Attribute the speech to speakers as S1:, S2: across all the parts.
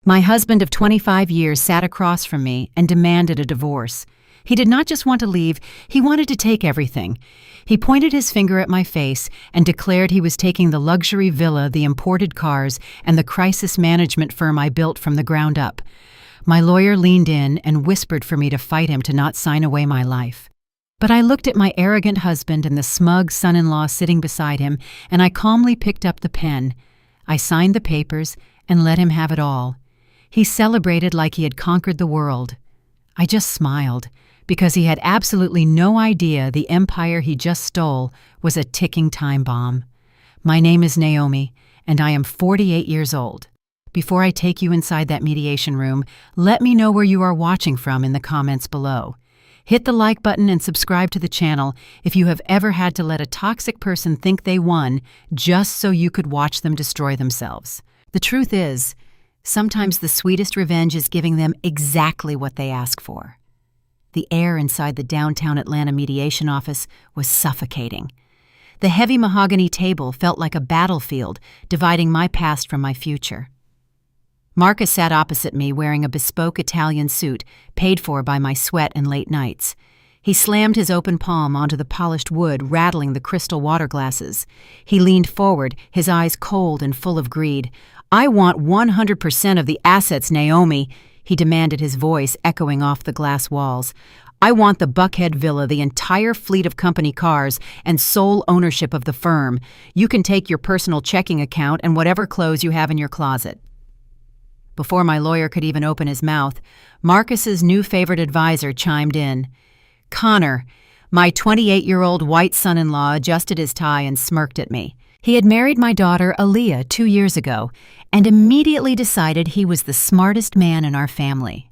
S1: My husband of 25 years sat across from me and demanded a divorce. He did not just want to leave, he wanted to take everything. He pointed his finger at my face and declared he was taking the luxury villa, the imported cars, and the crisis management firm I built from the ground up. My lawyer leaned in and whispered for me to fight him to not sign away my life. But I looked at my arrogant husband and the smug son-in-law sitting beside him, and I calmly picked up the pen. I signed the papers and let him have it all. He celebrated like he had conquered the world. I just smiled, because he had absolutely no idea the empire he just stole was a ticking time bomb. My name is Naomi, and I am 48 years old. Before I take you inside that mediation room, let me know where you are watching from in the comments below. Hit the like button and subscribe to the channel if you have ever had to let a toxic person think they won just so you could watch them destroy themselves. The truth is, sometimes the sweetest revenge is giving them exactly what they ask for. The air inside the downtown Atlanta mediation office was suffocating. The heavy mahogany table felt like a battlefield, dividing my past from my future. Marcus sat opposite me wearing a bespoke Italian suit, paid for by my sweat and late nights. He slammed his open palm onto the polished wood, rattling the crystal water glasses. He leaned forward, his eyes cold and full of greed. "I want 100% of the assets, Naomi," he demanded, his voice echoing off the glass walls. "I want the Buckhead Villa, the entire fleet of company cars, and sole ownership of the firm. You can take your personal checking account and whatever clothes you have in your closet." Before my lawyer could even open his mouth, Marcus's new favorite advisor chimed in. Connor, my 28-year-old white son-in-law, adjusted his tie and smirked at me. He had married my daughter, Aaliyah, 2 years ago, and immediately decided he was the smartest man in our family.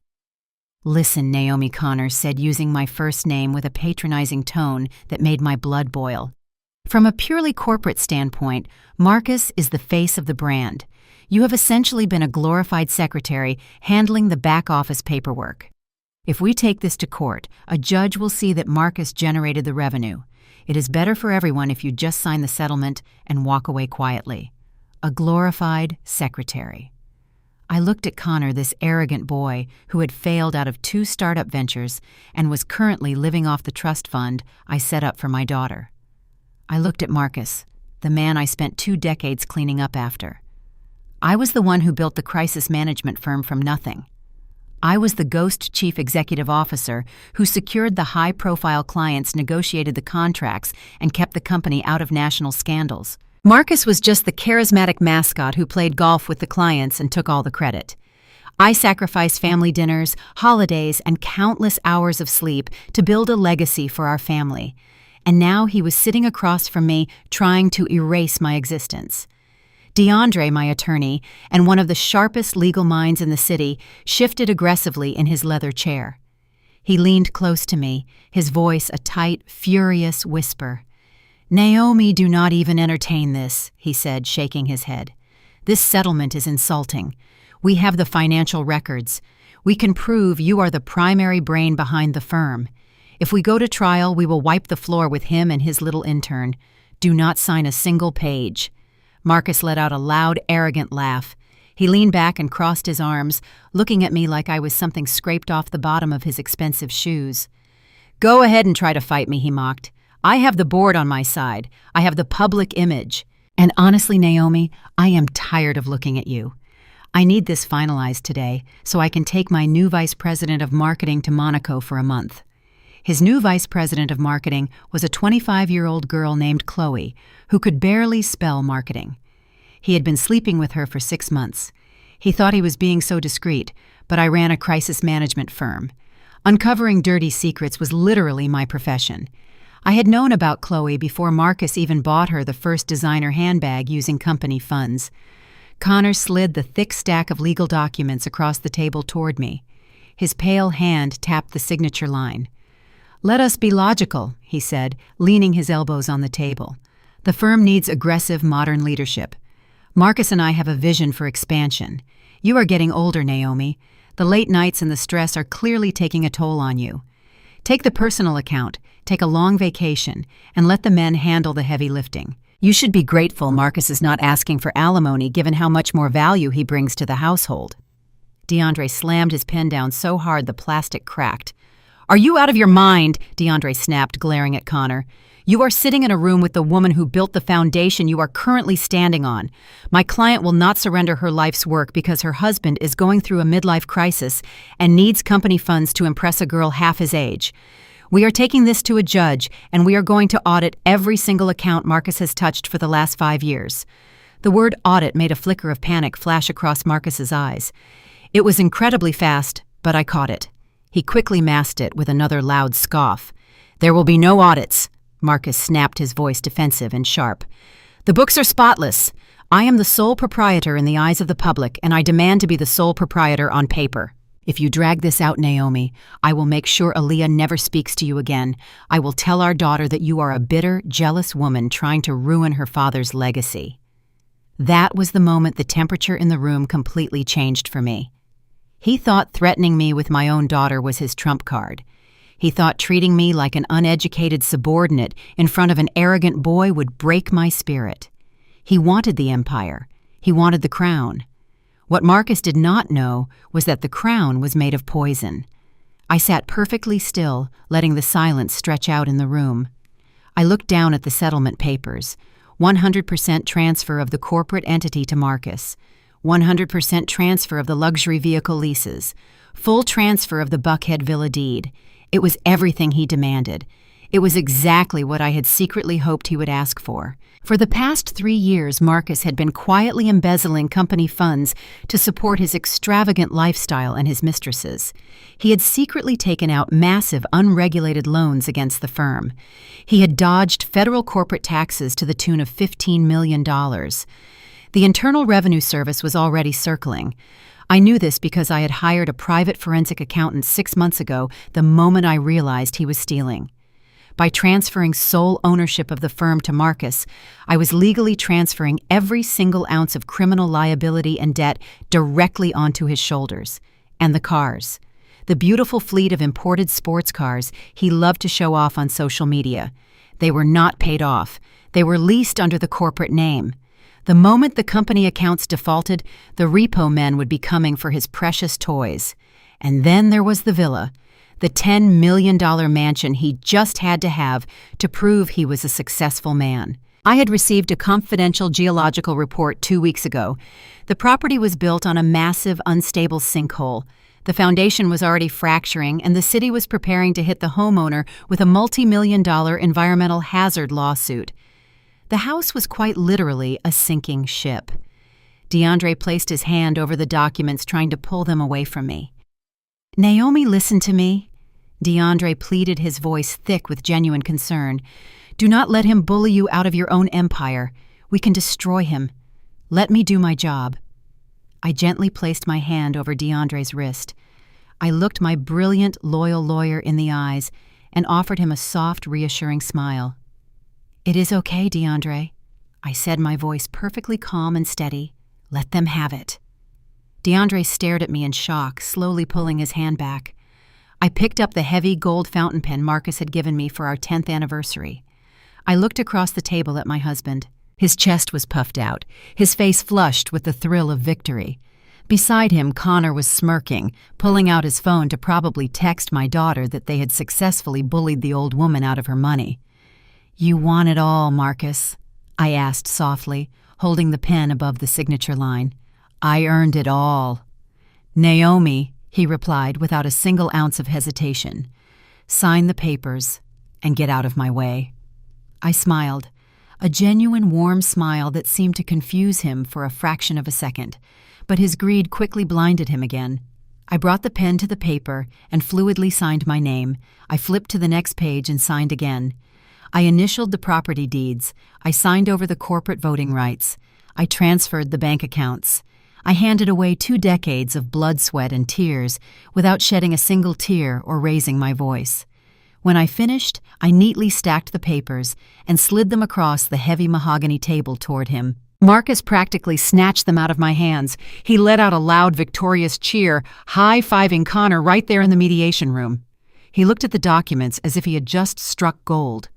S1: "Listen," Naomi Connor said, using my first name with a patronizing tone that made my blood boil. "From a purely corporate standpoint, Marcus is the face of the brand. You have essentially been a glorified secretary handling the back-office paperwork. If we take this to court, a judge will see that Marcus generated the revenue. It is better for everyone if you just sign the settlement and walk away quietly. A glorified secretary." I looked at Connor, this arrogant boy who had failed out of 2 startup ventures and was currently living off the trust fund I set up for my daughter. I looked at Marcus, the man I spent 2 decades cleaning up after. I was the one who built the crisis management firm from nothing. I was the ghost chief executive officer who secured the high-profile clients, negotiated the contracts, and kept the company out of national scandals. Marcus was just the charismatic mascot who played golf with the clients and took all the credit. I sacrificed family dinners, holidays, and countless hours of sleep to build a legacy for our family. And now he was sitting across from me trying to erase my existence. DeAndre, my attorney, and one of the sharpest legal minds in the city, shifted aggressively in his leather chair. He leaned close to me, his voice a tight, furious whisper. "Naomi, do not even entertain this," he said, shaking his head. "This settlement is insulting. We have the financial records. We can prove you are the primary brain behind the firm. If we go to trial, we will wipe the floor with him and his little intern. Do not sign a single page." Marcus let out a loud, arrogant laugh. He leaned back and crossed his arms, looking at me like I was something scraped off the bottom of his expensive shoes. "Go ahead and try to fight me," he mocked. "I have the board on my side. I have the public image. And honestly, Naomi, I am tired of looking at you. I need this finalized today so I can take my new vice president of marketing to Monaco for a month." His new vice president of marketing was a 25-year-old girl named Chloe, who could barely spell marketing. He had been sleeping with her for 6 months. He thought he was being so discreet, but I ran a crisis management firm. Uncovering dirty secrets was literally my profession. I had known about Chloe before Marcus even bought her the first designer handbag using company funds. Connor slid the thick stack of legal documents across the table toward me. His pale hand tapped the signature line. "Let us be logical," he said, leaning his elbows on the table. "The firm needs aggressive, modern leadership. Marcus and I have a vision for expansion. You are getting older, Naomi. The late nights and the stress are clearly taking a toll on you. Take the personal account, take a long vacation, and let the men handle the heavy lifting. You should be grateful Marcus is not asking for alimony given how much more value he brings to the household." DeAndre slammed his pen down so hard the plastic cracked. "Are you out of your mind?" DeAndre snapped, glaring at Connor. "You are sitting in a room with the woman who built the foundation you are currently standing on. My client will not surrender her life's work because her husband is going through a midlife crisis and needs company funds to impress a girl half his age. We are taking this to a judge, and we are going to audit every single account Marcus has touched for the last 5 years." The word audit made a flicker of panic flash across Marcus's eyes. It was incredibly fast, but I caught it. He quickly masked it with another loud scoff. "There will be no audits." Marcus snapped, his voice defensive and sharp. "The books are spotless. I am the sole proprietor in the eyes of the public, and I demand to be the sole proprietor on paper. If you drag this out, Naomi, I will make sure Aaliyah never speaks to you again. I will tell our daughter that you are a bitter, jealous woman trying to ruin her father's legacy." That was the moment the temperature in the room completely changed for me. He thought threatening me with my own daughter was his trump card. He thought treating me like an uneducated subordinate in front of an arrogant boy would break my spirit. He wanted the empire. He wanted the crown. What Marcus did not know was that the crown was made of poison. I sat perfectly still, letting the silence stretch out in the room. I looked down at the settlement papers. 100% transfer of the corporate entity to Marcus. 100% transfer of the luxury vehicle leases. Full transfer of the Buckhead Villa deed. It was everything he demanded. It was exactly what I had secretly hoped he would ask for. For the past 3 years, Marcus had been quietly embezzling company funds to support his extravagant lifestyle and his mistresses. He had secretly taken out massive, unregulated loans against the firm. He had dodged federal corporate taxes to the tune of $15 million. The Internal Revenue Service was already circling. I knew this because I had hired a private forensic accountant 6 months ago the moment I realized he was stealing. By transferring sole ownership of the firm to Marcus, I was legally transferring every single ounce of criminal liability and debt directly onto his shoulders. And the cars. The beautiful fleet of imported sports cars he loved to show off on social media. They were not paid off. They were leased under the corporate name. The moment the company accounts defaulted, the repo men would be coming for his precious toys. And then there was the villa. The $10 million mansion he just had to have to prove he was a successful man. I had received a confidential geological report 2 weeks ago. The property was built on a massive, unstable sinkhole. The foundation was already fracturing, and the city was preparing to hit the homeowner with a multi-million-dollar environmental hazard lawsuit. The house was quite literally a sinking ship. DeAndre placed his hand over the documents, trying to pull them away from me. "Naomi, listen to me." DeAndre pleaded, his voice thick with genuine concern. "Do not let him bully you out of your own empire. We can destroy him. Let me do my job." I gently placed my hand over DeAndre's wrist. I looked my brilliant, loyal lawyer in the eyes and offered him a soft, reassuring smile. "It is okay, DeAndre," I said, my voice perfectly calm and steady. "Let them have it." DeAndre stared at me in shock, slowly pulling his hand back. I picked up the heavy gold fountain pen Marcus had given me for our 10th anniversary. I looked across the table at my husband. His chest was puffed out, his face flushed with the thrill of victory. Beside him, Connor was smirking, pulling out his phone to probably text my daughter that they had successfully bullied the old woman out of her money. "You want it all, Marcus?" I asked softly, holding the pen above the signature line. "I earned it all." "Naomi," he replied without a single ounce of hesitation. "Sign the papers and get out of my way." I smiled, a genuine warm smile that seemed to confuse him for a fraction of a second, but his greed quickly blinded him again. I brought the pen to the paper and fluidly signed my name. I flipped to the next page and signed again. I initialed the property deeds. I signed over the corporate voting rights. I transferred the bank accounts. I handed away 2 decades of blood, sweat, and tears without shedding a single tear or raising my voice. When I finished, I neatly stacked the papers and slid them across the heavy mahogany table toward him. Marcus practically snatched them out of my hands. He let out a loud, victorious cheer, high-fiving Connor right there in the mediation room. He looked at the documents as if he had just struck gold.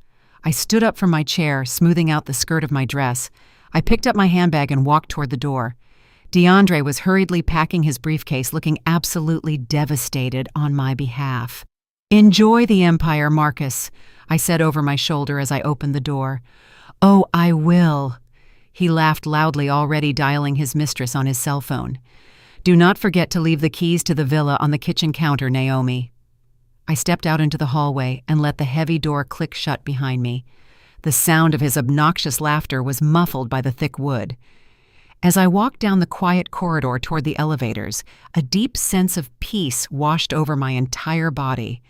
S1: I stood up from my chair, smoothing out the skirt of my dress. I picked up my handbag and walked toward the door. DeAndre was hurriedly packing his briefcase, looking absolutely devastated on my behalf. "Enjoy the Empire, Marcus," I said over my shoulder as I opened the door. "Oh, I will." He laughed loudly, already dialing his mistress on his cell phone. "Do not forget to leave the keys to the villa on the kitchen counter, Naomi." I stepped out into the hallway and let the heavy door click shut behind me. The sound of his obnoxious laughter was muffled by the thick wood. As I walked down the quiet corridor toward the elevators, a deep sense of peace washed over my entire body.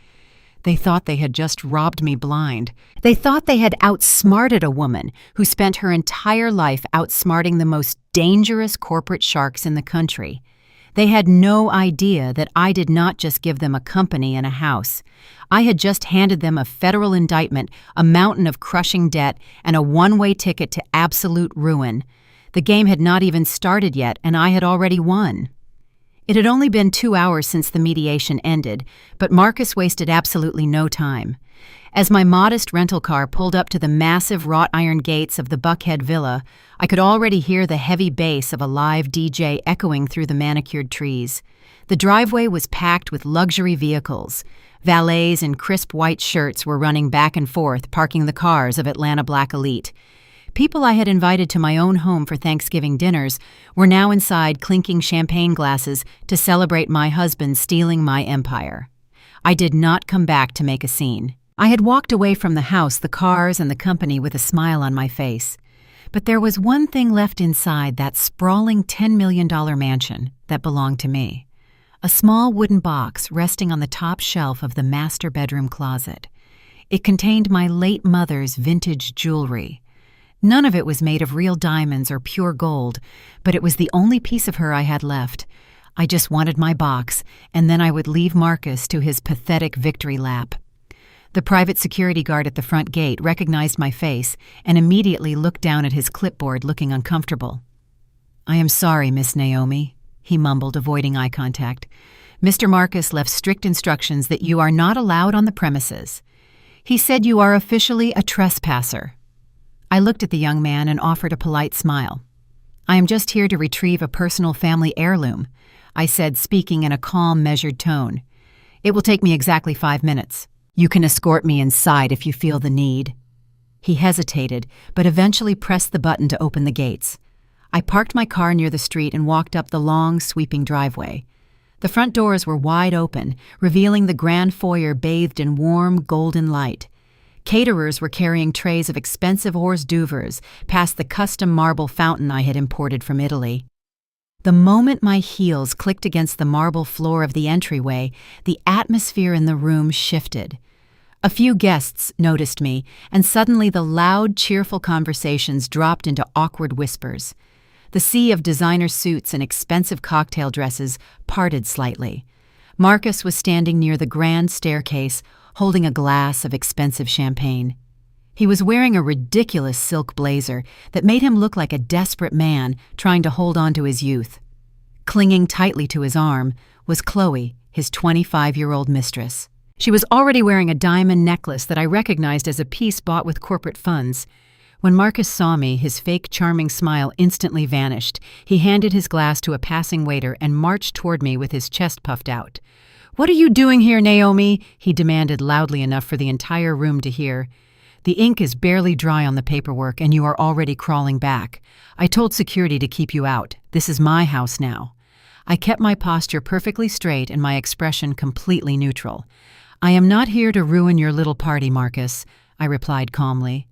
S1: They thought they had just robbed me blind. They thought they had outsmarted a woman who spent her entire life outsmarting the most dangerous corporate sharks in the country. They had no idea that I did not just give them a company and a house. I had just handed them a federal indictment, a mountain of crushing debt, and a one-way ticket to absolute ruin. The game had not even started yet, and I had already won. It had only been 2 hours since the mediation ended, but Marcus wasted absolutely no time. As my modest rental car pulled up to the massive wrought iron gates of the Buckhead Villa, I could already hear the heavy bass of a live DJ echoing through the manicured trees. The driveway was packed with luxury vehicles. Valets in crisp white shirts were running back and forth, parking the cars of Atlanta Black Elite. People I had invited to my own home for Thanksgiving dinners were now inside clinking champagne glasses to celebrate my husband stealing my empire. I did not come back to make a scene. I had walked away from the house, the cars, and the company with a smile on my face. But there was one thing left inside that sprawling $10 million mansion that belonged to me. A small wooden box resting on the top shelf of the master bedroom closet. It contained my late mother's vintage jewelry. None of it was made of real diamonds or pure gold, but it was the only piece of her I had left. I just wanted my box, and then I would leave Marcus to his pathetic victory lap. The private security guard at the front gate recognized my face and immediately looked down at his clipboard, looking uncomfortable. "I am sorry, Miss Naomi," he mumbled, avoiding eye contact. "Mr. Marcus left strict instructions that you are not allowed on the premises. He said you are officially a trespasser." I looked at the young man and offered a polite smile. "I am just here to retrieve a personal family heirloom," I said, speaking in a calm, measured tone. "It will take me exactly 5 minutes. You can escort me inside if you feel the need." He hesitated, but eventually pressed the button to open the gates. I parked my car near the street and walked up the long, sweeping driveway. The front doors were wide open, revealing the grand foyer bathed in warm, golden light. Caterers were carrying trays of expensive hors d'oeuvres past the custom marble fountain I had imported from Italy. The moment my heels clicked against the marble floor of the entryway, the atmosphere in the room shifted. A few guests noticed me, and suddenly the loud, cheerful conversations dropped into awkward whispers. The sea of designer suits and expensive cocktail dresses parted slightly. Marcus was standing near the grand staircase, holding a glass of expensive champagne. He was wearing a ridiculous silk blazer that made him look like a desperate man trying to hold on to his youth. Clinging tightly to his arm was Chloe, his 25-year-old mistress. She was already wearing a diamond necklace that I recognized as a piece bought with corporate funds. When Marcus saw me, his fake charming smile instantly vanished. He handed his glass to a passing waiter and marched toward me with his chest puffed out. "What are you doing here, Naomi?" he demanded loudly enough for the entire room to hear. "The ink is barely dry on the paperwork, and you are already crawling back. I told security to keep you out. This is my house now." I kept my posture perfectly straight and my expression completely neutral. "I am not here to ruin your little party, Marcus," I replied calmly.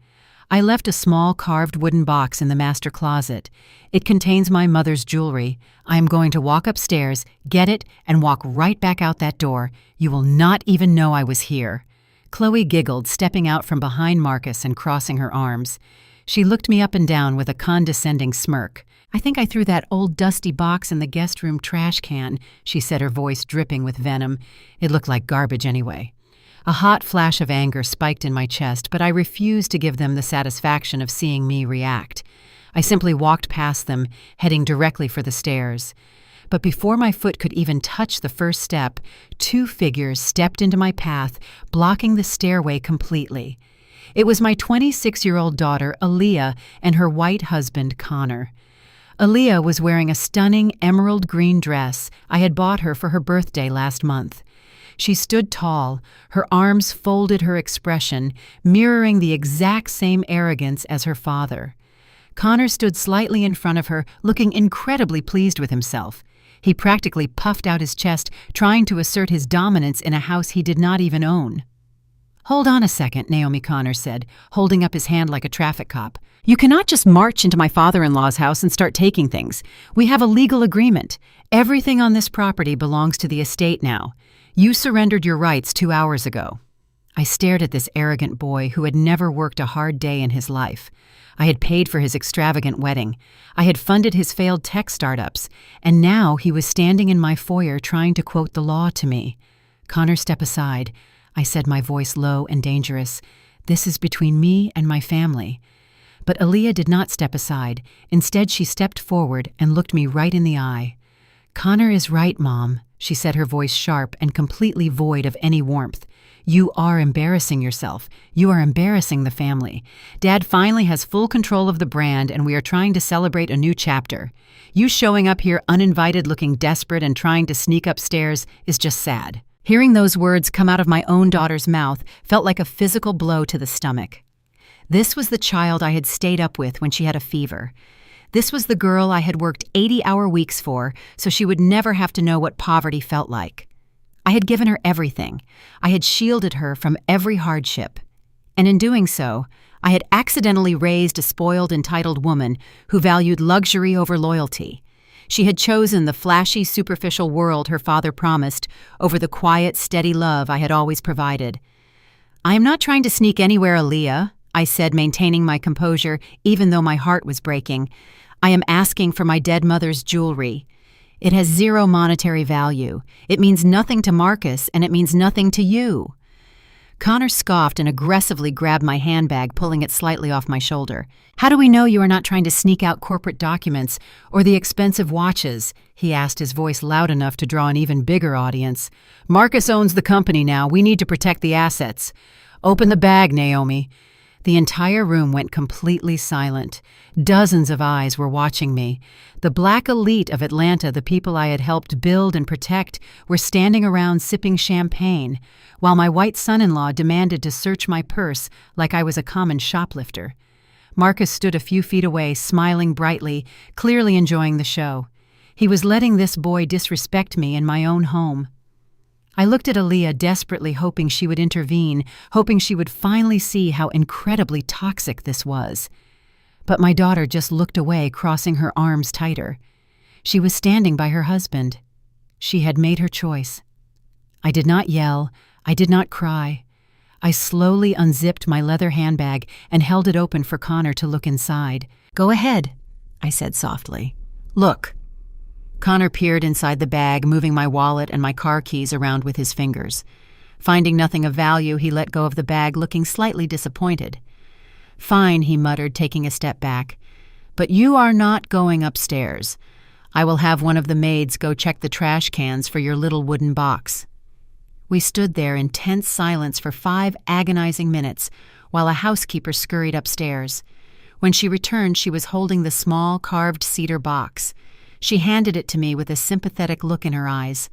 S1: I left a small carved wooden box in the master closet. It contains my mother's jewelry. I am going to walk upstairs, get it, and walk right back out that door. You will not even know I was here." Chloe giggled, stepping out from behind Marcus and crossing her arms. She looked me up and down with a condescending smirk. "I think I threw that old dusty box in the guest room trash can," she said, her voice dripping with venom. It looked like garbage anyway. A hot flash of anger spiked in my chest, but I refused to give them the satisfaction of seeing me react. I simply walked past them, heading directly for the stairs. But before my foot could even touch the first step, 2 figures stepped into my path, blocking the stairway completely. It was my 26-year-old daughter, Aaliyah, and her white husband, Connor. Aaliyah was wearing a stunning emerald green dress I had bought her for her birthday last month. She stood tall, her arms folded, her expression mirroring the exact same arrogance as her father. Connor stood slightly in front of her, looking incredibly pleased with himself. He practically puffed out his chest, trying to assert his dominance in a house he did not even own. "Hold on a second," Naomi Connor said, holding up his hand like a traffic cop. "You cannot just march into my father-in-law's house and start taking things. We have a legal agreement. Everything on this property belongs to the estate now. You surrendered your rights 2 hours ago." I stared at this arrogant boy who had never worked a hard day in his life. I had paid for his extravagant wedding. I had funded his failed tech startups. And now he was standing in my foyer trying to quote the law to me. "Connor, step aside," I said, my voice low and dangerous. "This is between me and my family." But Aaliyah did not step aside. Instead, she stepped forward and looked me right in the eye. "Connor is right, Mom," she said, her voice sharp and completely void of any warmth. "You are embarrassing yourself. You are embarrassing the family. Dad finally has full control of the brand, and we are trying to celebrate a new chapter. You showing up here uninvited, looking desperate, and trying to sneak upstairs is just sad." Hearing those words come out of my own daughter's mouth felt like a physical blow to the stomach. This was the child I had stayed up with when she had a fever. This was the girl I had worked 80-hour weeks for so she would never have to know what poverty felt like. I had given her everything. I had shielded her from every hardship. And in doing so, I had accidentally raised a spoiled, entitled woman who valued luxury over loyalty. She had chosen the flashy, superficial world her father promised over the quiet, steady love I had always provided. "I am not trying to sneak anywhere, Aaliyah," I said, maintaining my composure even though my heart was breaking. "I am asking for my dead mother's jewelry. It has zero monetary value. It means nothing to Marcus, and it means nothing to you." Connor scoffed and aggressively grabbed my handbag, pulling it slightly off my shoulder. "How do we know you are not trying to sneak out corporate documents or the expensive watches?" he asked, his voice loud enough to draw an even bigger audience. "Marcus owns the company now. We need to protect the assets. Open the bag, Naomi." The entire room went completely silent. Dozens of eyes were watching me. The black elite of Atlanta, the people I had helped build and protect, were standing around sipping champagne, while my white son-in-law demanded to search my purse like I was a common shoplifter. Marcus stood a few feet away, smiling brightly, clearly enjoying the show. He was letting this boy disrespect me in my own home. I looked at Aaliyah, desperately hoping she would intervene, hoping she would finally see how incredibly toxic this was. But my daughter just looked away, crossing her arms tighter. She was standing by her husband. She had made her choice. I did not yell. I did not cry. I slowly unzipped my leather handbag and held it open for Connor to look inside. "Go ahead," I said softly. "Look." Connor peered inside the bag, moving my wallet and my car keys around with his fingers. Finding nothing of value, he let go of the bag, looking slightly disappointed. "Fine," he muttered, taking a step back. "But you are not going upstairs. I will have one of the maids go check the trash cans for your little wooden box." We stood there in tense silence for 5 agonizing minutes while a housekeeper scurried upstairs. When she returned, she was holding the small carved cedar box. She handed it to me with a sympathetic look in her eyes.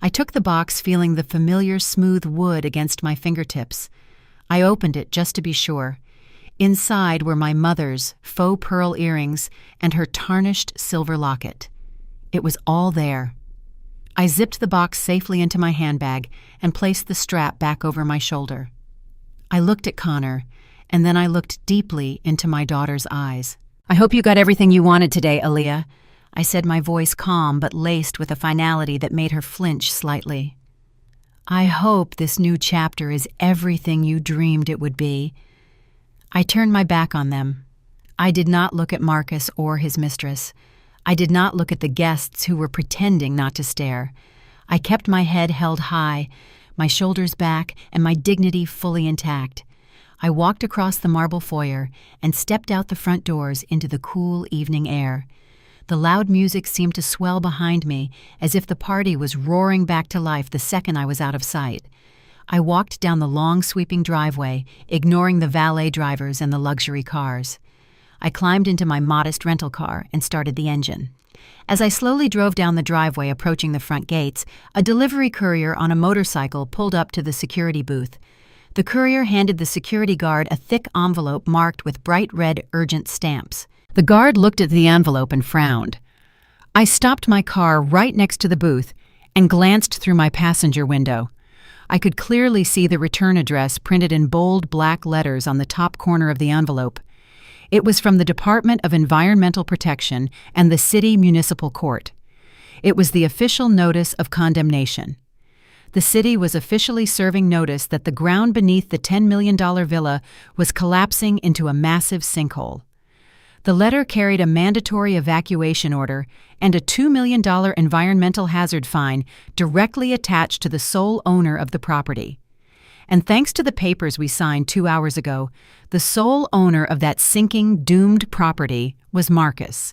S1: I took the box, feeling the familiar smooth wood against my fingertips. I opened it just to be sure. Inside were my mother's faux pearl earrings and her tarnished silver locket. It was all there. I zipped the box safely into my handbag and placed the strap back over my shoulder. I looked at Connor, and then I looked deeply into my daughter's eyes. "I hope you got everything you wanted today, Aaliyah," I said, my voice calm but laced with a finality that made her flinch slightly. "I hope this new chapter is everything you dreamed it would be." I turned my back on them. I did not look at Marcus or his mistress. I did not look at the guests who were pretending not to stare. I kept my head held high, my shoulders back, and my dignity fully intact. I walked across the marble foyer and stepped out the front doors into the cool evening air. The loud music seemed to swell behind me, as if the party was roaring back to life the second I was out of sight. I walked down the long, sweeping driveway, ignoring the valet drivers and the luxury cars. I climbed into my modest rental car and started the engine. As I slowly drove down the driveway approaching the front gates, a delivery courier on a motorcycle pulled up to the security booth. The courier handed the security guard a thick envelope marked with bright red urgent stamps. The guard looked at the envelope and frowned. I stopped my car right next to the booth and glanced through my passenger window. I could clearly see the return address printed in bold black letters on the top corner of the envelope. It was from the Department of Environmental Protection and the City Municipal Court. It was the official notice of condemnation. The city was officially serving notice that the ground beneath the $10 million villa was collapsing into a massive sinkhole. The letter carried a mandatory evacuation order and a $2 million environmental hazard fine directly attached to the sole owner of the property. And thanks to the papers we signed 2 hours ago, the sole owner of that sinking, doomed property was Marcus.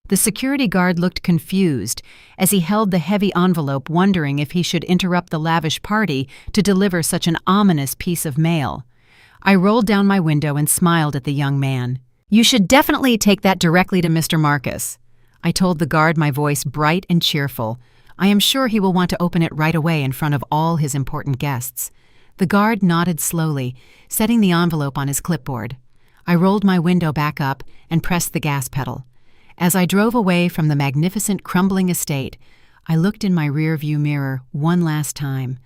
S1: The security guard looked confused as he held the heavy envelope, wondering if he should interrupt the lavish party to deliver such an ominous piece of mail. I rolled down my window and smiled at the young man. "You should definitely take that directly to Mr. Marcus," I told the guard, my voice bright and cheerful. "I am sure he will want to open it right away in front of all his important guests." The guard nodded slowly, setting the envelope on his clipboard. I rolled my window back up and pressed the gas pedal. As I drove away from the magnificent crumbling estate, I looked in my rearview mirror one last time.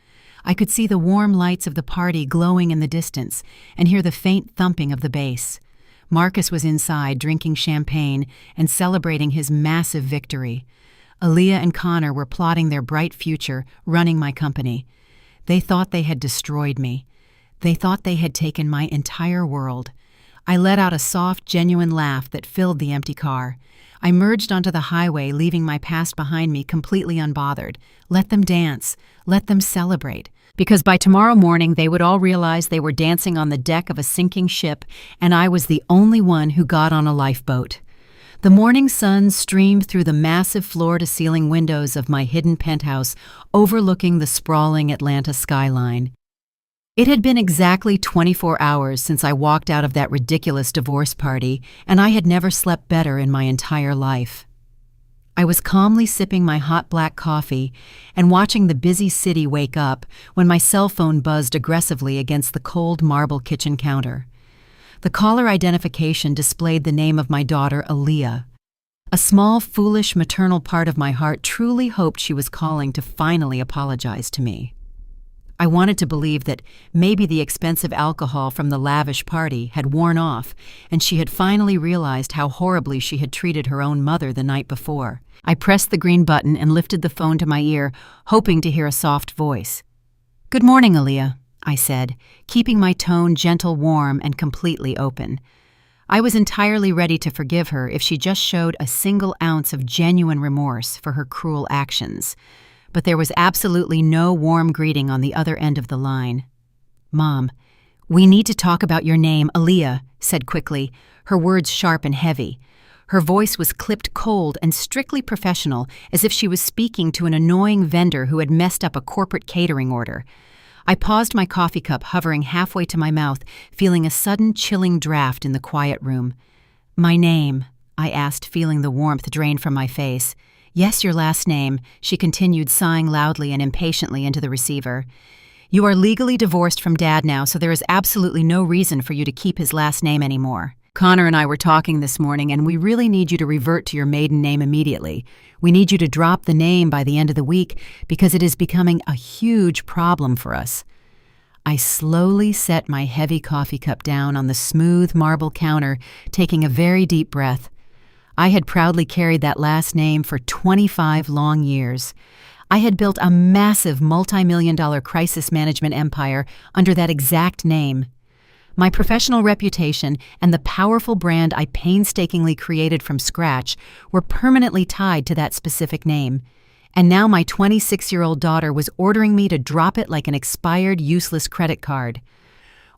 S1: I could see the warm lights of the party glowing in the distance and hear the faint thumping of the bass. Marcus was inside drinking champagne and celebrating his massive victory. Aaliyah and Connor were plotting their bright future, running my company. They thought they had destroyed me. They thought they had taken my entire world. I let out a soft, genuine laugh that filled the empty car. I merged onto the highway, leaving my past behind me completely unbothered. Let them dance. Let them celebrate. Because by tomorrow morning they would all realize they were dancing on the deck of a sinking ship, and I was the only one who got on a lifeboat. The morning sun streamed through the massive floor-to-ceiling windows of my hidden penthouse, overlooking the sprawling Atlanta skyline. It had been exactly 24 hours since I walked out of that ridiculous divorce party, and I had never slept better in my entire life. I was calmly sipping my hot black coffee and watching the busy city wake up when my cell phone buzzed aggressively against the cold marble kitchen counter. The caller identification displayed the name of my daughter, Aaliyah. A small, foolish, maternal part of my heart truly hoped she was calling to finally apologize to me. I wanted to believe that maybe the expensive alcohol from the lavish party had worn off and she had finally realized how horribly she had treated her own mother the night before. I pressed the green button and lifted the phone to my ear, hoping to hear a soft voice. "Good morning, Aaliyah," I said, keeping my tone gentle, warm, and completely open. I was entirely ready to forgive her if she just showed a single ounce of genuine remorse for her cruel actions. But there was absolutely no warm greeting on the other end of the line. "Mom, we need to talk about your name," Aaliyah said quickly, her words sharp and heavy. Her voice was clipped cold and strictly professional, as if she was speaking to an annoying vendor who had messed up a corporate catering order. I paused my coffee cup hovering halfway to my mouth, feeling a sudden chilling draft in the quiet room. "My name?" I asked, feeling the warmth drain from my face. "Yes, your last name," she continued, sighing loudly and impatiently into the receiver. "You are legally divorced from Dad now, so there is absolutely no reason for you to keep his last name anymore. Connor and I were talking this morning, and we really need you to revert to your maiden name immediately. We need you to drop the name by the end of the week because it is becoming a huge problem for us." I slowly set my heavy coffee cup down on the smooth marble counter, taking a very deep breath. I had proudly carried that last name for 25 long years. I had built a massive multi-million-dollar crisis management empire under that exact name. My professional reputation and the powerful brand I painstakingly created from scratch were permanently tied to that specific name. And now my 26-year-old daughter was ordering me to drop it like an expired, useless credit card.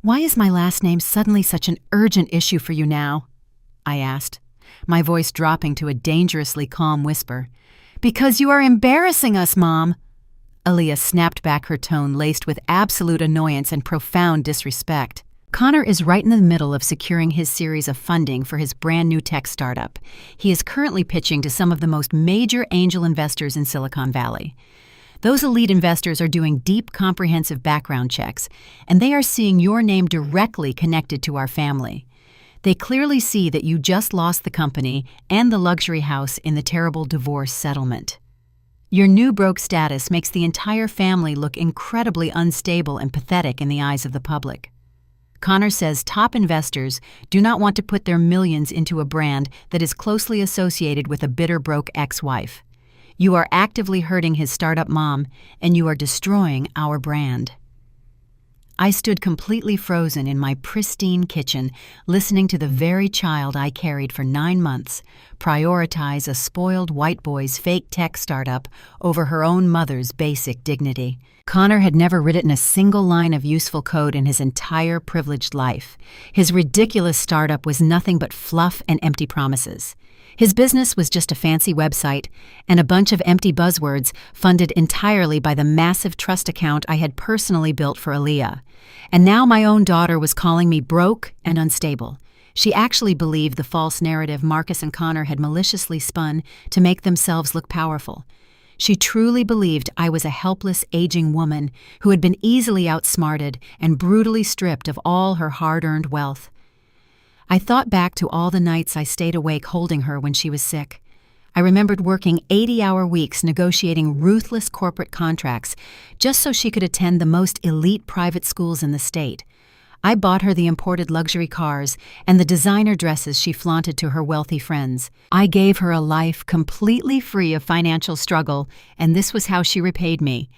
S1: "Why is my last name suddenly such an urgent issue for you now?" I asked, my voice dropping to a dangerously calm whisper. "Because you are embarrassing us, Mom." Aaliyah snapped back, her tone laced with absolute annoyance and profound disrespect. Connor is right in the middle of securing his series of funding for his brand new tech startup. He is currently pitching to some of the most major angel investors in Silicon Valley. Those elite investors are doing deep, comprehensive background checks, and they are seeing your name directly connected to our family. They clearly see that you just lost the company and the luxury house in the terrible divorce settlement. Your new broke status makes the entire family look incredibly unstable and pathetic in the eyes of the public. Connor says top investors do not want to put their millions into a brand that is closely associated with a bitter broke ex-wife. You are actively hurting his startup mom, and you are destroying our brand. I stood completely frozen in my pristine kitchen, listening to the very child I carried for 9 months prioritize a spoiled white boy's fake tech startup over her own mother's basic dignity. Connor had never written a single line of useful code in his entire privileged life. His ridiculous startup was nothing but fluff and empty promises. His business was just a fancy website and a bunch of empty buzzwords funded entirely by the massive trust account I had personally built for Aaliyah. And now my own daughter was calling me broke and unstable. She actually believed the false narrative Marcus and Connor had maliciously spun to make themselves look powerful. She truly believed I was a helpless, aging woman who had been easily outsmarted and brutally stripped of all her hard-earned wealth. I thought back to all the nights I stayed awake holding her when she was sick. I remembered working 80-hour weeks negotiating ruthless corporate contracts just so she could attend the most elite private schools in the state. I bought her the imported luxury cars and the designer dresses she flaunted to her wealthy friends. I gave her a life completely free of financial struggle, and this was how she repaid me,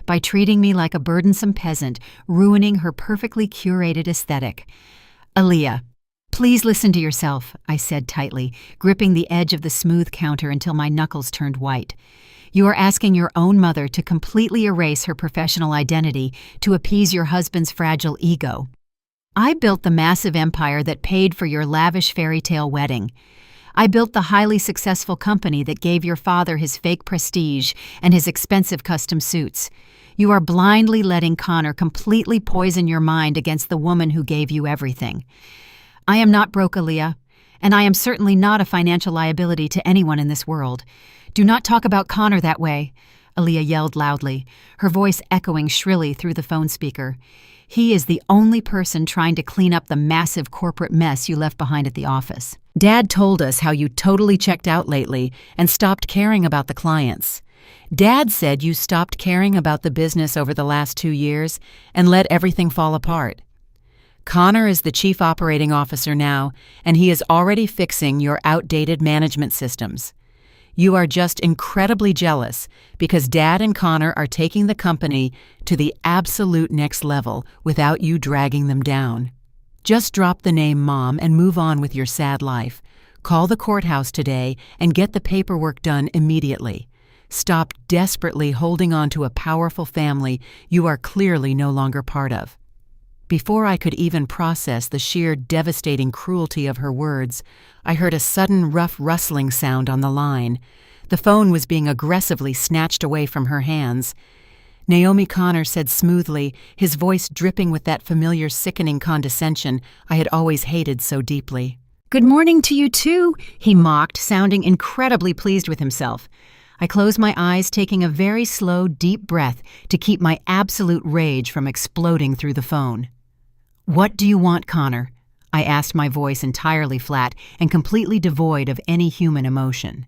S1: by treating me like a burdensome peasant, ruining her perfectly curated aesthetic. Aaliyah, please listen to yourself, I said tightly, gripping the edge of the smooth counter until my knuckles turned white. You are asking your own mother to completely erase her professional identity to appease your husband's fragile ego. I built the massive empire that paid for your lavish fairy tale wedding. I built the highly successful company that gave your father his fake prestige and his expensive custom suits. You are blindly letting Connor completely poison your mind against the woman who gave you everything. I am not broke, Aaliyah, and I am certainly not a financial liability to anyone in this world. Do not talk about Connor that way, Aaliyah yelled loudly, her voice echoing shrilly through the phone speaker. He is the only person trying to clean up the massive corporate mess you left behind at the office. Dad told us how you totally checked out lately and stopped caring about the clients. Dad said you stopped caring about the business over the last 2 years and let everything fall apart. Connor is the chief operating officer now, and he is already fixing your outdated management systems. You are just incredibly jealous because Dad and Connor are taking the company to the absolute next level without you dragging them down. Just drop the name Mom and move on with your sad life. Call the courthouse today and get the paperwork done immediately. Stop desperately holding on to a powerful family you are clearly no longer part of. Before I could even process the sheer devastating cruelty of her words, I heard a sudden rough rustling sound on the line. The phone was being aggressively snatched away from her hands. Naomi Connor said smoothly, his voice dripping with that familiar sickening condescension I had always hated so deeply. "Good morning to you too," he mocked, sounding incredibly pleased with himself. I closed my eyes, taking a very slow, deep breath to keep my absolute rage from exploding through the phone. "What do you want, Connor?" I asked, my voice entirely flat and completely devoid of any human emotion.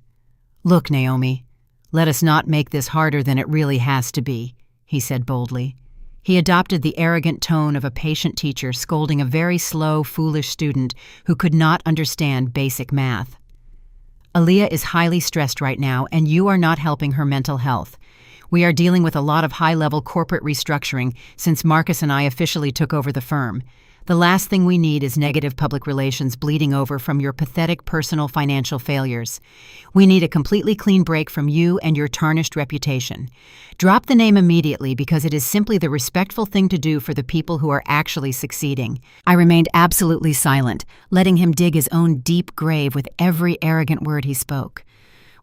S1: "Look, Naomi, let us not make this harder than it really has to be," he said boldly. He adopted the arrogant tone of a patient teacher scolding a very slow, foolish student who could not understand basic math. "Aaliyah is highly stressed right now, and you are not helping her mental health. We are dealing with a lot of high-level corporate restructuring since Marcus and I officially took over the firm. The last thing we need is negative public relations bleeding over from your pathetic personal financial failures. We need a completely clean break from you and your tarnished reputation. Drop the name immediately because it is simply the respectful thing to do for the people who are actually succeeding." I remained absolutely silent, letting him dig his own deep grave with every arrogant word he spoke.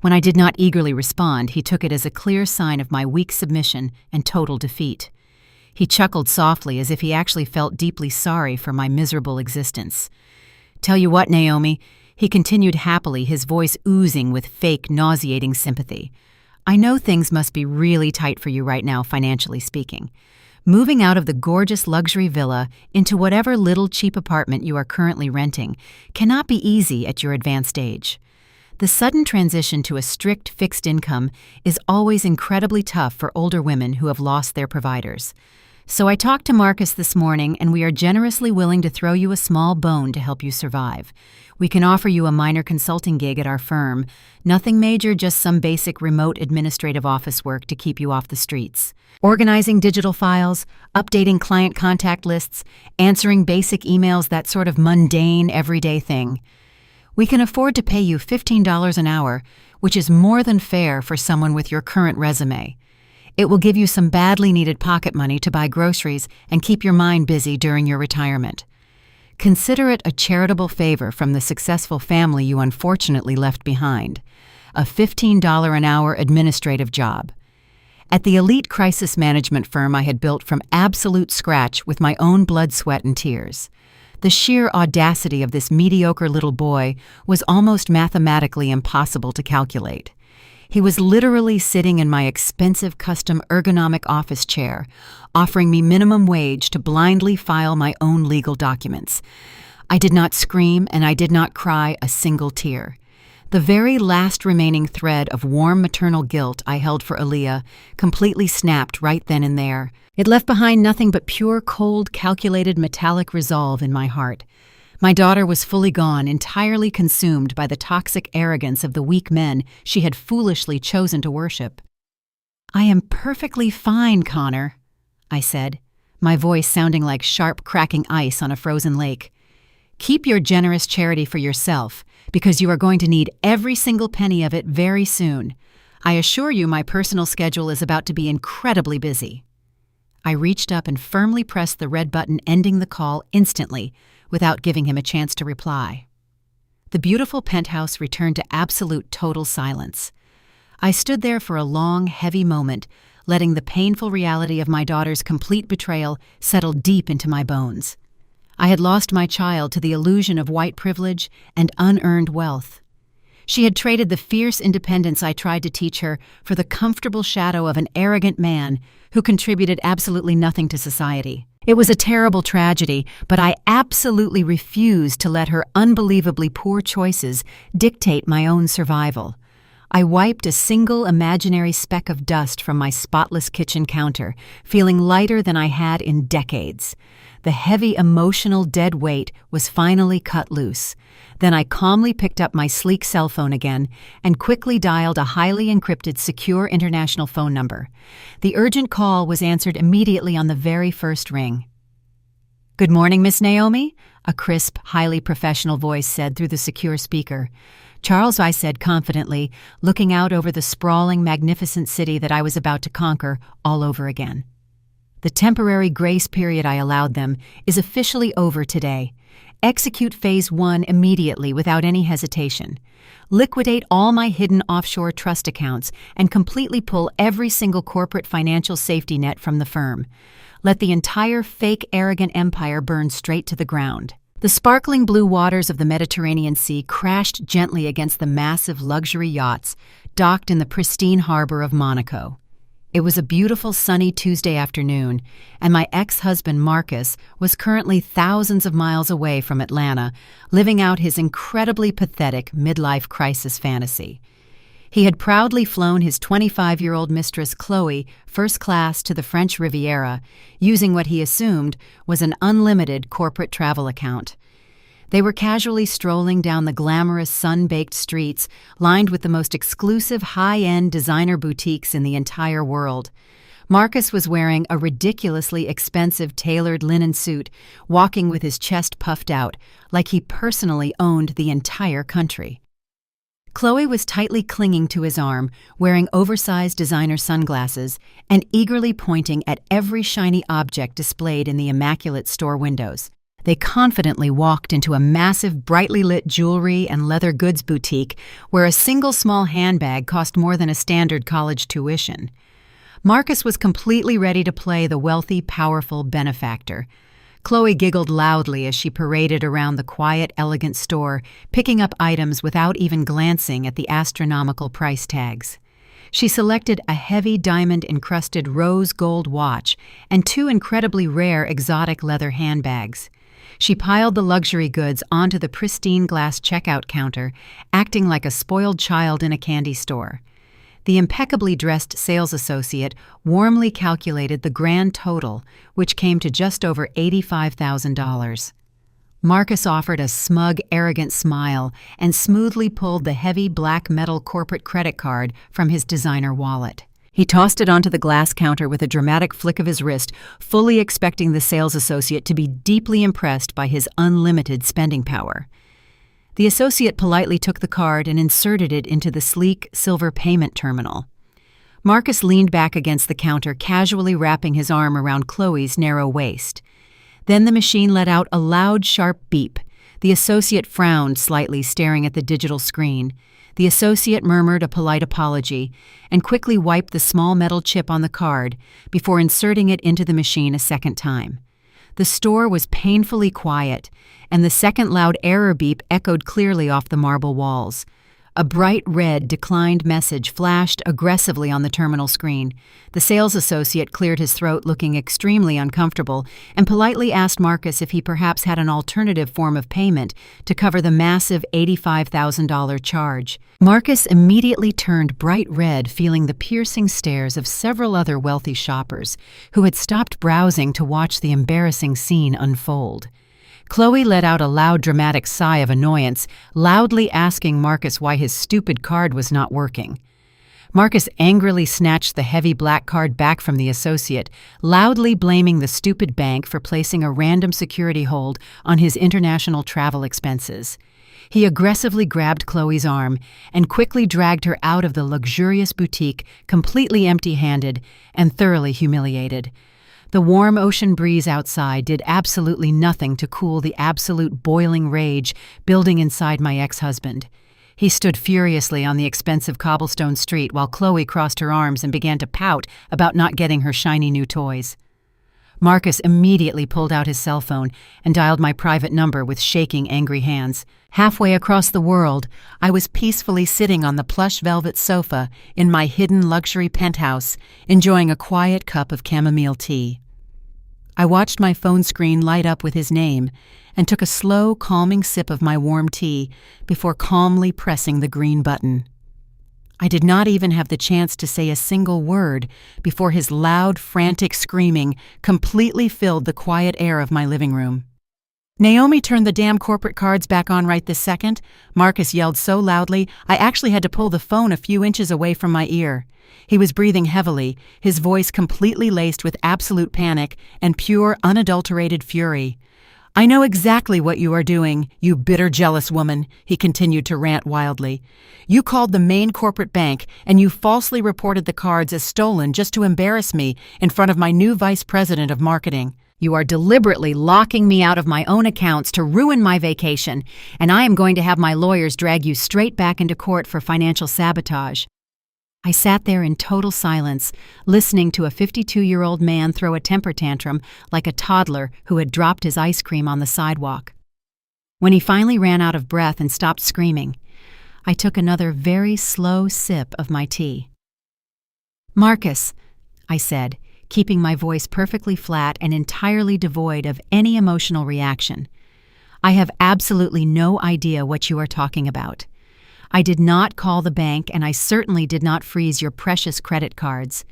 S1: When I did not eagerly respond, he took it as a clear sign of my weak submission and total defeat. He chuckled softly as if he actually felt deeply sorry for my miserable existence. "Tell you what, Naomi," he continued happily, his voice oozing with fake, nauseating sympathy. "I know things must be really tight for you right now, financially speaking. Moving out of the gorgeous luxury villa into whatever little cheap apartment you are currently renting cannot be easy at your advanced age. The sudden transition to a strict fixed income is always incredibly tough for older women who have lost their providers. So I talked to Marcus this morning, and we are generously willing to throw you a small bone to help you survive. We can offer you a minor consulting gig at our firm. Nothing major, just some basic remote administrative office work to keep you off the streets. Organizing digital files, updating client contact lists, answering basic emails, that sort of mundane, everyday thing. We can afford to pay you $15 an hour, which is more than fair for someone with your current resume. It will give you some badly needed pocket money to buy groceries and keep your mind busy during your retirement. Consider it a charitable favor from the successful family you unfortunately left behind. A $15 an hour administrative job. At the elite crisis management firm I had built from absolute scratch with my own blood, sweat, and tears. The sheer audacity of this mediocre little boy was almost mathematically impossible to calculate. He was literally sitting in my expensive custom ergonomic office chair, offering me minimum wage to blindly file my own legal documents. I did not scream and I did not cry a single tear. The very last remaining thread of warm maternal guilt I held for Aaliyah completely snapped right then and there. It left behind nothing but pure, cold, calculated, metallic resolve in my heart. My daughter was fully gone, entirely consumed by the toxic arrogance of the weak men she had foolishly chosen to worship. "I am perfectly fine, Connor," I said, my voice sounding like sharp, cracking ice on a frozen lake. "Keep your generous charity for yourself, because you are going to need every single penny of it very soon. I assure you my personal schedule is about to be incredibly busy." I reached up and firmly pressed the red button, ending the call instantly, without giving him a chance to reply. The beautiful penthouse returned to absolute total silence. I stood there for a long, heavy moment, letting the painful reality of my daughter's complete betrayal settle deep into my bones. I had lost my child to the illusion of white privilege and unearned wealth. She had traded the fierce independence I tried to teach her for the comfortable shadow of an arrogant man who contributed absolutely nothing to society. It was a terrible tragedy, but I absolutely refused to let her unbelievably poor choices dictate my own survival. I wiped a single imaginary speck of dust from my spotless kitchen counter, feeling lighter than I had in decades. The heavy emotional dead weight was finally cut loose. Then I calmly picked up my sleek cell phone again and quickly dialed a highly encrypted, secure international phone number. The urgent call was answered immediately on the very first ring. "Good morning, Miss Naomi," a crisp, highly professional voice said through the secure speaker. "Charles," I said confidently, looking out over the sprawling, magnificent city that I was about to conquer all over again. "The temporary grace period I allowed them is officially over today. Execute Phase 1 immediately without any hesitation. Liquidate all my hidden offshore trust accounts and completely pull every single corporate financial safety net from the firm. Let the entire fake, arrogant empire burn straight to the ground." The sparkling blue waters of the Mediterranean Sea crashed gently against the massive luxury yachts docked in the pristine harbor of Monaco. It was a beautiful sunny Tuesday afternoon, and my ex-husband Marcus was currently thousands of miles away from Atlanta, living out his incredibly pathetic midlife crisis fantasy. He had proudly flown his 25-year-old mistress Chloe first class to the French Riviera, using what he assumed was an unlimited corporate travel account. They were casually strolling down the glamorous, sun-baked streets lined with the most exclusive, high-end designer boutiques in the entire world. Marcus was wearing a ridiculously expensive tailored linen suit, walking with his chest puffed out, like he personally owned the entire country. Chloe was tightly clinging to his arm, wearing oversized designer sunglasses and eagerly pointing at every shiny object displayed in the immaculate store windows. They confidently walked into a massive, brightly lit jewelry and leather goods boutique where a single small handbag cost more than a standard college tuition. Marcus was completely ready to play the wealthy, powerful benefactor. Chloe giggled loudly as she paraded around the quiet, elegant store, picking up items without even glancing at the astronomical price tags. She selected a heavy diamond-encrusted rose gold watch and two incredibly rare exotic leather handbags. She piled the luxury goods onto the pristine glass checkout counter, acting like a spoiled child in a candy store. The impeccably dressed sales associate warmly calculated the grand total, which came to just over $85,000. Marcus offered a smug, arrogant smile and smoothly pulled the heavy black metal corporate credit card from his designer wallet. He tossed it onto the glass counter with a dramatic flick of his wrist, fully expecting the sales associate to be deeply impressed by his unlimited spending power. The associate politely took the card and inserted it into the sleek, silver payment terminal. Marcus leaned back against the counter, casually wrapping his arm around Chloe's narrow waist. Then the machine let out a loud, sharp beep. The associate frowned slightly, staring at the digital screen. The associate murmured a polite apology and quickly wiped the small metal chip on the card before inserting it into the machine a second time. The store was painfully quiet, and the second loud error beep echoed clearly off the marble walls. A bright red declined message flashed aggressively on the terminal screen. The sales associate cleared his throat, looking extremely uncomfortable, and politely asked Marcus if he perhaps had an alternative form of payment to cover the massive $85,000 charge. Marcus immediately turned bright red, feeling the piercing stares of several other wealthy shoppers who had stopped browsing to watch the embarrassing scene unfold. Chloe let out a loud, dramatic sigh of annoyance, loudly asking Marcus why his stupid card was not working. Marcus angrily snatched the heavy black card back from the associate, loudly blaming the stupid bank for placing a random security hold on his international travel expenses. He aggressively grabbed Chloe's arm and quickly dragged her out of the luxurious boutique, completely empty-handed and thoroughly humiliated. The warm ocean breeze outside did absolutely nothing to cool the absolute boiling rage building inside my ex-husband. He stood furiously on the expensive cobblestone street while Chloe crossed her arms and began to pout about not getting her shiny new toys. Marcus immediately pulled out his cell phone and dialed my private number with shaking, angry hands. Halfway across the world, I was peacefully sitting on the plush velvet sofa in my hidden luxury penthouse, enjoying a quiet cup of chamomile tea. I watched my phone screen light up with his name and took a slow, calming sip of my warm tea before calmly pressing the green button. I did not even have the chance to say a single word before his loud, frantic screaming completely filled the quiet air of my living room. "Naomi, turn the damn corporate cards back on right this second," Marcus yelled so loudly I actually had to pull the phone a few inches away from my ear. He was breathing heavily, his voice completely laced with absolute panic and pure, unadulterated fury. "I know exactly what you are doing, you bitter, jealous woman," he continued to rant wildly. "You called the main corporate bank and you falsely reported the cards as stolen just to embarrass me in front of my new vice president of marketing. You are deliberately locking me out of my own accounts to ruin my vacation, and I am going to have my lawyers drag you straight back into court for financial sabotage." I sat there in total silence, listening to a 52-year-old man throw a temper tantrum like a toddler who had dropped his ice cream on the sidewalk. When he finally ran out of breath and stopped screaming, I took another very slow sip of my tea. "Marcus," I said, keeping my voice perfectly flat and entirely devoid of any emotional reaction, "I have absolutely no idea what you are talking about. I did not call the bank, and I certainly did not freeze your precious credit cards.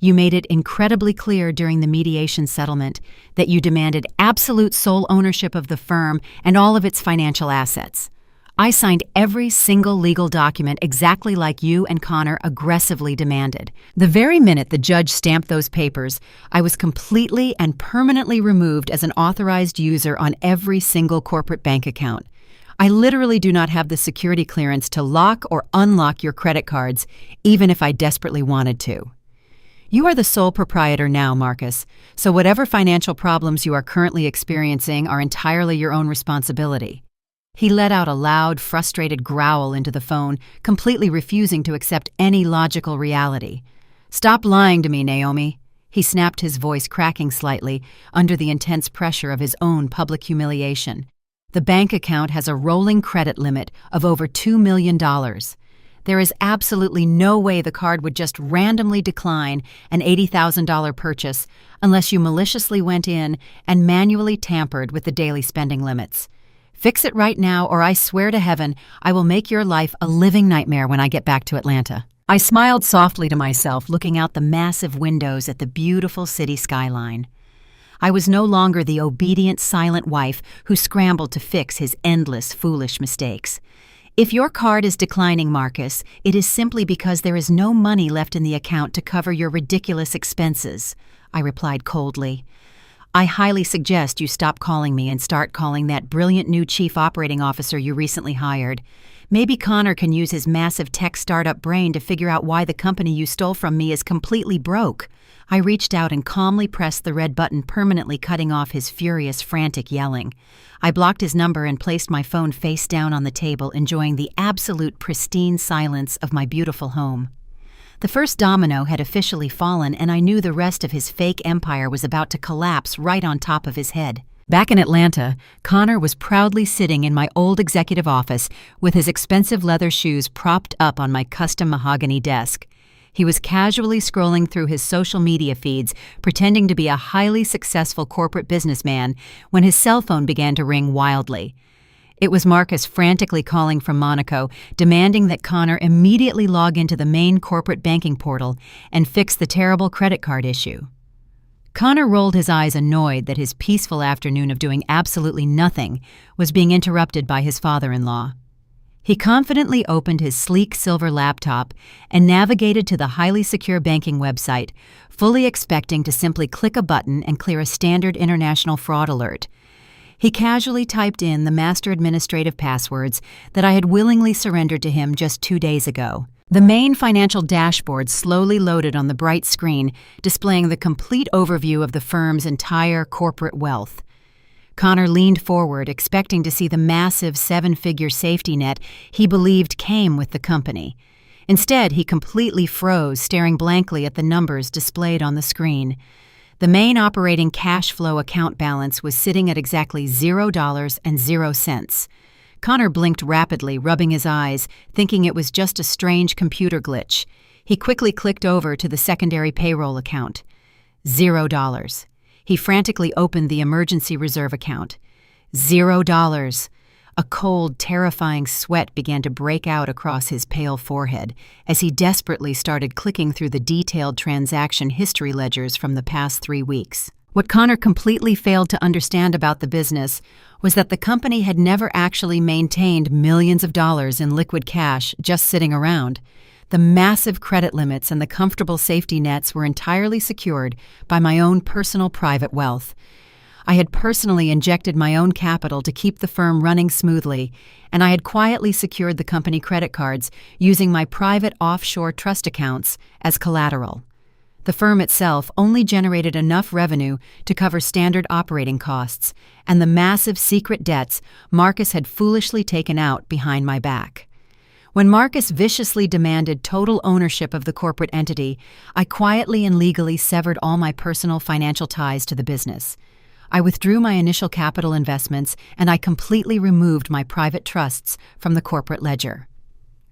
S1: You made it incredibly clear during the mediation settlement that you demanded absolute sole ownership of the firm and all of its financial assets. I signed every single legal document exactly like you and Connor aggressively demanded. The very minute the judge stamped those papers, I was completely and permanently removed as an authorized user on every single corporate bank account. I literally do not have the security clearance to lock or unlock your credit cards, even if I desperately wanted to. You are the sole proprietor now, Marcus, so whatever financial problems you are currently experiencing are entirely your own responsibility." He let out a loud, frustrated growl into the phone, completely refusing to accept any logical reality. "Stop lying to me, Naomi." He snapped, his voice cracking slightly under the intense pressure of his own public humiliation. "The bank account has a rolling credit limit of over $2 million. There is absolutely no way the card would just randomly decline an $80,000 purchase unless you maliciously went in and manually tampered with the daily spending limits. Fix it right now, or I swear to heaven I will make your life a living nightmare when I get back to Atlanta." I smiled softly to myself, looking out the massive windows at the beautiful city skyline. I was no longer the obedient, silent wife who scrambled to fix his endless, foolish mistakes. "If your card is declining, Marcus, it is simply because there is no money left in the account to cover your ridiculous expenses," I replied coldly. "I highly suggest you stop calling me and start calling that brilliant new chief operating officer you recently hired. Maybe Connor can use his massive tech startup brain to figure out why the company you stole from me is completely broke." I reached out and calmly pressed the red button, permanently cutting off his furious, frantic yelling. I blocked his number and placed my phone face down on the table, enjoying the absolute pristine silence of my beautiful home. The first domino had officially fallen, and I knew the rest of his fake empire was about to collapse right on top of his head. Back in Atlanta, Connor was proudly sitting in my old executive office with his expensive leather shoes propped up on my custom mahogany desk. He was casually scrolling through his social media feeds, pretending to be a highly successful corporate businessman, when his cell phone began to ring wildly. It was Marcus frantically calling from Monaco, demanding that Connor immediately log into the main corporate banking portal and fix the terrible credit card issue. Connor rolled his eyes, annoyed that his peaceful afternoon of doing absolutely nothing was being interrupted by his father-in-law. He confidently opened his sleek silver laptop and navigated to the highly secure banking website, fully expecting to simply click a button and clear a standard international fraud alert. He casually typed in the master administrative passwords that I had willingly surrendered to him just 2 days ago. The main financial dashboard slowly loaded on the bright screen, displaying the complete overview of the firm's entire corporate wealth. Connor leaned forward, expecting to see the massive 7-figure safety net he believed came with the company. Instead, he completely froze, staring blankly at the numbers displayed on the screen. The main operating cash flow account balance was sitting at exactly $0.00. Connor blinked rapidly, rubbing his eyes, thinking it was just a strange computer glitch. He quickly clicked over to the secondary payroll account. $0. He frantically opened the emergency reserve account. $0. A cold, terrifying sweat began to break out across his pale forehead as he desperately started clicking through the detailed transaction history ledgers from the past 3 weeks. What Connor completely failed to understand about the business was that the company had never actually maintained millions of dollars in liquid cash just sitting around. The massive credit limits and the comfortable safety nets were entirely secured by my own personal private wealth. I had personally injected my own capital to keep the firm running smoothly, and I had quietly secured the company credit cards using my private offshore trust accounts as collateral. The firm itself only generated enough revenue to cover standard operating costs and the massive secret debts Marcus had foolishly taken out behind my back. When Marcus viciously demanded total ownership of the corporate entity, I quietly and legally severed all my personal financial ties to the business. I withdrew my initial capital investments, and I completely removed my private trusts from the corporate ledger.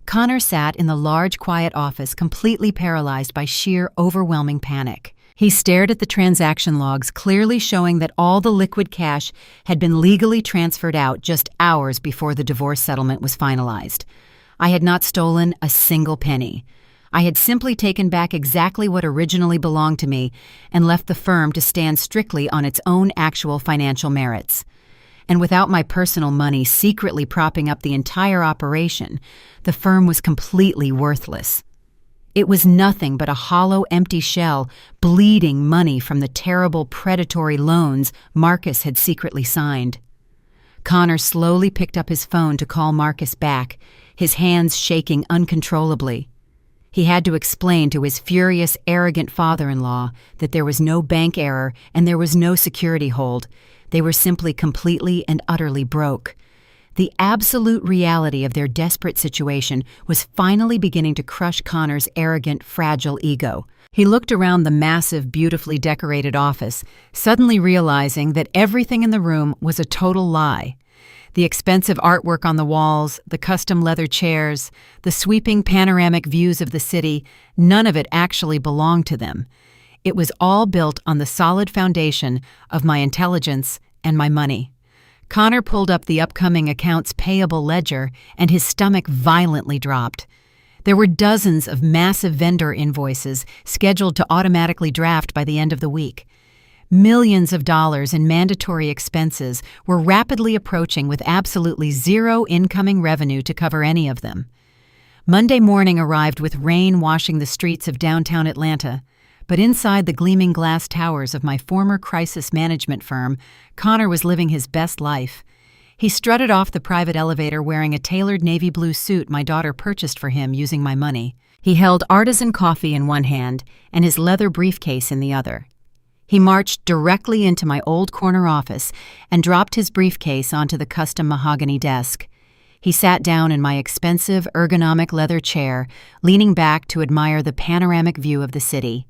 S1: Connor sat in the large, quiet office, completely paralyzed by sheer, overwhelming panic. He stared at the transaction logs, clearly showing that all the liquid cash had been legally transferred out just hours before the divorce settlement was finalized. I had not stolen a single penny. I had simply taken back exactly what originally belonged to me and left the firm to stand strictly on its own actual financial merits. And without my personal money secretly propping up the entire operation, the firm was completely worthless. It was nothing but a hollow, empty shell, bleeding money from the terrible predatory loans Marcus had secretly signed. Connor slowly picked up his phone to call Marcus back, his hands shaking uncontrollably. He had to explain to his furious, arrogant father-in-law that there was no bank error and there was no security hold. They were simply completely and utterly broke. The absolute reality of their desperate situation was finally beginning to crush Connor's arrogant, fragile ego. He looked around the massive, beautifully decorated office, suddenly realizing that everything in the room was a total lie. The expensive artwork on the walls, the custom leather chairs, the sweeping panoramic views of the city, none of it actually belonged to them. It was all built on the solid foundation of my intelligence and my money. Connor pulled up the upcoming accounts payable ledger, and his stomach violently dropped. There were dozens of massive vendor invoices scheduled to automatically draft by the end of the week. Millions of dollars in mandatory expenses were rapidly approaching with absolutely zero incoming revenue to cover any of them. Monday morning arrived with rain washing the streets of downtown Atlanta, but inside the gleaming glass towers of my former crisis management firm, Connor was living his best life. He strutted off the private elevator wearing a tailored navy blue suit my daughter purchased for him using my money. He held artisan coffee in one hand and his leather briefcase in the other. He marched directly into my old corner office and dropped his briefcase onto the custom mahogany desk. He sat down in my expensive, ergonomic leather chair, leaning back to admire the panoramic view of the city.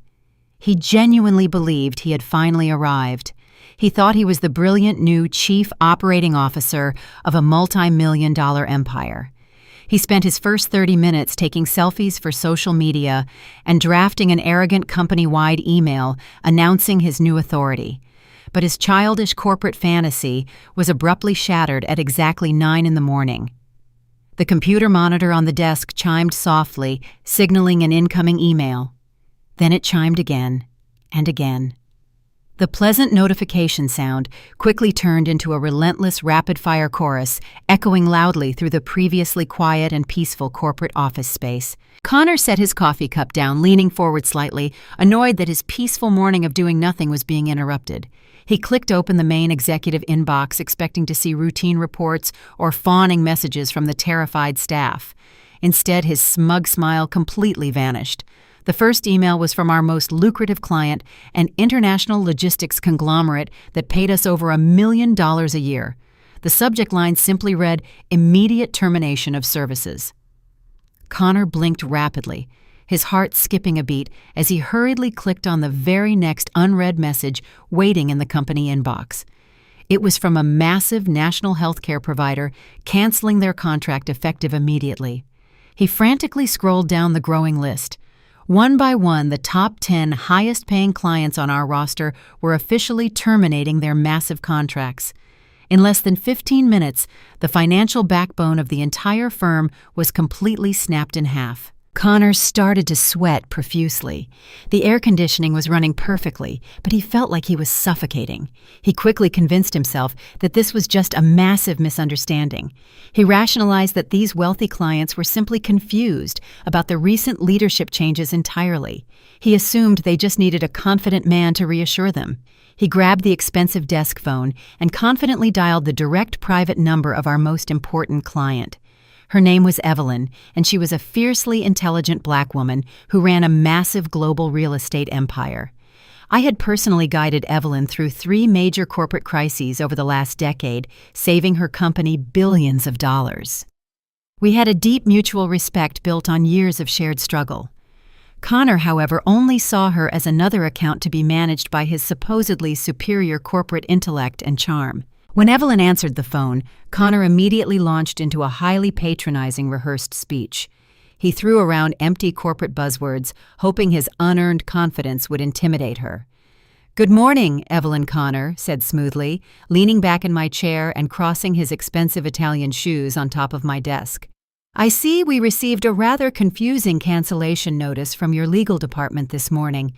S1: He genuinely believed he had finally arrived. He thought he was the brilliant new chief operating officer of a multi-million-dollar empire. He spent his first 30 minutes taking selfies for social media and drafting an arrogant company-wide email announcing his new authority. But his childish corporate fantasy was abruptly shattered at exactly 9 in the morning. The computer monitor on the desk chimed softly, signaling an incoming email. Then it chimed again and again. The pleasant notification sound quickly turned into a relentless rapid-fire chorus, echoing loudly through the previously quiet and peaceful corporate office space. Connor set his coffee cup down, leaning forward slightly, annoyed that his peaceful morning of doing nothing was being interrupted. He clicked open the main executive inbox, expecting to see routine reports or fawning messages from the terrified staff. Instead, his smug smile completely vanished. The first email was from our most lucrative client, an international logistics conglomerate that paid us over $1 million a year. The subject line simply read, "Immediate termination of services." Connor blinked rapidly, his heart skipping a beat as he hurriedly clicked on the very next unread message waiting in the company inbox. It was from a massive national healthcare provider canceling their contract effective immediately. He frantically scrolled down the growing list. One by one, the top 10 highest-paying clients on our roster were officially terminating their massive contracts. In less than 15 minutes, the financial backbone of the entire firm was completely snapped in half. Connor started to sweat profusely. The air conditioning was running perfectly, but he felt like he was suffocating. He quickly convinced himself that this was just a massive misunderstanding. He rationalized that these wealthy clients were simply confused about the recent leadership changes entirely. He assumed they just needed a confident man to reassure them. He grabbed the expensive desk phone and confidently dialed the direct private number of our most important client. Her name was Evelyn, and she was a fiercely intelligent black woman who ran a massive global real estate empire. I had personally guided Evelyn through 3 major corporate crises over the last decade, saving her company billions of dollars. We had a deep mutual respect built on years of shared struggle. Connor, however, only saw her as another account to be managed by his supposedly superior corporate intellect and charm. When Evelyn answered the phone, Connor immediately launched into a highly patronizing rehearsed speech. He threw around empty corporate buzzwords, hoping his unearned confidence would intimidate her. "Good morning, Evelyn Connor," said smoothly, leaning back in my chair and crossing his expensive Italian shoes on top of my desk. "I see we received a rather confusing cancellation notice from your legal department this morning.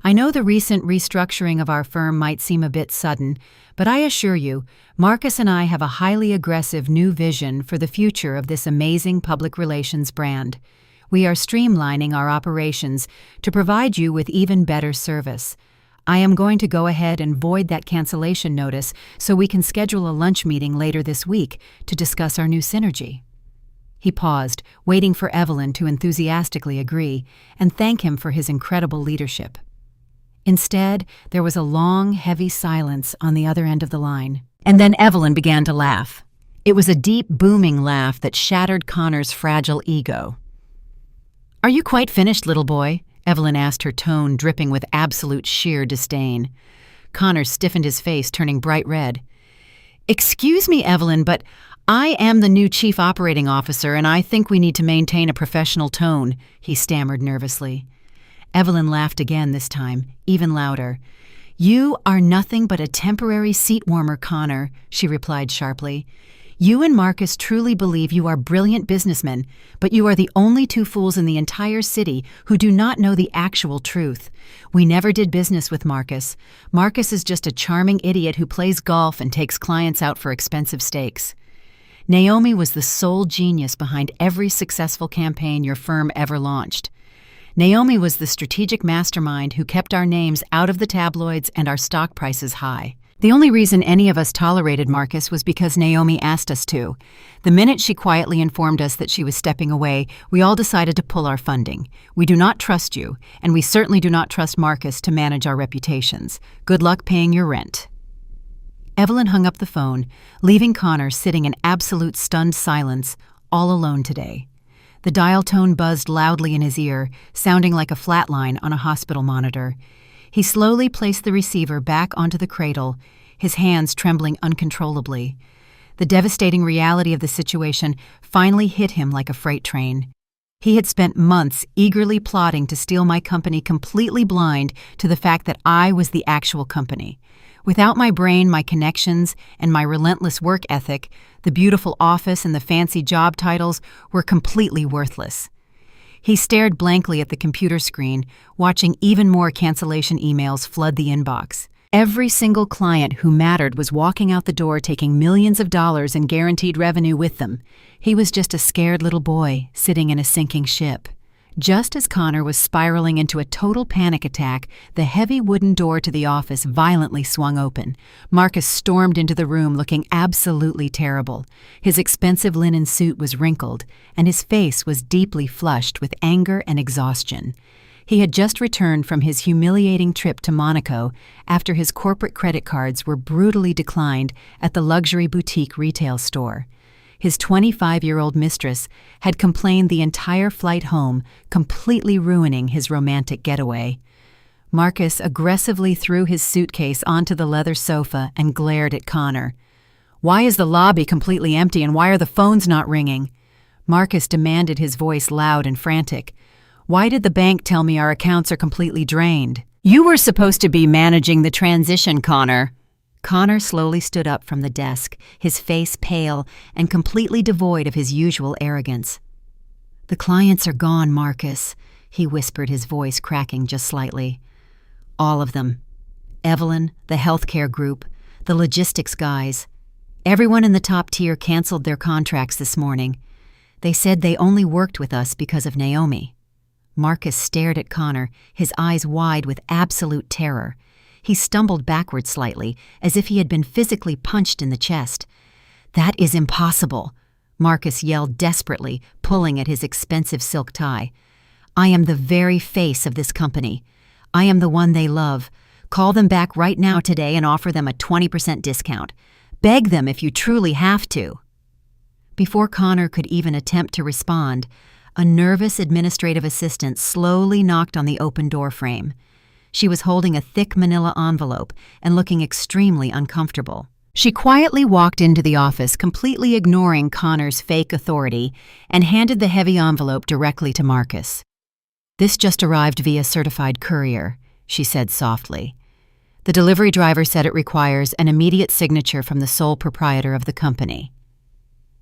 S1: I know the recent restructuring of our firm might seem a bit sudden, but I assure you, Marcus and I have a highly aggressive new vision for the future of this amazing public relations brand. We are streamlining our operations to provide you with even better service. I am going to go ahead and void that cancellation notice so we can schedule a lunch meeting later this week to discuss our new synergy." He paused, waiting for Evelyn to enthusiastically agree and thank him for his incredible leadership. Instead, there was a long, heavy silence on the other end of the line. And then Evelyn began to laugh. It was a deep, booming laugh that shattered Connor's fragile ego. "Are you quite finished, little boy?" Evelyn asked, her tone dripping with absolute sheer disdain. Connor stiffened his face, turning bright red. "Excuse me, Evelyn, but I am the new chief operating officer, and I think we need to maintain a professional tone," he stammered nervously. Evelyn laughed again this time, even louder. "You are nothing but a temporary seat warmer, Connor," she replied sharply. "You and Marcus truly believe you are brilliant businessmen, but you are the only two fools in the entire city who do not know the actual truth. We never did business with Marcus. Marcus is just a charming idiot who plays golf and takes clients out for expensive steaks. Naomi was the sole genius behind every successful campaign your firm ever launched. Naomi was the strategic mastermind who kept our names out of the tabloids and our stock prices high. The only reason any of us tolerated Marcus was because Naomi asked us to. The minute she quietly informed us that she was stepping away, we all decided to pull our funding. We do not trust you, and we certainly do not trust Marcus to manage our reputations. Good luck paying your rent." Evelyn hung up the phone, leaving Connor sitting in absolute stunned silence, all alone today. The dial tone buzzed loudly in his ear, sounding like a flatline on a hospital monitor. He slowly placed the receiver back onto the cradle, his hands trembling uncontrollably. The devastating reality of the situation finally hit him like a freight train. He had spent months eagerly plotting to steal my company, completely blind to the fact that I was the actual company. Without my brain, my connections, and my relentless work ethic, the beautiful office and the fancy job titles were completely worthless. He stared blankly at the computer screen, watching even more cancellation emails flood the inbox. Every single client who mattered was walking out the door taking millions of dollars in guaranteed revenue with them. He was just a scared little boy sitting in a sinking ship. Just as Connor was spiraling into a total panic attack, the heavy wooden door to the office violently swung open. Marcus stormed into the room looking absolutely terrible. His expensive linen suit was wrinkled, and his face was deeply flushed with anger and exhaustion. He had just returned from his humiliating trip to Monaco after his corporate credit cards were brutally declined at the luxury boutique retail store. His 25-year-old mistress had complained the entire flight home, completely ruining his romantic getaway. Marcus aggressively threw his suitcase onto the leather sofa and glared at Connor. "Why is the lobby completely empty and why are the phones not ringing?" Marcus demanded, his voice loud and frantic. "Why did the bank tell me our accounts are completely drained?" "You were supposed to be managing the transition, Connor." Connor slowly stood up from the desk, his face pale and completely devoid of his usual arrogance. "The clients are gone, Marcus," he whispered, his voice cracking just slightly. "All of them. Evelyn, the healthcare group, the logistics guys. Everyone in the top tier canceled their contracts this morning. They said they only worked with us because of Naomi." Marcus stared at Connor, his eyes wide with absolute terror. He stumbled backward slightly, as if he had been physically punched in the chest. "That is impossible," Marcus yelled desperately, pulling at his expensive silk tie. "I am the very face of this company. I am the one they love. Call them back right now today and offer them a 20% discount. Beg them if you truly have to." Before Connor could even attempt to respond, a nervous administrative assistant slowly knocked on the open door frame. She was holding a thick manila envelope and looking extremely uncomfortable. She quietly walked into the office, completely ignoring Connor's fake authority, and handed the heavy envelope directly to Marcus. "This just arrived via certified courier," she said softly. "The delivery driver said it requires an immediate signature from the sole proprietor of the company."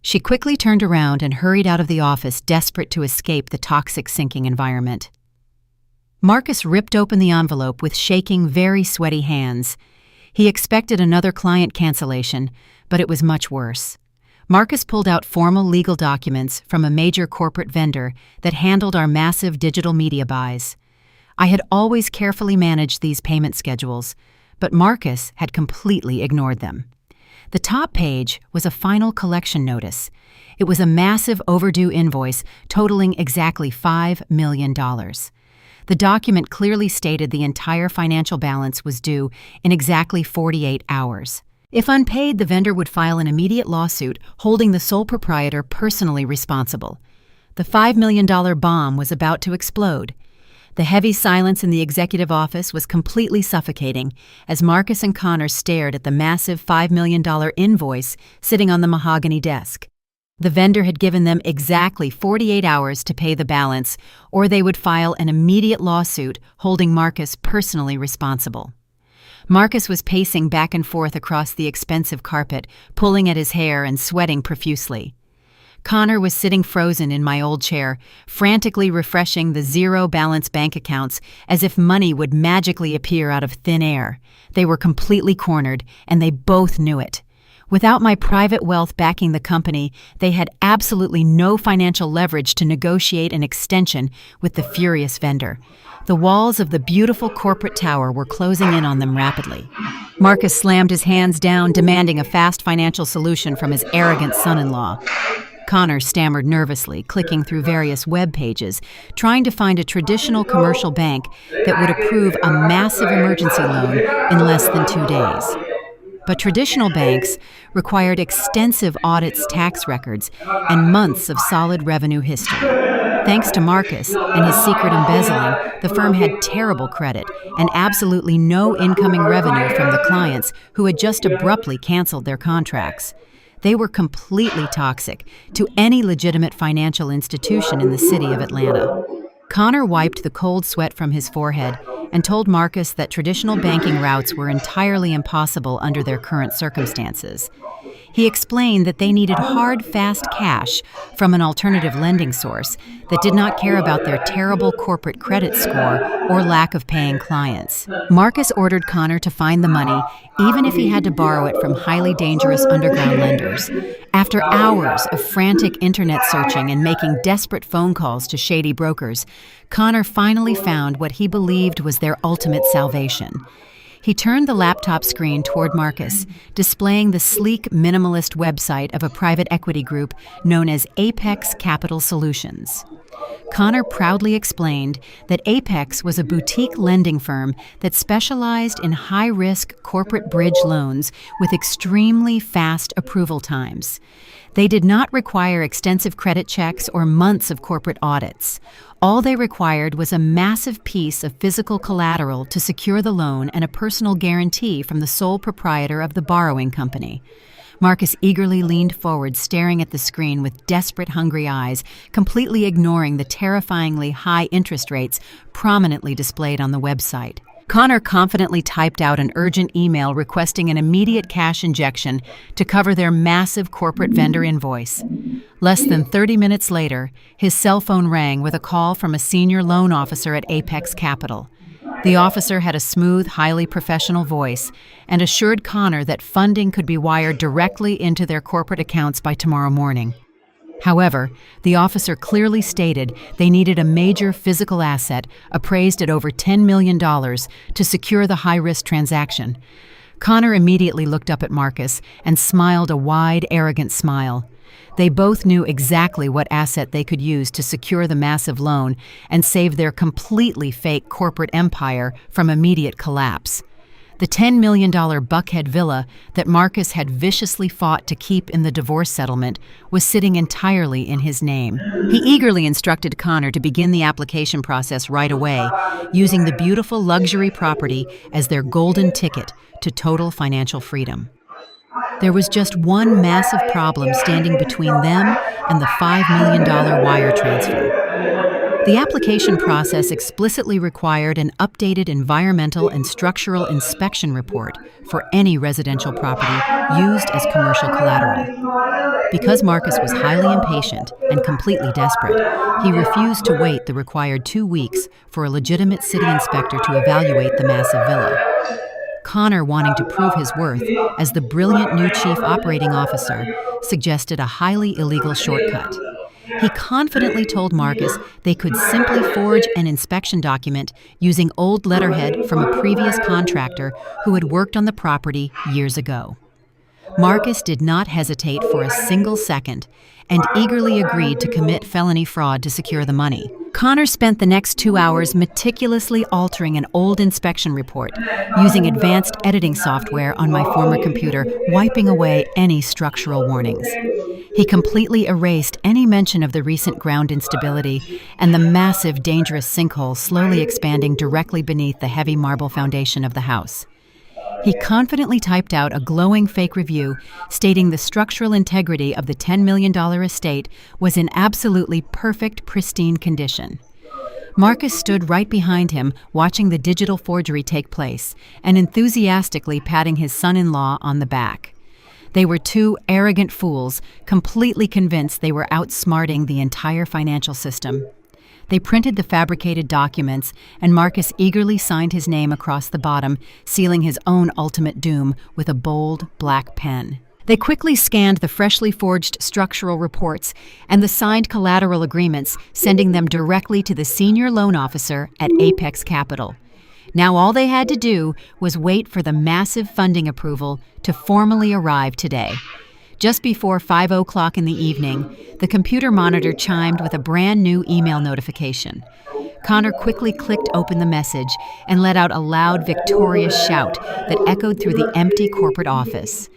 S1: She quickly turned around and hurried out of the office, desperate to escape the toxic, sinking environment. Marcus ripped open the envelope with shaking, very sweaty hands. He expected another client cancellation, but it was much worse. Marcus pulled out formal legal documents from a major corporate vendor that handled our massive digital media buys. I had always carefully managed these payment schedules, but Marcus had completely ignored them. The top page was a final collection notice. It was a massive overdue invoice totaling exactly $5 million. The document clearly stated the entire financial balance was due in exactly 48 hours. If unpaid, the vendor would file an immediate lawsuit holding the sole proprietor personally responsible. The $5 million bomb was about to explode. The heavy silence in the executive office was completely suffocating as Marcus and Connor stared at the massive $5 million invoice sitting on the mahogany desk. The vendor had given them exactly 48 hours to pay the balance, or they would file an immediate lawsuit holding Marcus personally responsible. Marcus was pacing back and forth across the expensive carpet, pulling at his hair and sweating profusely. Connor was sitting frozen in my old chair, frantically refreshing the zero-balance bank accounts as if money would magically appear out of thin air. They were completely cornered, and they both knew it. Without my private wealth backing the company, they had absolutely no financial leverage to negotiate an extension with the furious vendor. The walls of the beautiful corporate tower were closing in on them rapidly. Marcus slammed his hands down, demanding a fast financial solution from his arrogant son-in-law. Connor stammered nervously, clicking through various web pages, trying to find a traditional commercial bank that would approve a massive emergency loan in less than 2 days. But traditional banks required extensive audits, tax records, and months of solid revenue history. Thanks to Marcus and his secret embezzling, the firm had terrible credit and absolutely no incoming revenue from the clients who had just abruptly canceled their contracts. They were completely toxic to any legitimate financial institution in the city of Atlanta. Connor wiped the cold sweat from his forehead and told Marcus that traditional banking routes were entirely impossible under their current circumstances. He explained that they needed hard, fast cash from an alternative lending source that did not care about their terrible corporate credit score or lack of paying clients. Marcus ordered Connor to find the money, even if he had to borrow it from highly dangerous underground lenders. After hours of frantic internet searching and making desperate phone calls to shady brokers, Connor finally found what he believed was their ultimate salvation. He turned the laptop screen toward Marcus, displaying the sleek, minimalist website of a private equity group known as Apex Capital Solutions. Connor proudly explained that Apex was a boutique lending firm that specialized in high-risk corporate bridge loans with extremely fast approval times. They did not require extensive credit checks or months of corporate audits. All they required was a massive piece of physical collateral to secure the loan and a personal guarantee from the sole proprietor of the borrowing company. Marcus eagerly leaned forward, staring at the screen with desperate, hungry eyes, completely ignoring the terrifyingly high interest rates prominently displayed on the website. Connor confidently typed out an urgent email requesting an immediate cash injection to cover their massive corporate vendor invoice. Less than 30 minutes later, his cell phone rang with a call from a senior loan officer at Apex Capital. The officer had a smooth, highly professional voice and assured Connor that funding could be wired directly into their corporate accounts by tomorrow morning. However, the officer clearly stated they needed a major physical asset appraised at over $10 million to secure the high-risk transaction. Connor immediately looked up at Marcus and smiled a wide, arrogant smile. They both knew exactly what asset they could use to secure the massive loan and save their completely fake corporate empire from immediate collapse. The $10 million Buckhead villa that Marcus had viciously fought to keep in the divorce settlement was sitting entirely in his name. He eagerly instructed Connor to begin the application process right away, using the beautiful luxury property as their golden ticket to total financial freedom. There was just one massive problem standing between them and the $5 million wire transfer. The application process explicitly required an updated environmental and structural inspection report for any residential property used as commercial collateral. Because Marcus was highly impatient and completely desperate, he refused to wait the required 2 weeks for a legitimate city inspector to evaluate the massive villa. Connor, wanting to prove his worth as the brilliant new chief operating officer, suggested a highly illegal shortcut. He confidently told Marcus they could simply forge an inspection document using old letterhead from a previous contractor who had worked on the property years ago. Marcus did not hesitate for a single second and eagerly agreed to commit felony fraud to secure the money. Connor spent the next 2 hours meticulously altering an old inspection report, using advanced editing software on my former computer, wiping away any structural warnings. He completely erased any mention of the recent ground instability and the massive, dangerous sinkhole slowly expanding directly beneath the heavy marble foundation of the house. He confidently typed out a glowing fake review stating the structural integrity of the $10 million estate was in absolutely perfect, pristine condition. Marcus stood right behind him, watching the digital forgery take place and enthusiastically patting his son-in-law on the back. They were two arrogant fools, completely convinced they were outsmarting the entire financial system. They printed the fabricated documents, and Marcus eagerly signed his name across the bottom, sealing his own ultimate doom with a bold black pen. They quickly scanned the freshly forged structural reports and the signed collateral agreements, sending them directly to the senior loan officer at Apex Capital. Now all they had to do was wait for the massive funding approval to formally arrive today. Just before 5:00 in the evening, the computer monitor chimed with a brand new email notification. Connor quickly clicked open the message and let out a loud, victorious shout that echoed through the empty corporate office.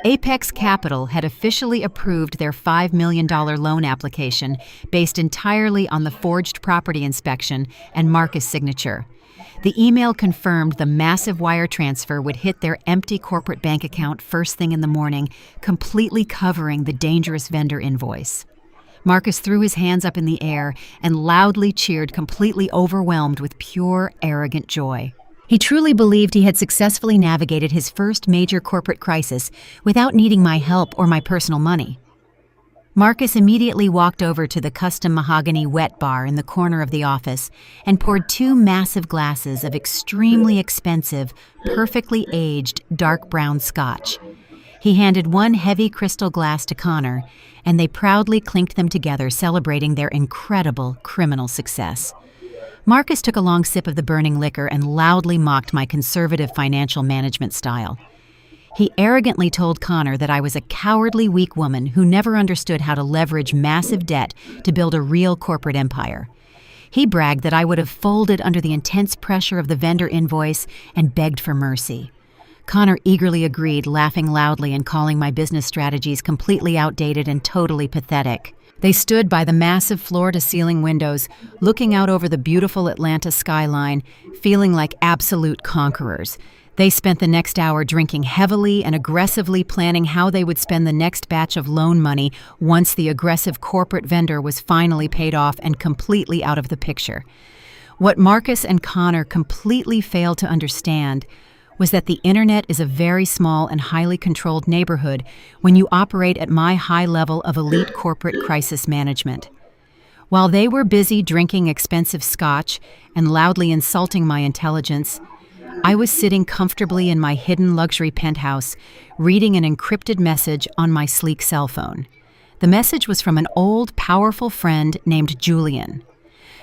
S1: Apex Capital had officially approved their $5 million loan application based entirely on the forged property inspection and Marcus' signature. The email confirmed the massive wire transfer would hit their empty corporate bank account first thing in the morning, completely covering the dangerous vendor invoice. Marcus threw his hands up in the air and loudly cheered, completely overwhelmed with pure, arrogant joy. He truly believed he had successfully navigated his first major corporate crisis without needing my help or my personal money. Marcus immediately walked over to the custom mahogany wet bar in the corner of the office and poured 2 massive glasses of extremely expensive, perfectly aged, dark brown scotch. He handed one heavy crystal glass to Connor, and they proudly clinked them together, celebrating their incredible criminal success. Marcus took a long sip of the burning liquor and loudly mocked my conservative financial management style. He arrogantly told Connor that I was a cowardly, weak woman who never understood how to leverage massive debt to build a real corporate empire. He bragged that I would have folded under the intense pressure of the vendor invoice and begged for mercy. Connor eagerly agreed, laughing loudly and calling my business strategies completely outdated and totally pathetic. They stood by the massive floor-to-ceiling windows, looking out over the beautiful Atlanta skyline, feeling like absolute conquerors. They spent the next hour drinking heavily and aggressively planning how they would spend the next batch of loan money once the aggressive corporate vendor was finally paid off and completely out of the picture. What Marcus and Connor completely failed to understand was that the internet is a very small and highly controlled neighborhood when you operate at my high level of elite corporate crisis management. While they were busy drinking expensive scotch and loudly insulting my intelligence, I was sitting comfortably in my hidden luxury penthouse, reading an encrypted message on my sleek cell phone. The message was from an old, powerful friend named Julian.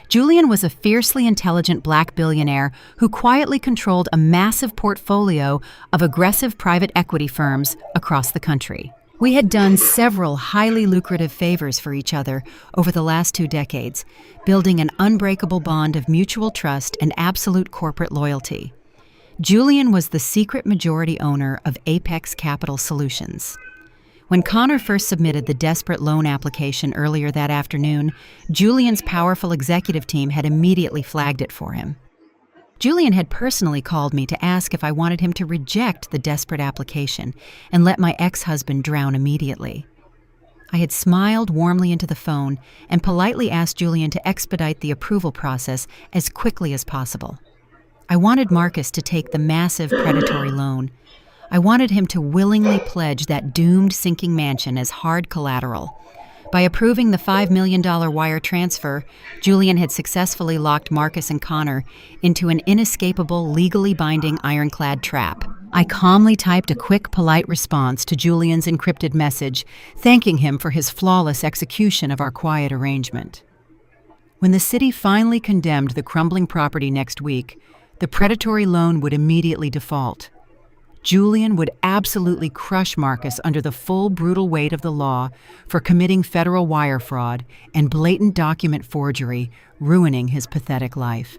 S1: Julian was a fiercely intelligent black billionaire who quietly controlled a massive portfolio of aggressive private equity firms across the country. We had done several highly lucrative favors for each other over the last 2 decades, building an unbreakable bond of mutual trust and absolute corporate loyalty. Julian was the secret majority owner of Apex Capital Solutions. When Connor first submitted the desperate loan application earlier that afternoon, Julian's powerful executive team had immediately flagged it for him. Julian had personally called me to ask if I wanted him to reject the desperate application and let my ex-husband drown immediately. I had smiled warmly into the phone and politely asked Julian to expedite the approval process as quickly as possible. I wanted Marcus to take the massive predatory loan. I wanted him to willingly pledge that doomed sinking mansion as hard collateral. By approving the $5 million wire transfer, Julian had successfully locked Marcus and Connor into an inescapable, legally binding ironclad trap. I calmly typed a quick, polite response to Julian's encrypted message, thanking him for his flawless execution of our quiet arrangement. When the city finally condemned the crumbling property next week, the predatory loan would immediately default. Julian would absolutely crush Marcus under the full brutal weight of the law for committing federal wire fraud and blatant document forgery, ruining his pathetic life.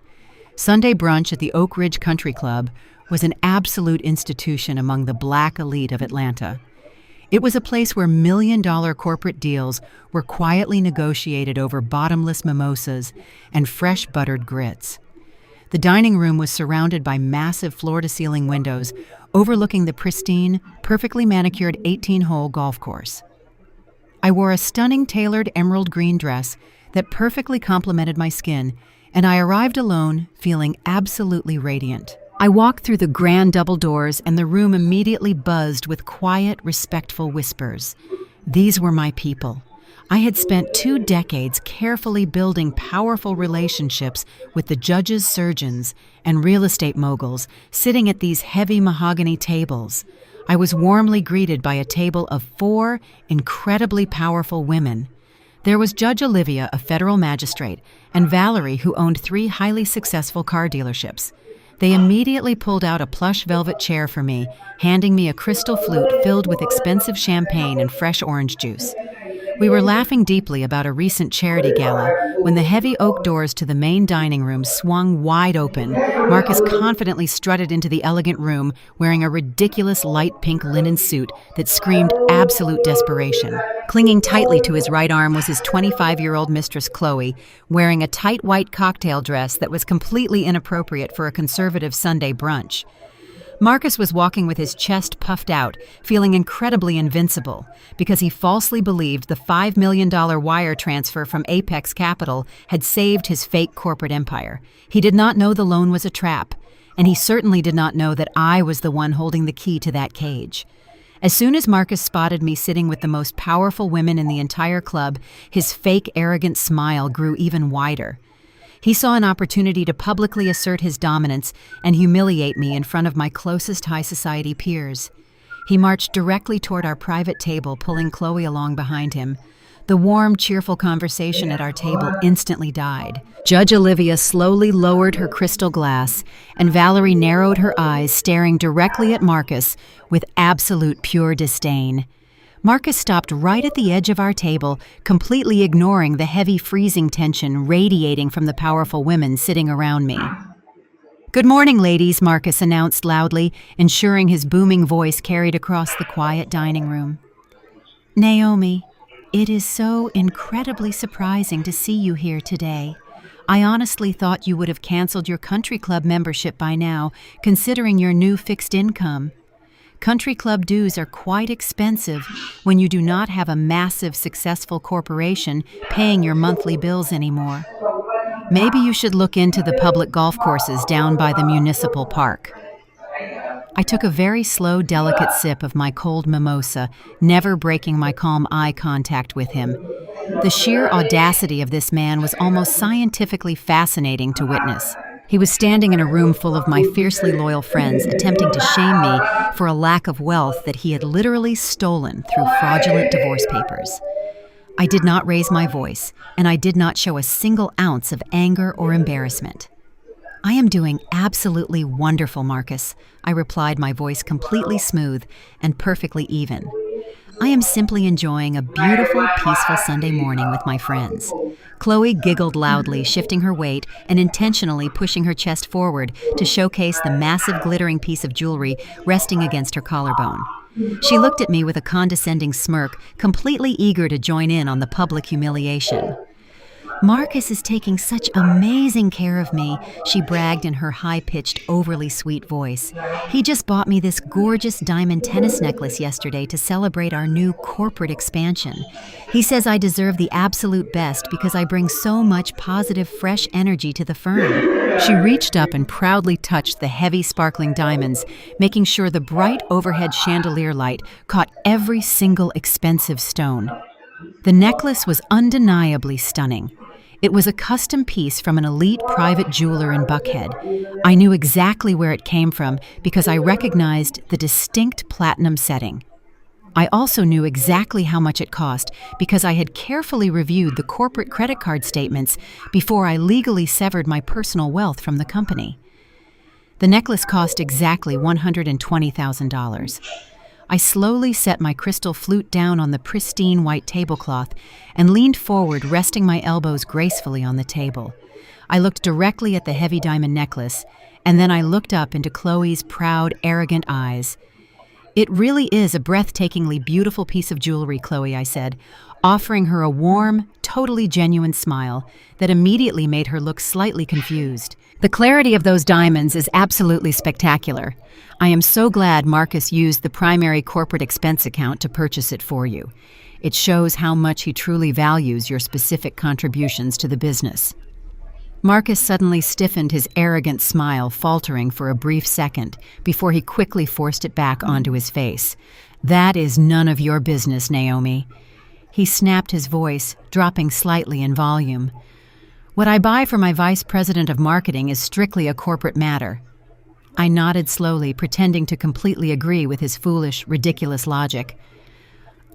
S1: Sunday brunch at the Oak Ridge Country Club was an absolute institution among the black elite of Atlanta. It was a place where million-dollar corporate deals were quietly negotiated over bottomless mimosas and fresh buttered grits. The dining room was surrounded by massive floor-to-ceiling windows overlooking the pristine, perfectly manicured 18-hole golf course. I wore a stunning tailored emerald green dress that perfectly complemented my skin, and I arrived alone, feeling absolutely radiant. I walked through the grand double doors, and the room immediately buzzed with quiet, respectful whispers. These were my people. I had spent 2 decades carefully building powerful relationships with the judges, surgeons, and real estate moguls sitting at these heavy mahogany tables. I was warmly greeted by a table of 4 incredibly powerful women. There was Judge Olivia, a federal magistrate, and Valerie, who owned 3 highly successful car dealerships. They immediately pulled out a plush velvet chair for me, handing me a crystal flute filled with expensive champagne and fresh orange juice. We were laughing deeply about a recent charity gala when the heavy oak doors to the main dining room swung wide open. Marcus confidently strutted into the elegant room wearing a ridiculous light pink linen suit that screamed absolute desperation. Clinging tightly to his right arm was his 25-year-old mistress, Chloe, wearing a tight white cocktail dress that was completely inappropriate for a conservative Sunday brunch. Marcus was walking with his chest puffed out, feeling incredibly invincible, because he falsely believed the $5 million wire transfer from Apex Capital had saved his fake corporate empire. He did not know the loan was a trap, and he certainly did not know that I was the one holding the key to that cage. As soon as Marcus spotted me sitting with the most powerful women in the entire club, his fake, arrogant smile grew even wider. He saw an opportunity to publicly assert his dominance and humiliate me in front of my closest high society peers. He marched directly toward our private table, pulling Chloe along behind him. The warm, cheerful conversation at our table instantly died. Judge Olivia slowly lowered her crystal glass, and Valerie narrowed her eyes, staring directly at Marcus with absolute pure disdain. Marcus stopped right at the edge of our table, completely ignoring the heavy freezing tension radiating from the powerful women sitting around me. "Good morning, ladies," Marcus announced loudly, ensuring his booming voice carried across the quiet dining room. "Naomi, it is so incredibly surprising to see you here today. I honestly thought you would have canceled your country club membership by now, considering your new fixed income. Country club dues are quite expensive when you do not have a massive, successful corporation paying your monthly bills anymore. Maybe you should look into the public golf courses down by the municipal park." I took a very slow, delicate sip of my cold mimosa, never breaking my calm eye contact with him. The sheer audacity of this man was almost scientifically fascinating to witness. He was standing in a room full of my fiercely loyal friends, attempting to shame me for a lack of wealth that he had literally stolen through fraudulent divorce papers. I did not raise my voice, and I did not show a single ounce of anger or embarrassment. "I am doing absolutely wonderful, Marcus," I replied, my voice completely smooth and perfectly even. "I am simply enjoying a beautiful, peaceful Sunday morning with my friends." Chloe giggled loudly, shifting her weight and intentionally pushing her chest forward to showcase the massive glittering piece of jewelry resting against her collarbone. She looked at me with a condescending smirk, completely eager to join in on the public humiliation. "Marcus is taking such amazing care of me," she bragged in her high-pitched, overly sweet voice. "He just bought me this gorgeous diamond tennis necklace yesterday to celebrate our new corporate expansion. He says I deserve the absolute best because I bring so much positive, fresh energy to the firm." She reached up and proudly touched the heavy, sparkling diamonds, making sure the bright overhead chandelier light caught every single expensive stone. The necklace was undeniably stunning. It was a custom piece from an elite private jeweler in Buckhead. I knew exactly where it came from because I recognized the distinct platinum setting. I also knew exactly how much it cost because I had carefully reviewed the corporate credit card statements before I legally severed my personal wealth from the company. The necklace cost exactly $120,000. I slowly set my crystal flute down on the pristine white tablecloth and leaned forward, resting my elbows gracefully on the table. I looked directly at the heavy diamond necklace, and then I looked up into Chloe's proud, arrogant eyes. "It really is a breathtakingly beautiful piece of jewelry, Chloe," I said, offering her a warm, totally genuine smile that immediately made her look slightly confused. "The clarity of those diamonds is absolutely spectacular. I am so glad Marcus used the primary corporate expense account to purchase it for you. It shows how much he truly values your specific contributions to the business." Marcus suddenly stiffened his arrogant smile, faltering for a brief second before he quickly forced it back onto his face. "That is none of your business, Naomi." He snapped his voice, dropping slightly in volume. "What I buy for my vice president of marketing is strictly a corporate matter." I nodded slowly, pretending to completely agree with his foolish, ridiculous logic.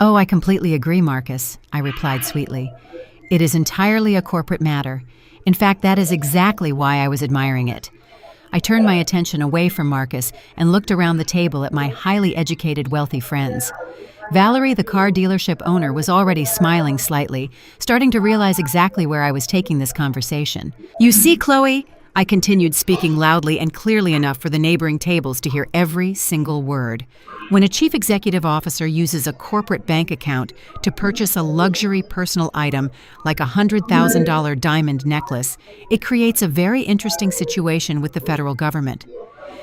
S1: "Oh, I completely agree, Marcus," I replied sweetly. "It is entirely a corporate matter. In fact, that is exactly why I was admiring it." I turned my attention away from Marcus and looked around the table at my highly educated, wealthy friends. Valerie, the car dealership owner, was already smiling slightly, starting to realize exactly where I was taking this conversation. "You see, Chloe," I continued, speaking loudly and clearly enough for the neighboring tables to hear every single word. "When a chief executive officer uses a corporate bank account to purchase a luxury personal item like a $100,000 diamond necklace, it creates a very interesting situation with the federal government.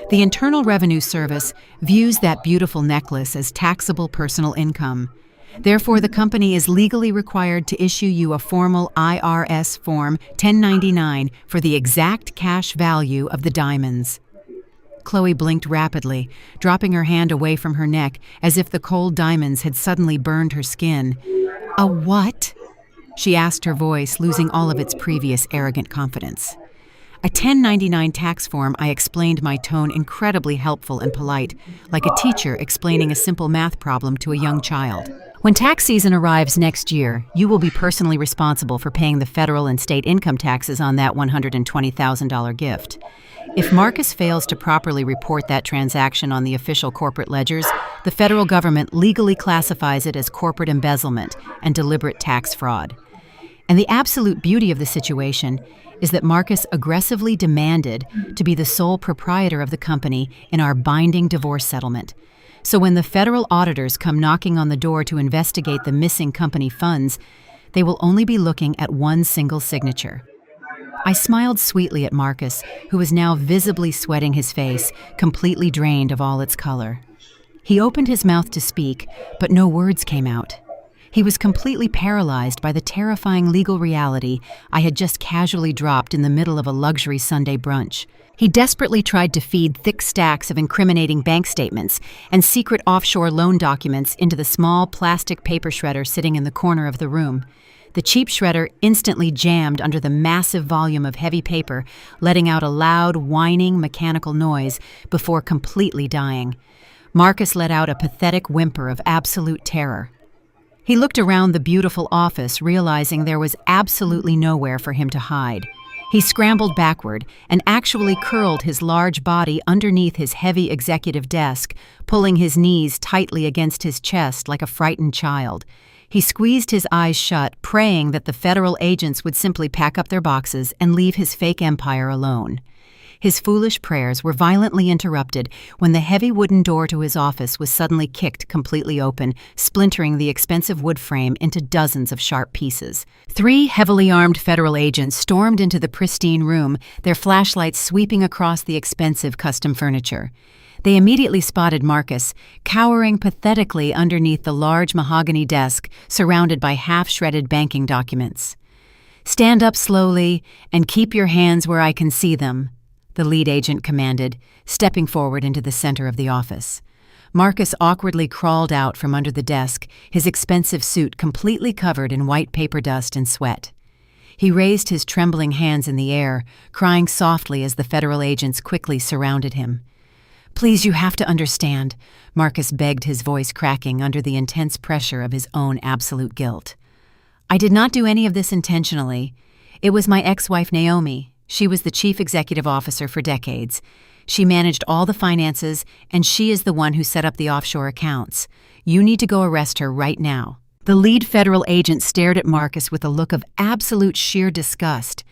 S1: The Internal Revenue Service views that beautiful necklace as taxable personal income. Therefore, the company is legally required to issue you a formal IRS Form 1099 for the exact cash value of the diamonds." Chloe blinked rapidly, dropping her hand away from her neck as if the cold diamonds had suddenly burned her skin. "A what?" she asked, her voice losing all of its previous arrogant confidence. "A 1099 tax form," I explained, my tone incredibly helpful and polite, like a teacher explaining a simple math problem to a young child. "When tax season arrives next year, you will be personally responsible for paying the federal and state income taxes on that $120,000 gift. If Marcus fails to properly report that transaction on the official corporate ledgers, the federal government legally classifies it as corporate embezzlement and deliberate tax fraud. And the absolute beauty of the situation is that Marcus aggressively demanded to be the sole proprietor of the company in our binding divorce settlement. So when the federal auditors come knocking on the door to investigate the missing company funds, they will only be looking at one single signature." I smiled sweetly at Marcus, who was now visibly sweating his face, completely drained of all its color. He opened his mouth to speak, but no words came out. He was completely paralyzed by the terrifying legal reality I had just casually dropped in the middle of a luxury Sunday brunch. He desperately tried to feed thick stacks of incriminating bank statements and secret offshore loan documents into the small plastic paper shredder sitting in the corner of the room. The cheap shredder instantly jammed under the massive volume of heavy paper, letting out a loud, whining, mechanical noise before completely dying. Marcus let out a pathetic whimper of absolute terror. He looked around the beautiful office, realizing there was absolutely nowhere for him to hide. He scrambled backward and actually curled his large body underneath his heavy executive desk, pulling his knees tightly against his chest like a frightened child. He squeezed his eyes shut, praying that the federal agents would simply pack up their boxes and leave his fake empire alone. His foolish prayers were violently interrupted when the heavy wooden door to his office was suddenly kicked completely open, splintering the expensive wood frame into dozens of sharp pieces. 3 heavily armed federal agents stormed into the pristine room, their flashlights sweeping across the expensive custom furniture. They immediately spotted Marcus, cowering pathetically underneath the large mahogany desk surrounded by half-shredded banking documents. "Stand up slowly and keep your hands where I can see them," the lead agent commanded, stepping forward into the center of the office. Marcus awkwardly crawled out from under the desk, his expensive suit completely covered in white paper dust and sweat. He raised his trembling hands in the air, crying softly as the federal agents quickly surrounded him. "Please, you have to understand," Marcus begged, his voice cracking under the intense pressure of his own absolute guilt. "I did not do any of this intentionally. It was my ex-wife Naomi. She was the chief executive officer for decades. She managed all the finances, and she is the one who set up the offshore accounts. You need to go arrest her right now." The lead federal agent stared at Marcus with a look of absolute sheer disgust.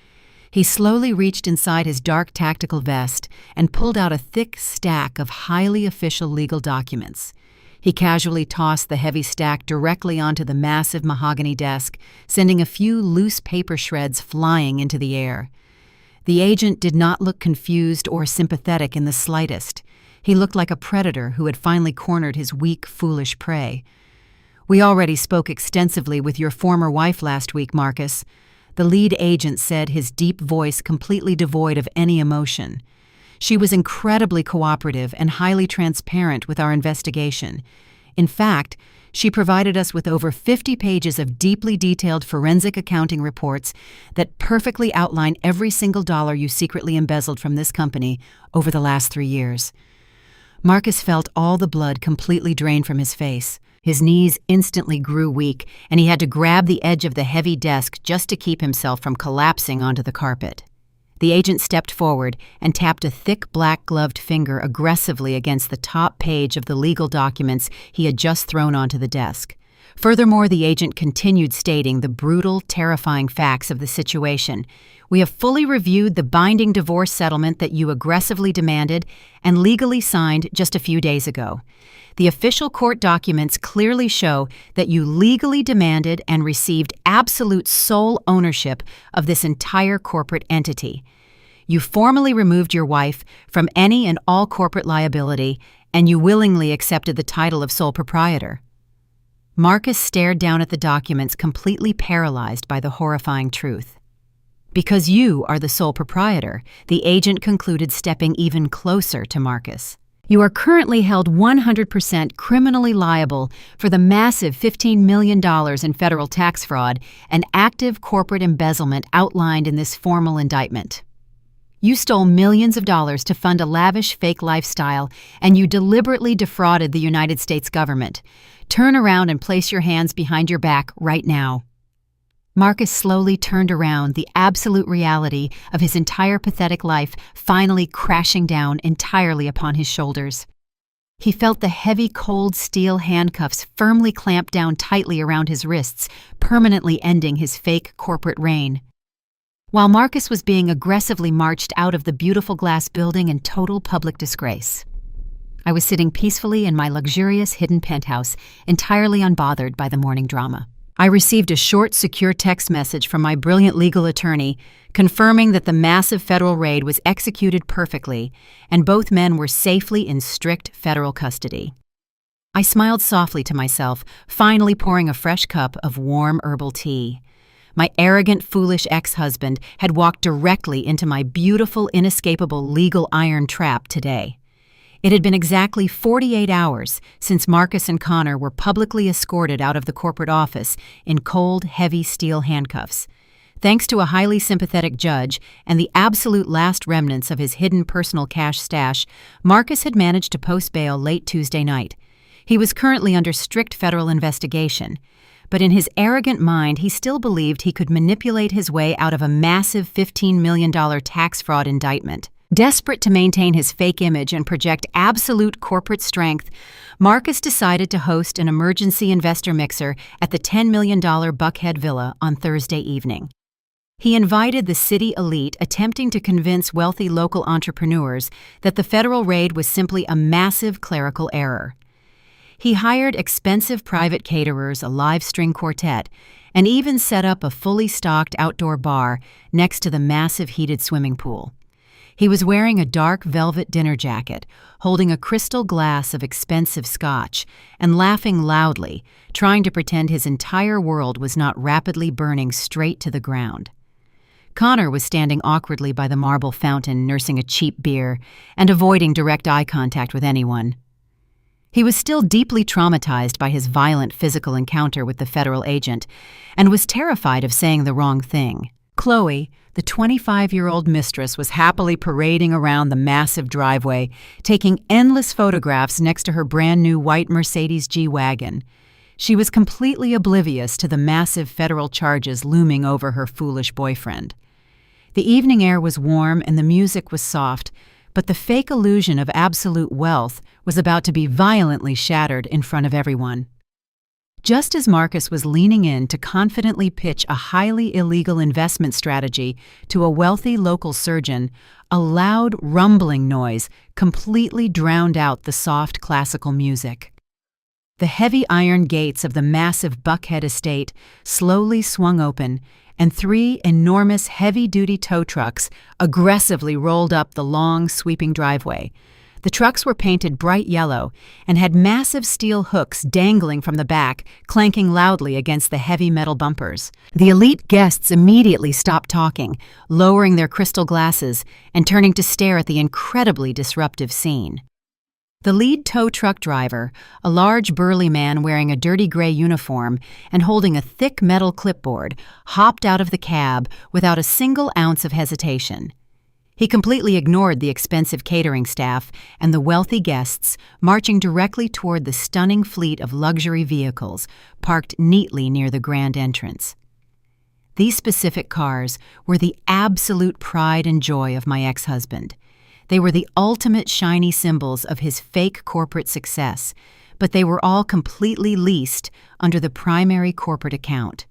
S1: He slowly reached inside his dark tactical vest and pulled out a thick stack of highly official legal documents. He casually tossed the heavy stack directly onto the massive mahogany desk, sending a few loose paper shreds flying into the air. The agent did not look confused or sympathetic in the slightest. He looked like a predator who had finally cornered his weak, foolish prey. "We already spoke extensively with your former wife last week, Marcus," the lead agent said, his deep voice completely devoid of any emotion. "She was incredibly cooperative and highly transparent with our investigation. In fact, she provided us with over 50 pages of deeply detailed forensic accounting reports that perfectly outline every single dollar you secretly embezzled from this company over the last 3 years. Marcus felt all the blood completely drain from his face. His knees instantly grew weak, and he had to grab the edge of the heavy desk just to keep himself from collapsing onto the carpet. The agent stepped forward and tapped a thick black-gloved finger aggressively against the top page of the legal documents he had just thrown onto the desk. Furthermore, the agent continued stating the brutal, terrifying facts of the situation. "We have fully reviewed the binding divorce settlement that you aggressively demanded and legally signed just a few days ago. The official court documents clearly show that you legally demanded and received absolute sole ownership of this entire corporate entity. You formally removed your wife from any and all corporate liability, and you willingly accepted the title of sole proprietor." Marcus stared down at the documents, completely paralyzed by the horrifying truth. "Because you are the sole proprietor," the agent concluded, stepping even closer to Marcus. "You are currently held 100% criminally liable for the massive $15 million in federal tax fraud and active corporate embezzlement outlined in this formal indictment. You stole millions of dollars to fund a lavish fake lifestyle, and you deliberately defrauded the United States government. Turn around and place your hands behind your back right now." Marcus slowly turned around, the absolute reality of his entire pathetic life finally crashing down entirely upon his shoulders. He felt the heavy, cold steel handcuffs firmly clamped down tightly around his wrists, permanently ending his fake corporate reign. While Marcus was being aggressively marched out of the beautiful glass building in total public disgrace, I was sitting peacefully in my luxurious hidden penthouse, entirely unbothered by the morning drama. I received a short, secure text message from my brilliant legal attorney confirming that the massive federal raid was executed perfectly and both men were safely in strict federal custody. I smiled softly to myself, finally pouring a fresh cup of warm herbal tea. My arrogant, foolish ex-husband had walked directly into my beautiful, inescapable legal iron trap today. It had been exactly 48 hours since Marcus and Connor were publicly escorted out of the corporate office in cold, heavy steel handcuffs. Thanks to a highly sympathetic judge and the absolute last remnants of his hidden personal cash stash, Marcus had managed to post bail late Tuesday night. He was currently under strict federal investigation, but in his arrogant mind he still believed he could manipulate his way out of a massive $15 million tax fraud indictment. Desperate to maintain his fake image and project absolute corporate strength, Marcus decided to host an emergency investor mixer at the $10 million Buckhead Villa on Thursday evening. He invited the city elite, attempting to convince wealthy local entrepreneurs that the federal raid was simply a massive clerical error. He hired expensive private caterers, a live string quartet, and even set up a fully stocked outdoor bar next to the massive heated swimming pool. He was wearing a dark velvet dinner jacket, holding a crystal glass of expensive scotch, and laughing loudly, trying to pretend his entire world was not rapidly burning straight to the ground. Connor was standing awkwardly by the marble fountain, nursing a cheap beer and avoiding direct eye contact with anyone. He was still deeply traumatized by his violent physical encounter with the federal agent and was terrified of saying the wrong thing. Chloe, the 25-year-old mistress, was happily parading around the massive driveway, taking endless photographs next to her brand-new white Mercedes G-Wagon. She was completely oblivious to the massive federal charges looming over her foolish boyfriend. The evening air was warm and the music was soft, but the fake illusion of absolute wealth was about to be violently shattered in front of everyone. Just as Marcus was leaning in to confidently pitch a highly illegal investment strategy to a wealthy local surgeon, a loud, rumbling noise completely drowned out the soft classical music. The heavy iron gates of the massive Buckhead estate slowly swung open, and 3 enormous heavy-duty tow trucks aggressively rolled up the long, sweeping driveway. The trucks were painted bright yellow and had massive steel hooks dangling from the back, clanking loudly against the heavy metal bumpers. The elite guests immediately stopped talking, lowering their crystal glasses and turning to stare at the incredibly disruptive scene. The lead tow truck driver, a large burly man wearing a dirty gray uniform and holding a thick metal clipboard, hopped out of the cab without a single ounce of hesitation. He completely ignored the expensive catering staff and the wealthy guests, marching directly toward the stunning fleet of luxury vehicles parked neatly near the grand entrance. These specific cars were the absolute pride and joy of my ex-husband. They were the ultimate shiny symbols of his fake corporate success, but they were all completely leased under the primary corporate account.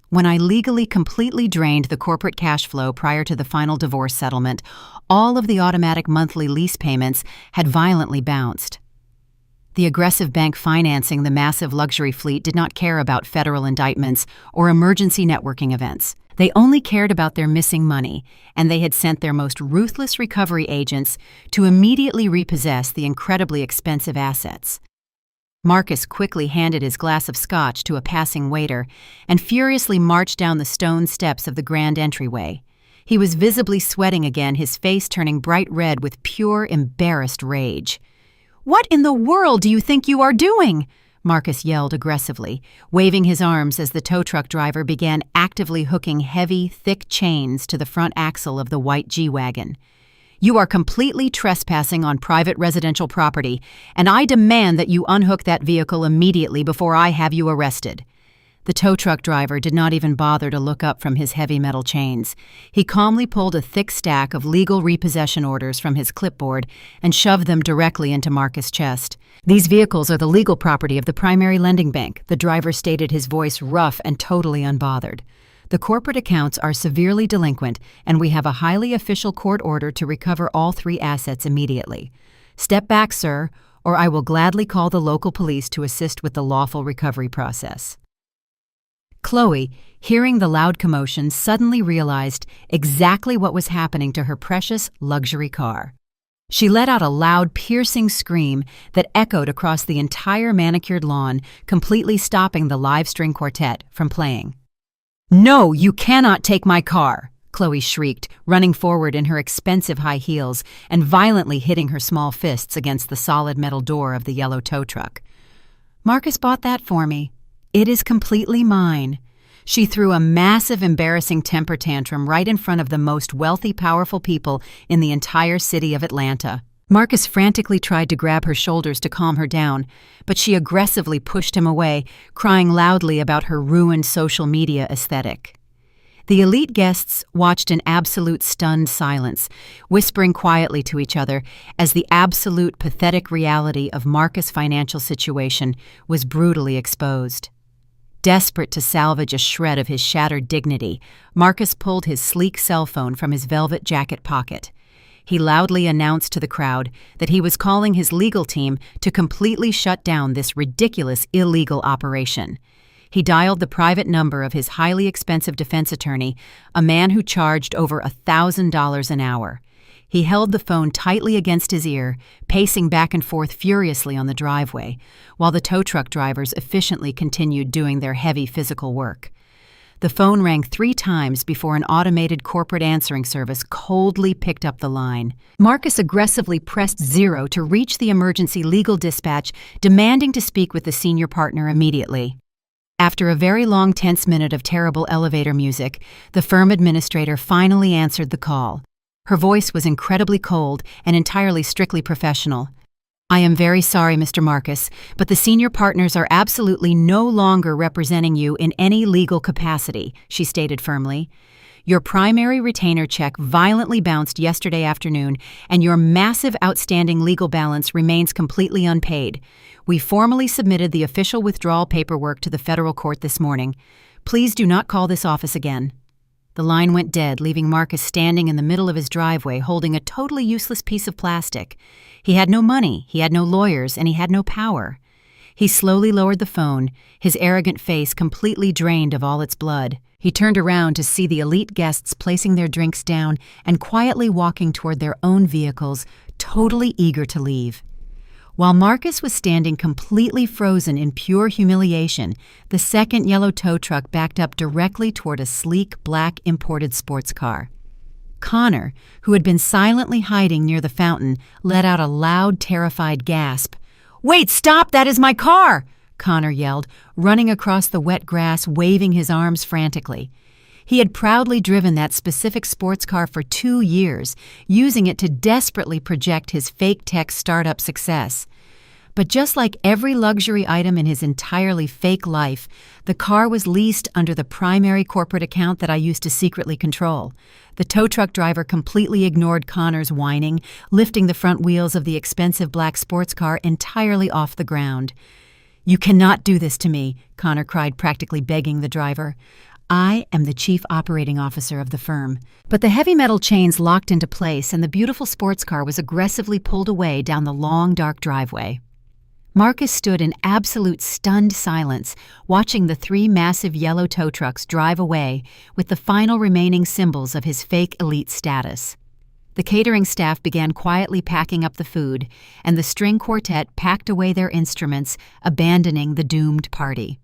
S1: When I legally completely drained the corporate cash flow prior to the final divorce settlement, all of the automatic monthly lease payments had violently bounced. The aggressive bank financing the massive luxury fleet did not care about federal indictments or emergency networking events. They only cared about their missing money, and they had sent their most ruthless recovery agents to immediately repossess the incredibly expensive assets. Marcus quickly handed his glass of scotch to a passing waiter and furiously marched down the stone steps of the grand entryway. He was visibly sweating again, his face turning bright red with pure, embarrassed rage. "What in the world do you think you are doing?" Marcus yelled aggressively, waving his arms as the tow truck driver began actively hooking heavy, thick chains to the front axle of the white G-Wagon. "You are completely trespassing on private residential property, and I demand that you unhook that vehicle immediately before I have you arrested." The tow truck driver did not even bother to look up from his heavy metal chains. He calmly pulled a thick stack of legal repossession orders from his clipboard and shoved them directly into Marcus' chest. "These vehicles are the legal property of the primary lending bank," the driver stated, his voice rough and totally unbothered. "The corporate accounts are severely delinquent, and we have a highly official court order to recover all 3 assets immediately. Step back, sir, or I will gladly call the local police to assist with the lawful recovery process." Chloe, hearing the loud commotion, suddenly realized exactly what was happening to her precious luxury car. She let out a loud, piercing scream that echoed across the entire manicured lawn, completely stopping the live string quartet from playing. "No, you cannot take my car!" Chloe shrieked, running forward in her expensive high heels and violently hitting her small fists against the solid metal door of the yellow tow truck. "Marcus bought that for me. It is completely mine." She threw a massive, embarrassing temper tantrum right in front of the most wealthy, powerful people in the entire city of Atlanta. Marcus frantically tried to grab her shoulders to calm her down, but she aggressively pushed him away, crying loudly about her ruined social media aesthetic. The elite guests watched in absolute stunned silence, whispering quietly to each other as the absolute pathetic reality of Marcus' financial situation was brutally exposed. Desperate to salvage a shred of his shattered dignity, Marcus pulled his sleek cell phone from his velvet jacket pocket. He loudly announced to the crowd that he was calling his legal team to completely shut down this ridiculous illegal operation. He dialed the private number of his highly expensive defense attorney, a man who charged over $1,000 an hour. He held the phone tightly against his ear, pacing back and forth furiously on the driveway, while the tow truck drivers efficiently continued doing their heavy physical work. The phone rang 3 times before an automated corporate answering service coldly picked up the line. Marcus aggressively pressed 0 to reach the emergency legal dispatch, demanding to speak with the senior partner immediately. After a very long, tense minute of terrible elevator music, the firm administrator finally answered the call. Her voice was incredibly cold and entirely strictly professional. "I am very sorry, Mr. Marcus, but the senior partners are absolutely no longer representing you in any legal capacity," she stated firmly. Your primary retainer check violently bounced yesterday afternoon, and your massive outstanding legal balance remains completely unpaid. We formally submitted the official withdrawal paperwork to the federal court this morning. Please do not call this office again." The line went dead, leaving Marcus standing in the middle of his driveway holding a totally useless piece of plastic. He had no money, he had no lawyers, and he had no power. He slowly lowered the phone, his arrogant face completely drained of all its blood. He turned around to see the elite guests placing their drinks down and quietly walking toward their own vehicles, totally eager to leave. While Marcus was standing completely frozen in pure humiliation, the second yellow tow truck backed up directly toward a sleek, black imported sports car. Connor, who had been silently hiding near the fountain, let out a loud, terrified gasp. "Wait, stop! That is my car!" Connor yelled, running across the wet grass, waving his arms frantically. He had proudly driven that specific sports car for 2 years, using it to desperately project his fake tech startup success. But just like every luxury item in his entirely fake life, the car was leased under the primary corporate account that I used to secretly control. The tow truck driver completely ignored Connor's whining, lifting the front wheels of the expensive black sports car entirely off the ground. "You cannot do this to me," Connor cried, practically begging the driver. "I am the chief operating officer of the firm." But the heavy metal chains locked into place and the beautiful sports car was aggressively pulled away down the long, dark driveway. Marcus stood in absolute stunned silence, watching the 3 massive yellow tow trucks drive away with the final remaining symbols of his fake elite status. The catering staff began quietly packing up the food, and the string quartet packed away their instruments, abandoning the doomed party.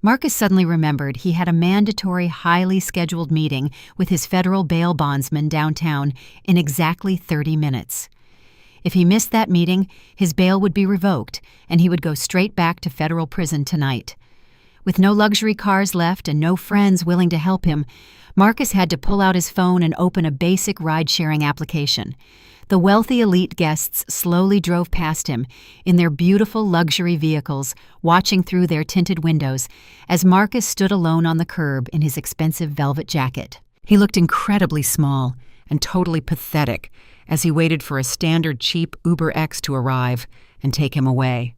S1: Marcus suddenly remembered he had a mandatory, highly scheduled meeting with his federal bail bondsman downtown in exactly 30 minutes. If he missed that meeting, his bail would be revoked, and he would go straight back to federal prison tonight. With no luxury cars left and no friends willing to help him, Marcus had to pull out his phone and open a basic ride-sharing application. The wealthy elite guests slowly drove past him in their beautiful luxury vehicles, watching through their tinted windows, as Marcus stood alone on the curb in his expensive velvet jacket. He looked incredibly small and totally pathetic as he waited for a standard cheap Uber X to arrive and take him away.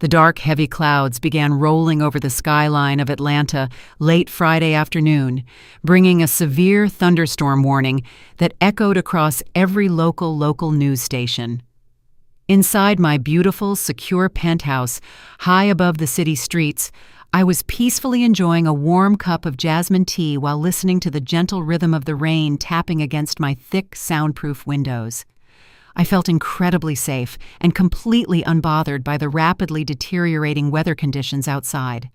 S1: The dark, heavy clouds began rolling over the skyline of Atlanta late Friday afternoon, bringing a severe thunderstorm warning that echoed across every local news station. Inside my beautiful, secure penthouse, high above the city streets, I was peacefully enjoying a warm cup of jasmine tea while listening to the gentle rhythm of the rain tapping against my thick, soundproof windows. I felt incredibly safe and completely unbothered by the rapidly deteriorating weather conditions outside.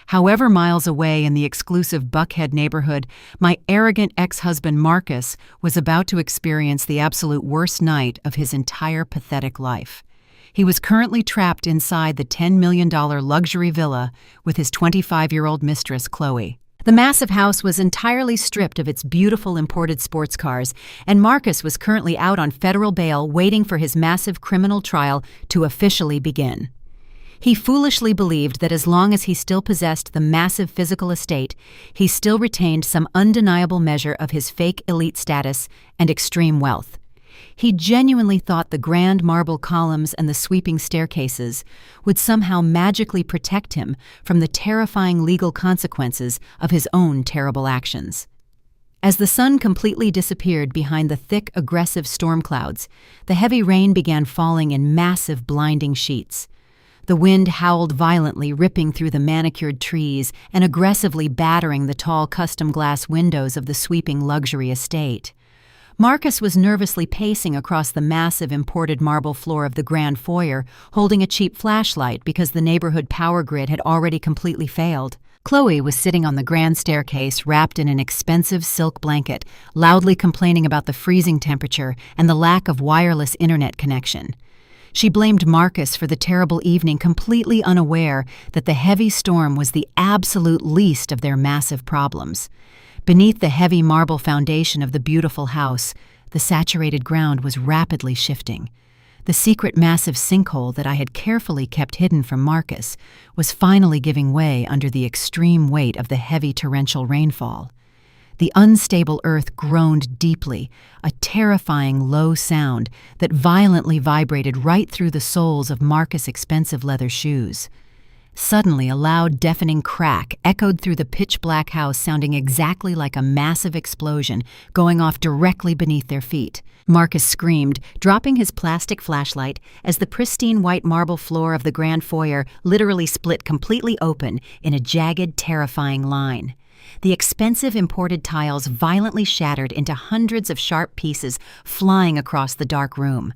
S1: However miles away in the exclusive Buckhead neighborhood, my arrogant ex-husband Marcus was about to experience the absolute worst night of his entire pathetic life. He was currently trapped inside the $10 million luxury villa with his 25-year-old mistress, Chloe. The massive house was entirely stripped of its beautiful imported sports cars, and Marcus was currently out on federal bail waiting for his massive criminal trial to officially begin. He foolishly believed that as long as he still possessed the massive physical estate, he still retained some undeniable measure of his fake elite status and extreme wealth. He genuinely thought the grand marble columns and the sweeping staircases would somehow magically protect him from the terrifying legal consequences of his own terrible actions. As the sun completely disappeared behind the thick, aggressive storm clouds, the heavy rain began falling in massive, blinding sheets. The wind howled violently, ripping through the manicured trees and aggressively battering the tall custom glass windows of the sweeping luxury estate. Marcus was nervously pacing across the massive imported marble floor of the grand foyer, holding a cheap flashlight because the neighborhood power grid had already completely failed. Chloe was sitting on the grand staircase wrapped in an expensive silk blanket, loudly complaining about the freezing temperature and the lack of wireless internet connection. She blamed Marcus for the terrible evening, completely unaware that the heavy storm was the absolute least of their massive problems. Beneath the heavy marble foundation of the beautiful house, the saturated ground was rapidly shifting. The secret massive sinkhole that I had carefully kept hidden from Marcus was finally giving way under the extreme weight of the heavy torrential rainfall. The unstable earth groaned deeply, a terrifying low sound that violently vibrated right through the soles of Marcus' expensive leather shoes. Suddenly, a loud, deafening crack echoed through the pitch-black house, sounding exactly like a massive explosion going off directly beneath their feet. Marcus screamed, dropping his plastic flashlight as the pristine white marble floor of the grand foyer literally split completely open in a jagged, terrifying line. The expensive imported tiles violently shattered into hundreds of sharp pieces, flying across the dark room.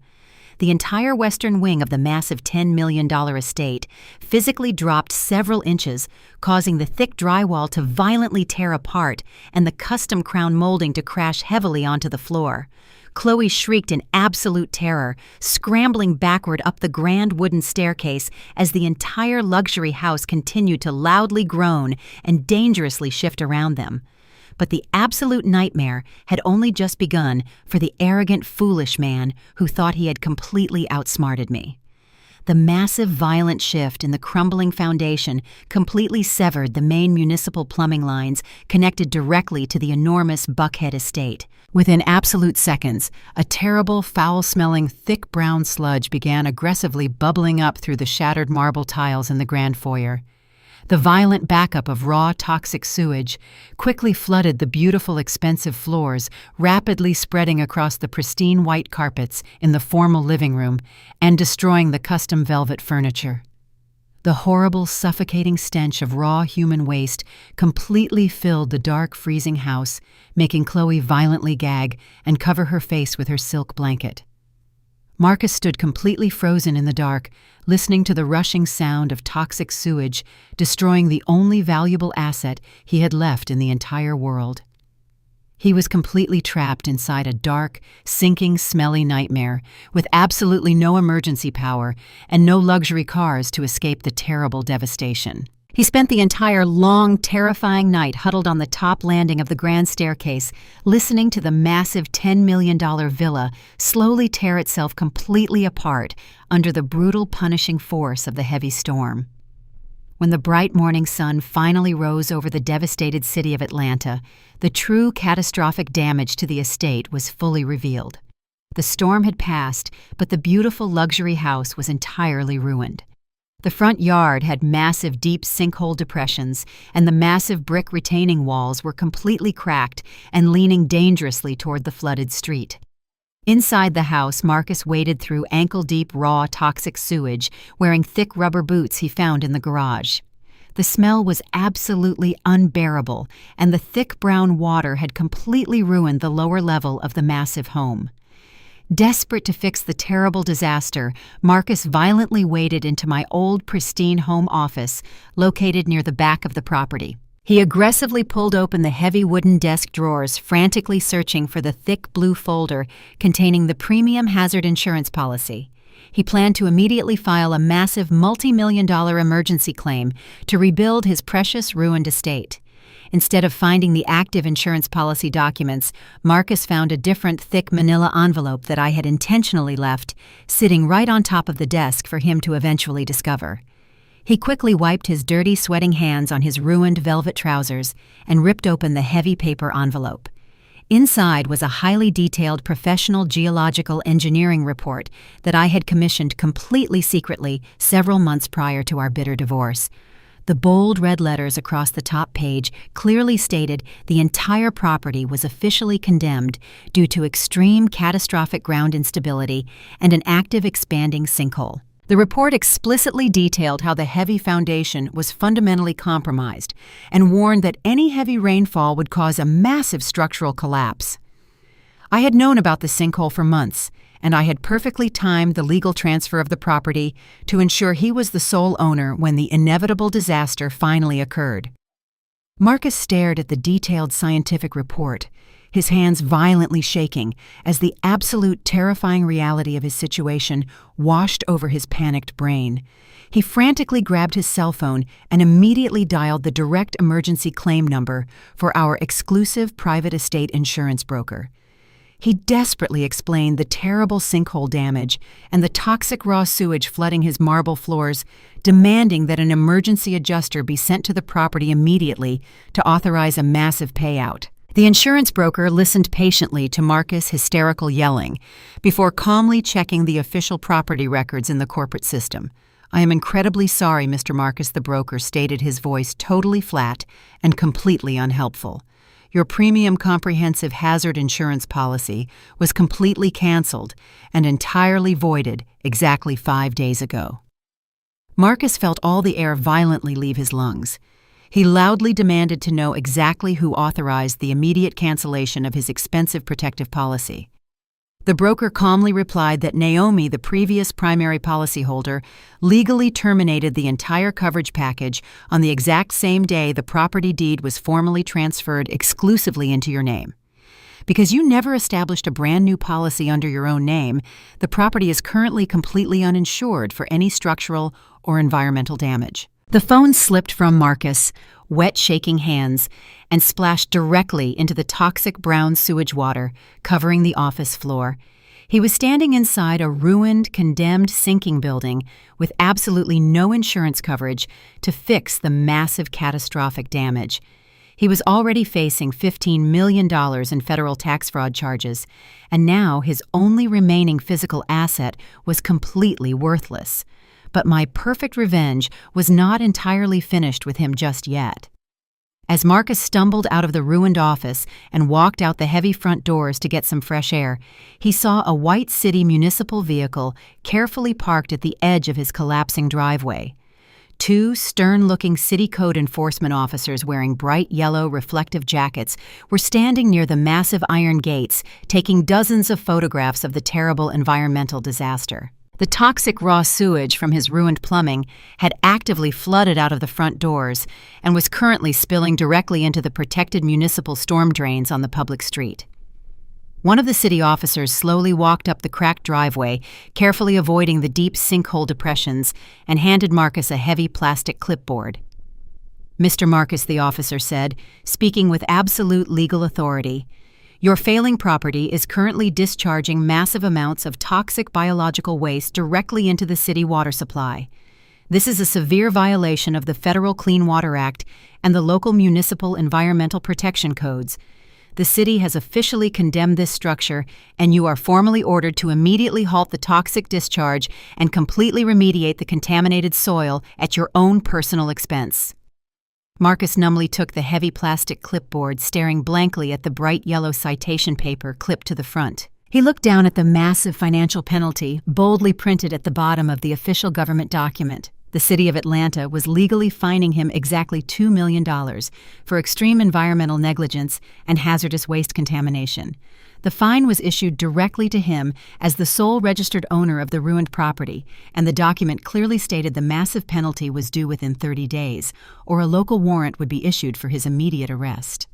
S1: The entire western wing of the massive $10 million estate physically dropped several inches, causing the thick drywall to violently tear apart and the custom crown molding to crash heavily onto the floor. Chloe shrieked in absolute terror, scrambling backward up the grand wooden staircase as the entire luxury house continued to loudly groan and dangerously shift around them. But the absolute nightmare had only just begun for the arrogant, foolish man who thought he had completely outsmarted me. The massive, violent shift in the crumbling foundation completely severed the main municipal plumbing lines connected directly to the enormous Buckhead estate. Within absolute seconds, a terrible, foul-smelling, thick brown sludge began aggressively bubbling up through the shattered marble tiles in the grand foyer. The violent backup of raw, toxic sewage quickly flooded the beautiful, expensive floors, rapidly spreading across the pristine white carpets in the formal living room and destroying the custom velvet furniture. The horrible, suffocating stench of raw human waste completely filled the dark, freezing house, making Chloe violently gag and cover her face with her silk blanket. Marcus stood completely frozen in the dark, listening to the rushing sound of toxic sewage destroying the only valuable asset he had left in the entire world. He was completely trapped inside a dark, sinking, smelly nightmare, with absolutely no emergency power and no luxury cars to escape the terrible devastation. He spent the entire long, terrifying night huddled on the top landing of the grand staircase, listening to the massive $10 million villa slowly tear itself completely apart under the brutal, punishing force of the heavy storm. When the bright morning sun finally rose over the devastated city of Atlanta, the true catastrophic damage to the estate was fully revealed. The storm had passed, but the beautiful luxury house was entirely ruined. The front yard had massive deep sinkhole depressions, and the massive brick retaining walls were completely cracked and leaning dangerously toward the flooded street. Inside the house, Marcus waded through ankle-deep raw toxic sewage, wearing thick rubber boots he found in the garage. The smell was absolutely unbearable, and the thick brown water had completely ruined the lower level of the massive home. Desperate to fix the terrible disaster, Marcus violently waded into my old, pristine home office, located near the back of the property. He aggressively pulled open the heavy wooden desk drawers, frantically searching for the thick blue folder containing the premium hazard insurance policy. He planned to immediately file a massive multi-million-dollar emergency claim to rebuild his precious, ruined estate. Instead of finding the active insurance policy documents, Marcus found a different thick manila envelope that I had intentionally left, sitting right on top of the desk for him to eventually discover. He quickly wiped his dirty, sweating hands on his ruined velvet trousers and ripped open the heavy paper envelope. Inside was a highly detailed professional geological engineering report that I had commissioned completely secretly several months prior to our bitter divorce. The bold red letters across the top page clearly stated the entire property was officially condemned due to extreme catastrophic ground instability and an active expanding sinkhole. The report explicitly detailed how the heavy foundation was fundamentally compromised and warned that any heavy rainfall would cause a massive structural collapse. I had known about the sinkhole for months, and I had perfectly timed the legal transfer of the property to ensure he was the sole owner when the inevitable disaster finally occurred. Marcus stared at the detailed scientific report, his hands violently shaking as the absolute terrifying reality of his situation washed over his panicked brain. He frantically grabbed his cell phone and immediately dialed the direct emergency claim number for our exclusive private estate insurance broker. He desperately explained the terrible sinkhole damage and the toxic raw sewage flooding his marble floors, demanding that an emergency adjuster be sent to the property immediately to authorize a massive payout. The insurance broker listened patiently to Marcus' hysterical yelling before calmly checking the official property records in the corporate system. "I am incredibly sorry, Mr. Marcus," the broker stated, his voice totally flat and completely unhelpful. "Your premium comprehensive hazard insurance policy was completely canceled and entirely voided exactly 5 days ago." Marcus felt all the air violently leave his lungs. He loudly demanded to know exactly who authorized the immediate cancellation of his expensive protective policy. The broker calmly replied that Naomi, the previous primary policyholder, legally terminated the entire coverage package on the exact same day the property deed was formally transferred exclusively into your name. Because you never established a brand new policy under your own name, the property is currently completely uninsured for any structural or environmental damage. The phone slipped from Marcus' wet, shaking hands and splashed directly into the toxic brown sewage water covering the office floor. He was standing inside a ruined, condemned sinking building with absolutely no insurance coverage to fix the massive catastrophic damage. He was already facing $15 million in federal tax fraud charges, and now his only remaining physical asset was completely worthless. But my perfect revenge was not entirely finished with him just yet. As Marcus stumbled out of the ruined office and walked out the heavy front doors to get some fresh air, he saw a white city municipal vehicle carefully parked at the edge of his collapsing driveway. 2 stern-looking city code enforcement officers wearing bright yellow reflective jackets were standing near the massive iron gates, taking dozens of photographs of the terrible environmental disaster. The toxic raw sewage from his ruined plumbing had actively flooded out of the front doors and was currently spilling directly into the protected municipal storm drains on the public street. One of the city officers slowly walked up the cracked driveway, carefully avoiding the deep sinkhole depressions, and handed Marcus a heavy plastic clipboard. "Mr. Marcus," the officer said, speaking with absolute legal authority, "your failing property is currently discharging massive amounts of toxic biological waste directly into the city water supply. This is a severe violation of the Federal Clean Water Act and the local municipal environmental protection codes. The city has officially condemned this structure, and you are formally ordered to immediately halt the toxic discharge and completely remediate the contaminated soil at your own personal expense." Marcus numbly took the heavy plastic clipboard, staring blankly at the bright yellow citation paper clipped to the front. He looked down at the massive financial penalty boldly printed at the bottom of the official government document. The city of Atlanta was legally fining him exactly $2 million for extreme environmental negligence and hazardous waste contamination. The fine was issued directly to him as the sole registered owner of the ruined property, and the document clearly stated the massive penalty was due within 30 days, or a local warrant would be issued for his immediate arrest.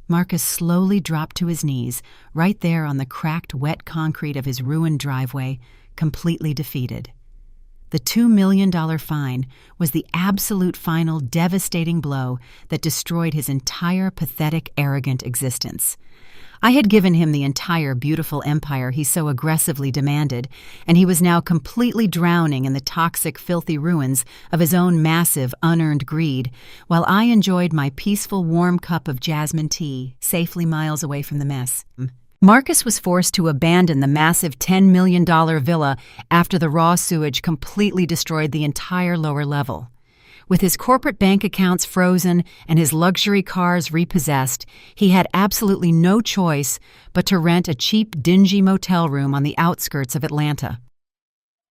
S1: Marcus slowly dropped to his knees, right there on the cracked, wet concrete of his ruined driveway, completely defeated. The $2 million fine was the absolute final devastating blow that destroyed his entire pathetic, arrogant existence. I had given him the entire beautiful empire he so aggressively demanded, and he was now completely drowning in the toxic, filthy ruins of his own massive, unearned greed, while I enjoyed my peaceful, warm cup of jasmine tea, safely miles away from the mess. Marcus was forced to abandon the massive $10 million villa after the raw sewage completely destroyed the entire lower level. With his corporate bank accounts frozen and his luxury cars repossessed, he had absolutely no choice but to rent a cheap, dingy motel room on the outskirts of Atlanta.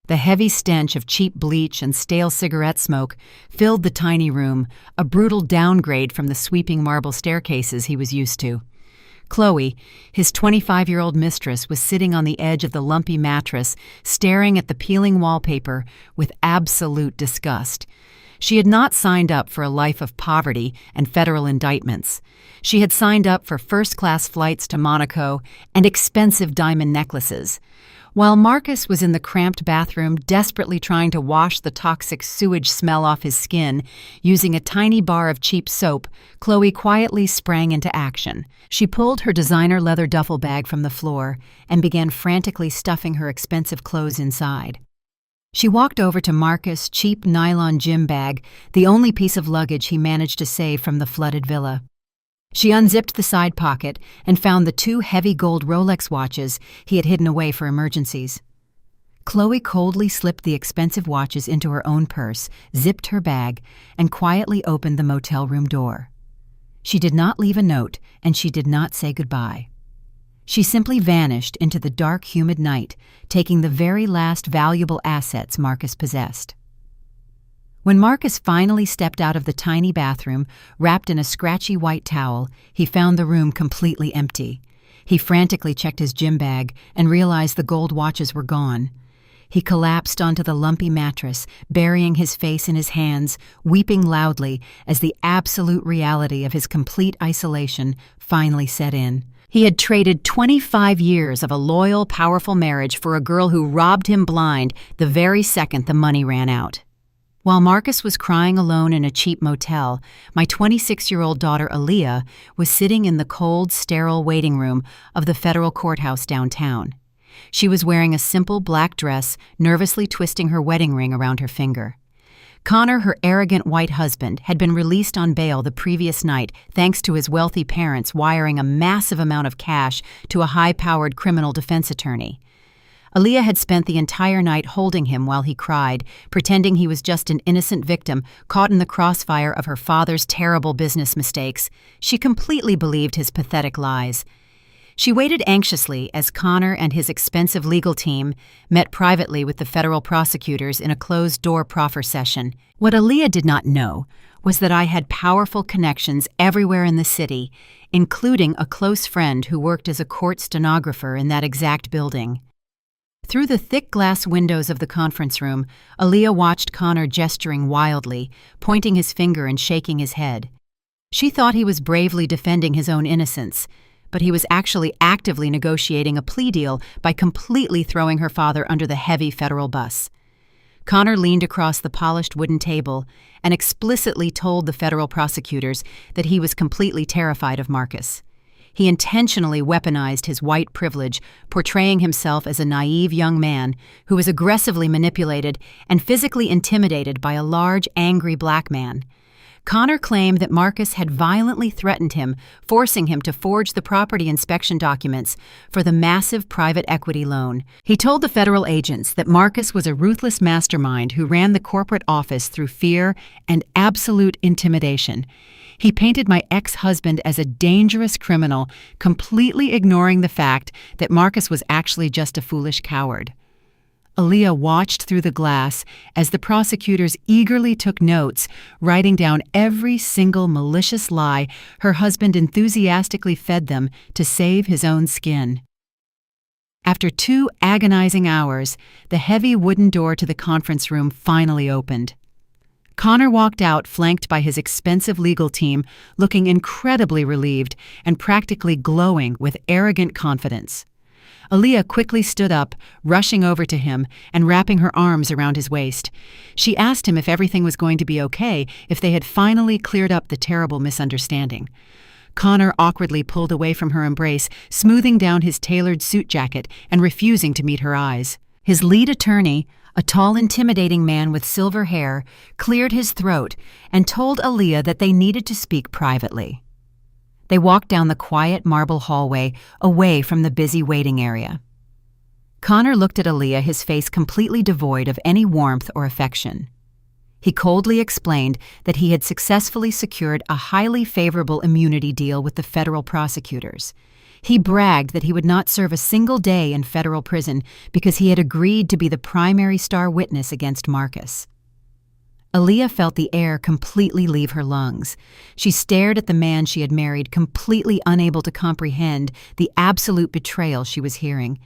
S1: The heavy stench of cheap bleach and stale cigarette smoke filled the tiny room, a brutal downgrade from the sweeping marble staircases he was used to. Chloe, his 25-year-old mistress, was sitting on the edge of the lumpy mattress, staring at the peeling wallpaper with absolute disgust. She had not signed up for a life of poverty and federal indictments. She had signed up for first-class flights to Monaco and expensive diamond necklaces. While Marcus was in the cramped bathroom desperately trying to wash the toxic sewage smell off his skin, using a tiny bar of cheap soap, Chloe quietly sprang into action. She pulled her designer leather duffel bag from the floor and began frantically stuffing her expensive clothes inside. She walked over to Marcus' cheap nylon gym bag, the only piece of luggage he managed to save from the flooded villa. She unzipped the side pocket and found the 2 heavy gold Rolex watches he had hidden away for emergencies. Chloe coldly slipped the expensive watches into her own purse, zipped her bag, and quietly opened the motel room door. She did not leave a note, and she did not say goodbye. She simply vanished into the dark, humid night, taking the very last valuable assets Marcus possessed. When Marcus finally stepped out of the tiny bathroom, wrapped in a scratchy white towel, he found the room completely empty. He frantically checked his gym bag and realized the gold watches were gone. He collapsed onto the lumpy mattress, burying his face in his hands, weeping loudly as the absolute reality of his complete isolation finally set in. He had traded 25 years of a loyal, powerful marriage for a girl who robbed him blind the very second the money ran out. While Marcus was crying alone in a cheap motel, my 26-year-old daughter Aaliyah was sitting in the cold, sterile waiting room of the federal courthouse downtown. She was wearing a simple black dress, nervously twisting her wedding ring around her finger. Connor, her arrogant white husband, had been released on bail the previous night thanks to his wealthy parents wiring a massive amount of cash to a high-powered criminal defense attorney. Aaliyah had spent the entire night holding him while he cried, pretending he was just an innocent victim caught in the crossfire of her father's terrible business mistakes. She completely believed his pathetic lies. She waited anxiously as Connor and his expensive legal team met privately with the federal prosecutors in a closed-door proffer session. What Aaliyah did not know was that I had powerful connections everywhere in the city, including a close friend who worked as a court stenographer in that exact building. Through the thick glass windows of the conference room, Aaliyah watched Connor gesturing wildly, pointing his finger and shaking his head. She thought he was bravely defending his own innocence, but he was actually actively negotiating a plea deal by completely throwing her father under the heavy federal bus. Connor leaned across the polished wooden table and explicitly told the federal prosecutors that he was completely terrified of Marcus. He intentionally weaponized his white privilege, portraying himself as a naive young man who was aggressively manipulated and physically intimidated by a large, angry black man. Connor claimed that Marcus had violently threatened him, forcing him to forge the property inspection documents for the massive private equity loan. He told the federal agents that Marcus was a ruthless mastermind who ran the corporate office through fear and absolute intimidation. He painted my ex-husband as a dangerous criminal, completely ignoring the fact that Marcus was actually just a foolish coward. Aaliyah watched through the glass as the prosecutors eagerly took notes, writing down every single malicious lie her husband enthusiastically fed them to save his own skin. After 2 agonizing hours, the heavy wooden door to the conference room finally opened. Connor walked out flanked by his expensive legal team, looking incredibly relieved and practically glowing with arrogant confidence. Aaliyah quickly stood up, rushing over to him and wrapping her arms around his waist. She asked him if everything was going to be okay, if they had finally cleared up the terrible misunderstanding. Connor awkwardly pulled away from her embrace, smoothing down his tailored suit jacket and refusing to meet her eyes. His lead attorney, a tall, intimidating man with silver hair, cleared his throat and told Aaliyah that they needed to speak privately. They walked down the quiet marble hallway, away from the busy waiting area. Connor looked at Aaliyah, his face completely devoid of any warmth or affection. He coldly explained that he had successfully secured a highly favorable immunity deal with the federal prosecutors. He bragged that he would not serve a single day in federal prison because he had agreed to be the primary star witness against Marcus. Aaliyah felt the air completely leave her lungs. She stared at the man she had married, completely unable to comprehend the absolute betrayal she was hearing.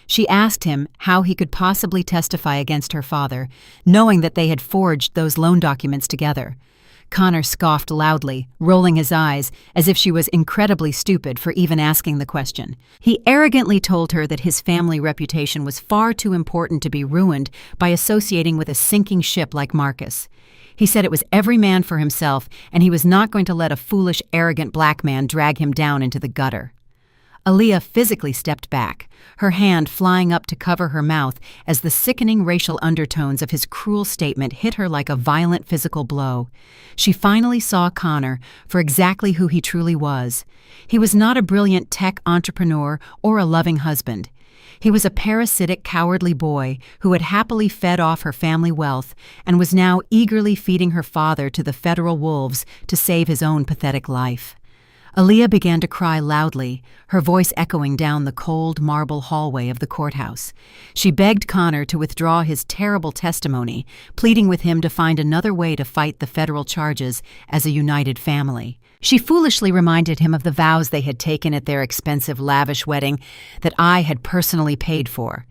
S1: She asked him how he could possibly testify against her father, knowing that they had forged those loan documents together. Connor scoffed loudly, rolling his eyes, as if she was incredibly stupid for even asking the question. He arrogantly told her that his family reputation was far too important to be ruined by associating with a sinking ship like Marcus. He said it was every man for himself, and he was not going to let a foolish, arrogant black man drag him down into the gutter. Aaliyah physically stepped back, her hand flying up to cover her mouth as the sickening racial undertones of his cruel statement hit her like a violent physical blow. She finally saw Connor for exactly who he truly was. He was not a brilliant tech entrepreneur or a loving husband. He was a parasitic, cowardly boy who had happily fed off her family wealth and was now eagerly feeding her father to the federal wolves to save his own pathetic life. Aaliyah began to cry loudly, her voice echoing down the cold marble hallway of the courthouse. She begged Connor to withdraw his terrible testimony, pleading with him to find another way to fight the federal charges as a united family. She foolishly reminded him of the vows they had taken at their expensive, lavish wedding that I had personally paid for.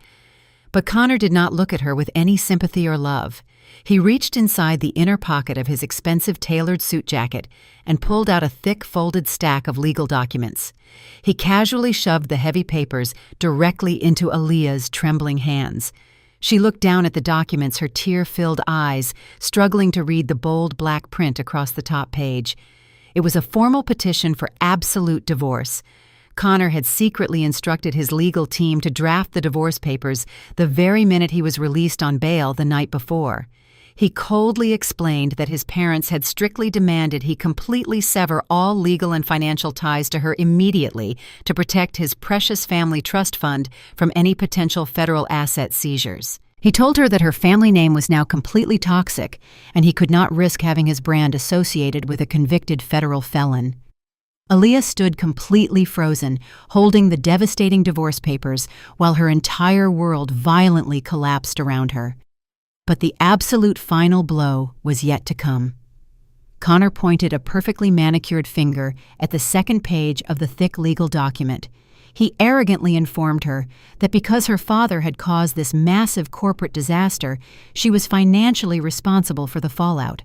S1: But Connor did not look at her with any sympathy or love. He reached inside the inner pocket of his expensive tailored suit jacket and pulled out a thick folded stack of legal documents. He casually shoved the heavy papers directly into Aaliyah's trembling hands. She looked down at the documents, her tear-filled eyes struggling to read the bold black print across the top page. It was a formal petition for absolute divorce. Connor had secretly instructed his legal team to draft the divorce papers the very minute he was released on bail the night before. He coldly explained that his parents had strictly demanded he completely sever all legal and financial ties to her immediately to protect his precious family trust fund from any potential federal asset seizures. He told her that her family name was now completely toxic, and he could not risk having his brand associated with a convicted federal felon. Aaliyah stood completely frozen, holding the devastating divorce papers, while her entire world violently collapsed around her. But the absolute final blow was yet to come. Connor pointed a perfectly manicured finger at the second page of the thick legal document. He arrogantly informed her that because her father had caused this massive corporate disaster, she was financially responsible for the fallout.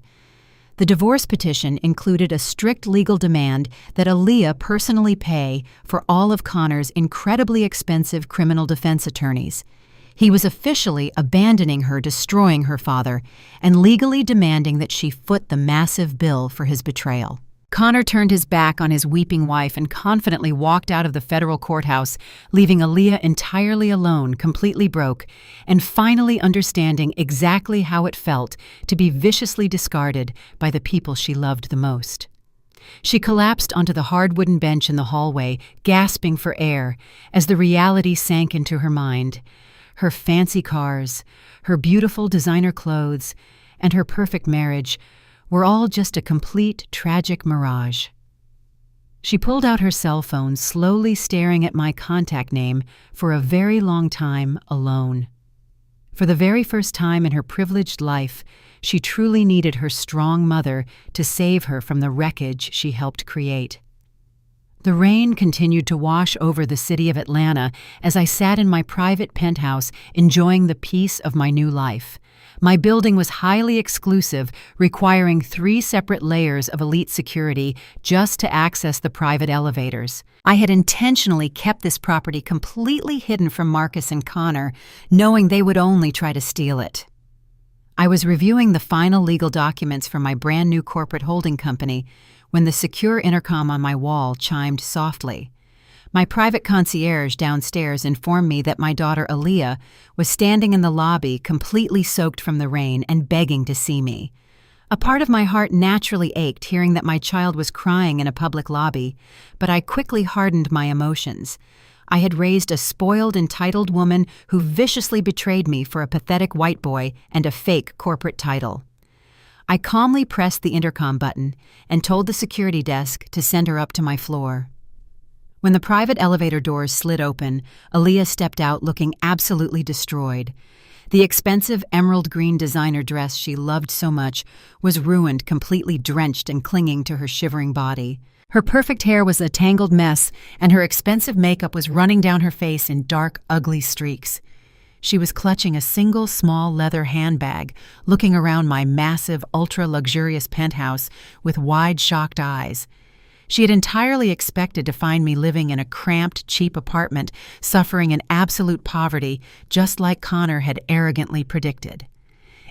S1: The divorce petition included a strict legal demand that Aaliyah personally pay for all of Connor's incredibly expensive criminal defense attorneys. He was officially abandoning her, destroying her father, and legally demanding that she foot the massive bill for his betrayal. Connor turned his back on his weeping wife and confidently walked out of the federal courthouse, leaving Aaliyah entirely alone, completely broke, and finally understanding exactly how it felt to be viciously discarded by the people she loved the most. She collapsed onto the hard wooden bench in the hallway, gasping for air, as the reality sank into her mind. Her fancy cars, her beautiful designer clothes, and her perfect marriage were all just a complete, tragic mirage. She pulled out her cell phone, slowly staring at my contact name for a very long time alone. For the very first time in her privileged life, she truly needed her strong mother to save her from the wreckage she helped create. The rain continued to wash over the city of Atlanta as I sat in my private penthouse enjoying the peace of my new life. My building was highly exclusive, requiring 3 separate layers of elite security just to access the private elevators. I had intentionally kept this property completely hidden from Marcus and Connor, knowing they would only try to steal it. I was reviewing the final legal documents for my brand new corporate holding company when the secure intercom on my wall chimed softly. My private concierge downstairs informed me that my daughter Aaliyah was standing in the lobby completely soaked from the rain and begging to see me. A part of my heart naturally ached hearing that my child was crying in a public lobby, but I quickly hardened my emotions. I had raised a spoiled, entitled woman who viciously betrayed me for a pathetic white boy and a fake corporate title. I calmly pressed the intercom button and told the security desk to send her up to my floor. When the private elevator doors slid open, Aaliyah stepped out looking absolutely destroyed. The expensive emerald green designer dress she loved so much was ruined, completely drenched and clinging to her shivering body. Her perfect hair was a tangled mess, and her expensive makeup was running down her face in dark, ugly streaks. She was clutching a single small leather handbag, looking around my massive, ultra-luxurious penthouse with wide, shocked eyes. She had entirely expected to find me living in a cramped, cheap apartment, suffering in absolute poverty, just like Connor had arrogantly predicted.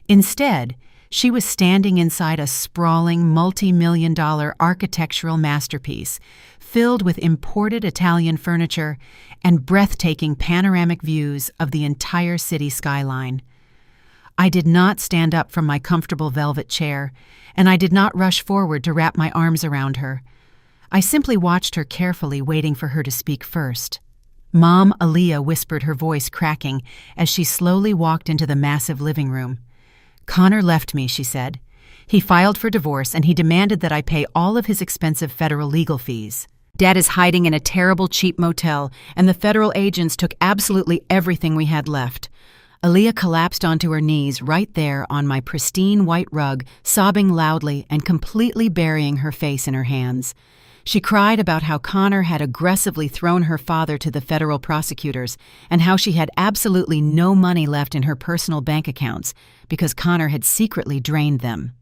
S1: Instead, She was standing inside a sprawling, multi-million-dollar architectural masterpiece, filled with imported Italian furniture and breathtaking panoramic views of the entire city skyline. I did not stand up from my comfortable velvet chair, and I did not rush forward to wrap my arms around her. I simply watched her carefully, waiting for her to speak first. "Mom," Aaliyah whispered, her voice cracking as she slowly walked into the massive living room. "Connor left me," she said. "He filed for divorce and he demanded that I pay all of his expensive federal legal fees. Dad is hiding in a terrible cheap motel, and the federal agents took absolutely everything we had left." Aaliyah collapsed onto her knees right there on my pristine white rug, sobbing loudly and completely burying her face in her hands. She cried about how Connor had aggressively thrown her father to the federal prosecutors and how she had absolutely no money left in her personal bank accounts because Connor had secretly drained them.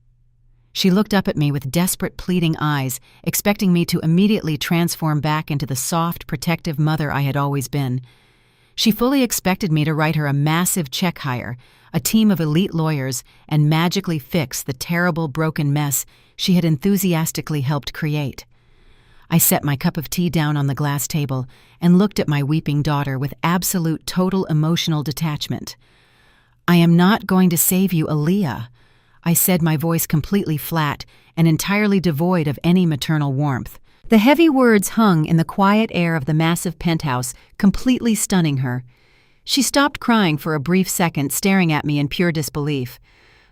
S1: She looked up at me with desperate, pleading eyes, expecting me to immediately transform back into the soft, protective mother I had always been. She fully expected me to write her a massive check hire, a team of elite lawyers, and magically fix the terrible, broken mess she had enthusiastically helped create. I set my cup of tea down on the glass table and looked at my weeping daughter with absolute total emotional detachment. "I am not going to save you, Aaliyah," I said, my voice completely flat and entirely devoid of any maternal warmth. The heavy words hung in the quiet air of the massive penthouse, completely stunning her. She stopped crying for a brief second, staring at me in pure disbelief.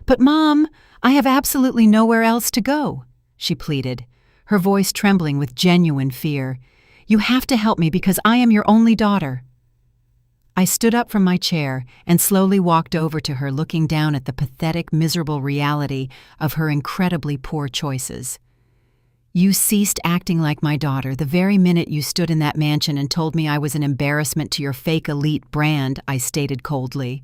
S1: "But Mom, I have absolutely nowhere else to go," she pleaded, her voice trembling with genuine fear. "You have to help me because I am your only daughter." I stood up from my chair and slowly walked over to her, looking down at the pathetic, miserable reality of her incredibly poor choices. "You ceased acting like my daughter the very minute you stood in that mansion and told me I was an embarrassment to your fake elite brand," I stated coldly.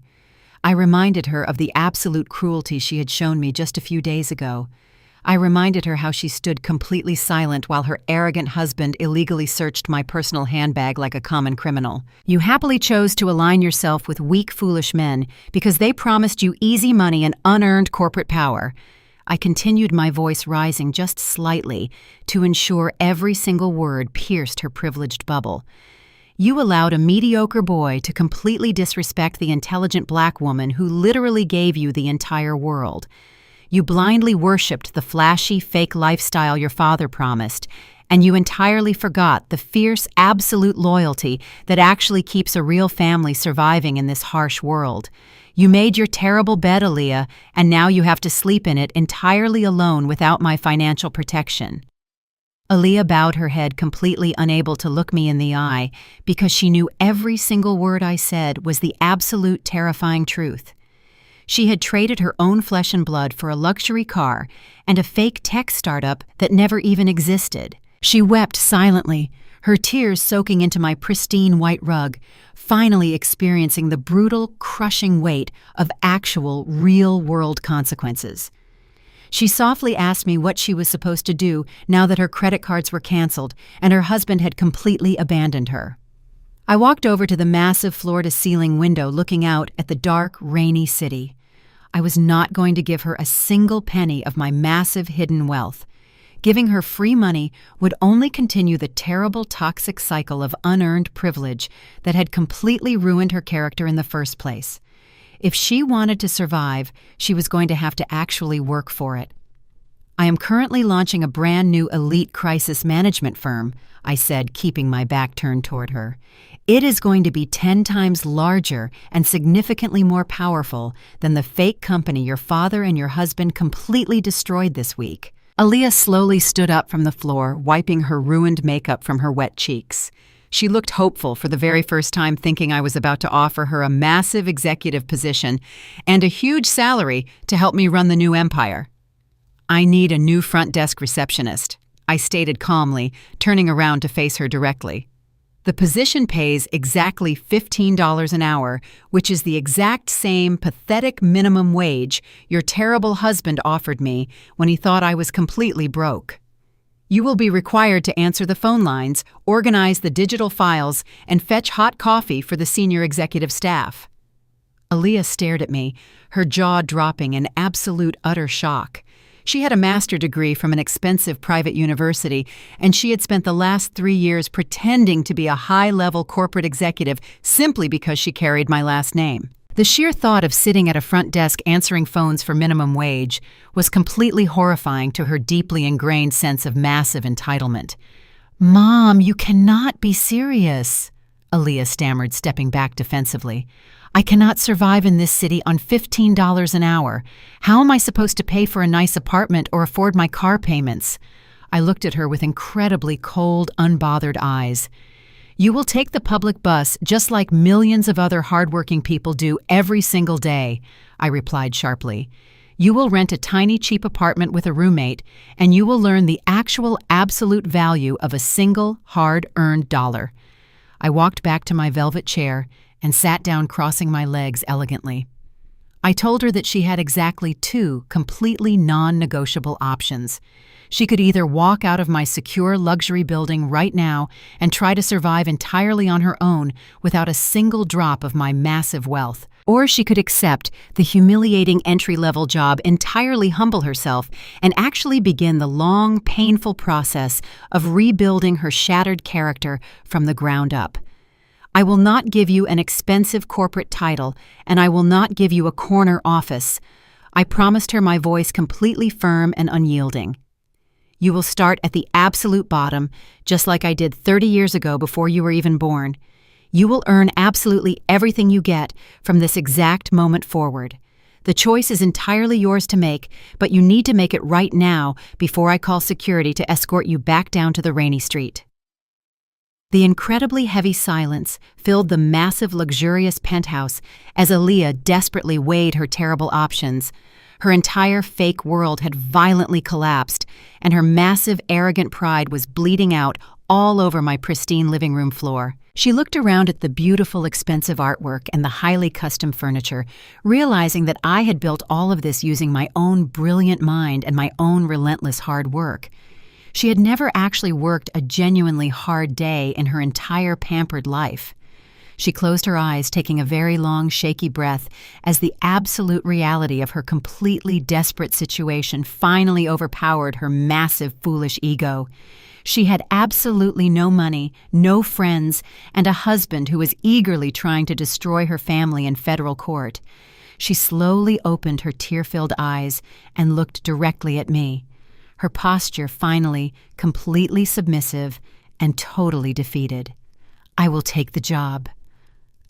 S1: I reminded her of the absolute cruelty she had shown me just a few days ago. I reminded her how she stood completely silent while her arrogant husband illegally searched my personal handbag like a common criminal. "You happily chose to align yourself with weak, foolish men because they promised you easy money and unearned corporate power." I continued, my voice rising just slightly to ensure every single word pierced her privileged bubble. "You allowed a mediocre boy to completely disrespect the intelligent black woman who literally gave you the entire world. You blindly worshipped the flashy, fake lifestyle your father promised, and you entirely forgot the fierce, absolute loyalty that actually keeps a real family surviving in this harsh world. You made your terrible bed, Aaliyah, and now you have to sleep in it entirely alone without my financial protection." Aaliyah bowed her head, completely unable to look me in the eye because she knew every single word I said was the absolute terrifying truth. She had traded her own flesh and blood for a luxury car and a fake tech startup that never even existed. She wept silently, her tears soaking into my pristine white rug, finally experiencing the brutal, crushing weight of actual, real-world consequences. She softly asked me what she was supposed to do now that her credit cards were canceled and her husband had completely abandoned her. I walked over to the massive floor-to-ceiling window looking out at the dark, rainy city. I was not going to give her a single penny of my massive hidden wealth. Giving her free money would only continue the terrible, toxic cycle of unearned privilege that had completely ruined her character in the first place. If she wanted to survive, she was going to have to actually work for it. "I am currently launching a brand new elite crisis management firm," I said, keeping my back turned toward her. "It is going to be 10 times larger and significantly more powerful than the fake company your father and your husband completely destroyed this week." Aaliyah slowly stood up from the floor, wiping her ruined makeup from her wet cheeks. She looked hopeful for the very first time, thinking I was about to offer her a massive executive position and a huge salary to help me run the new empire. "I need a new front desk receptionist," I stated calmly, turning around to face her directly. "The position pays exactly $15 an hour, which is the exact same pathetic minimum wage your terrible husband offered me when he thought I was completely broke. You will be required to answer the phone lines, organize the digital files, and fetch hot coffee for the senior executive staff." Aaliyah stared at me, her jaw dropping in absolute utter shock. She had a master's degree from an expensive private university, and she had spent the last 3 years pretending to be a high-level corporate executive simply because she carried my last name. The sheer thought of sitting at a front desk answering phones for minimum wage was completely horrifying to her deeply ingrained sense of massive entitlement. "Mom, you cannot be serious," Aaliyah stammered, stepping back defensively. "I cannot survive in this city on $15 an hour. How am I supposed to pay for a nice apartment or afford my car payments?" I looked at her with incredibly cold, unbothered eyes. "You will take the public bus just like millions of other hardworking people do every single day," I replied sharply. "You will rent a tiny, cheap apartment with a roommate, and you will learn the actual absolute value of a single, hard-earned dollar." I walked back to my velvet chair and sat down, crossing my legs elegantly. I told her that she had exactly 2 completely non-negotiable options. She could either walk out of my secure luxury building right now and try to survive entirely on her own without a single drop of my massive wealth, or she could accept the humiliating entry-level job, entirely humble herself, and actually begin the long, painful process of rebuilding her shattered character from the ground up. "I will not give you an expensive corporate title, and I will not give you a corner office," I promised her, my voice completely firm and unyielding. "You will start at the absolute bottom, just like I did 30 years ago before you were even born. You will earn absolutely everything you get from this exact moment forward. The choice is entirely yours to make, but you need to make it right now before I call security to escort you back down to the rainy street." The incredibly heavy silence filled the massive, luxurious penthouse as Aaliyah desperately weighed her terrible options. Her entire fake world had violently collapsed, and her massive, arrogant pride was bleeding out all over my pristine living room floor. She looked around at the beautiful, expensive artwork and the highly custom furniture, realizing that I had built all of this using my own brilliant mind and my own relentless hard work. She had never actually worked a genuinely hard day in her entire pampered life. She closed her eyes, taking a very long, shaky breath as the absolute reality of her completely desperate situation finally overpowered her massive, foolish ego. She had absolutely no money, no friends, and a husband who was eagerly trying to destroy her family in federal court. She slowly opened her tear-filled eyes and looked directly at me, her posture finally completely submissive and totally defeated. "I will take the job,"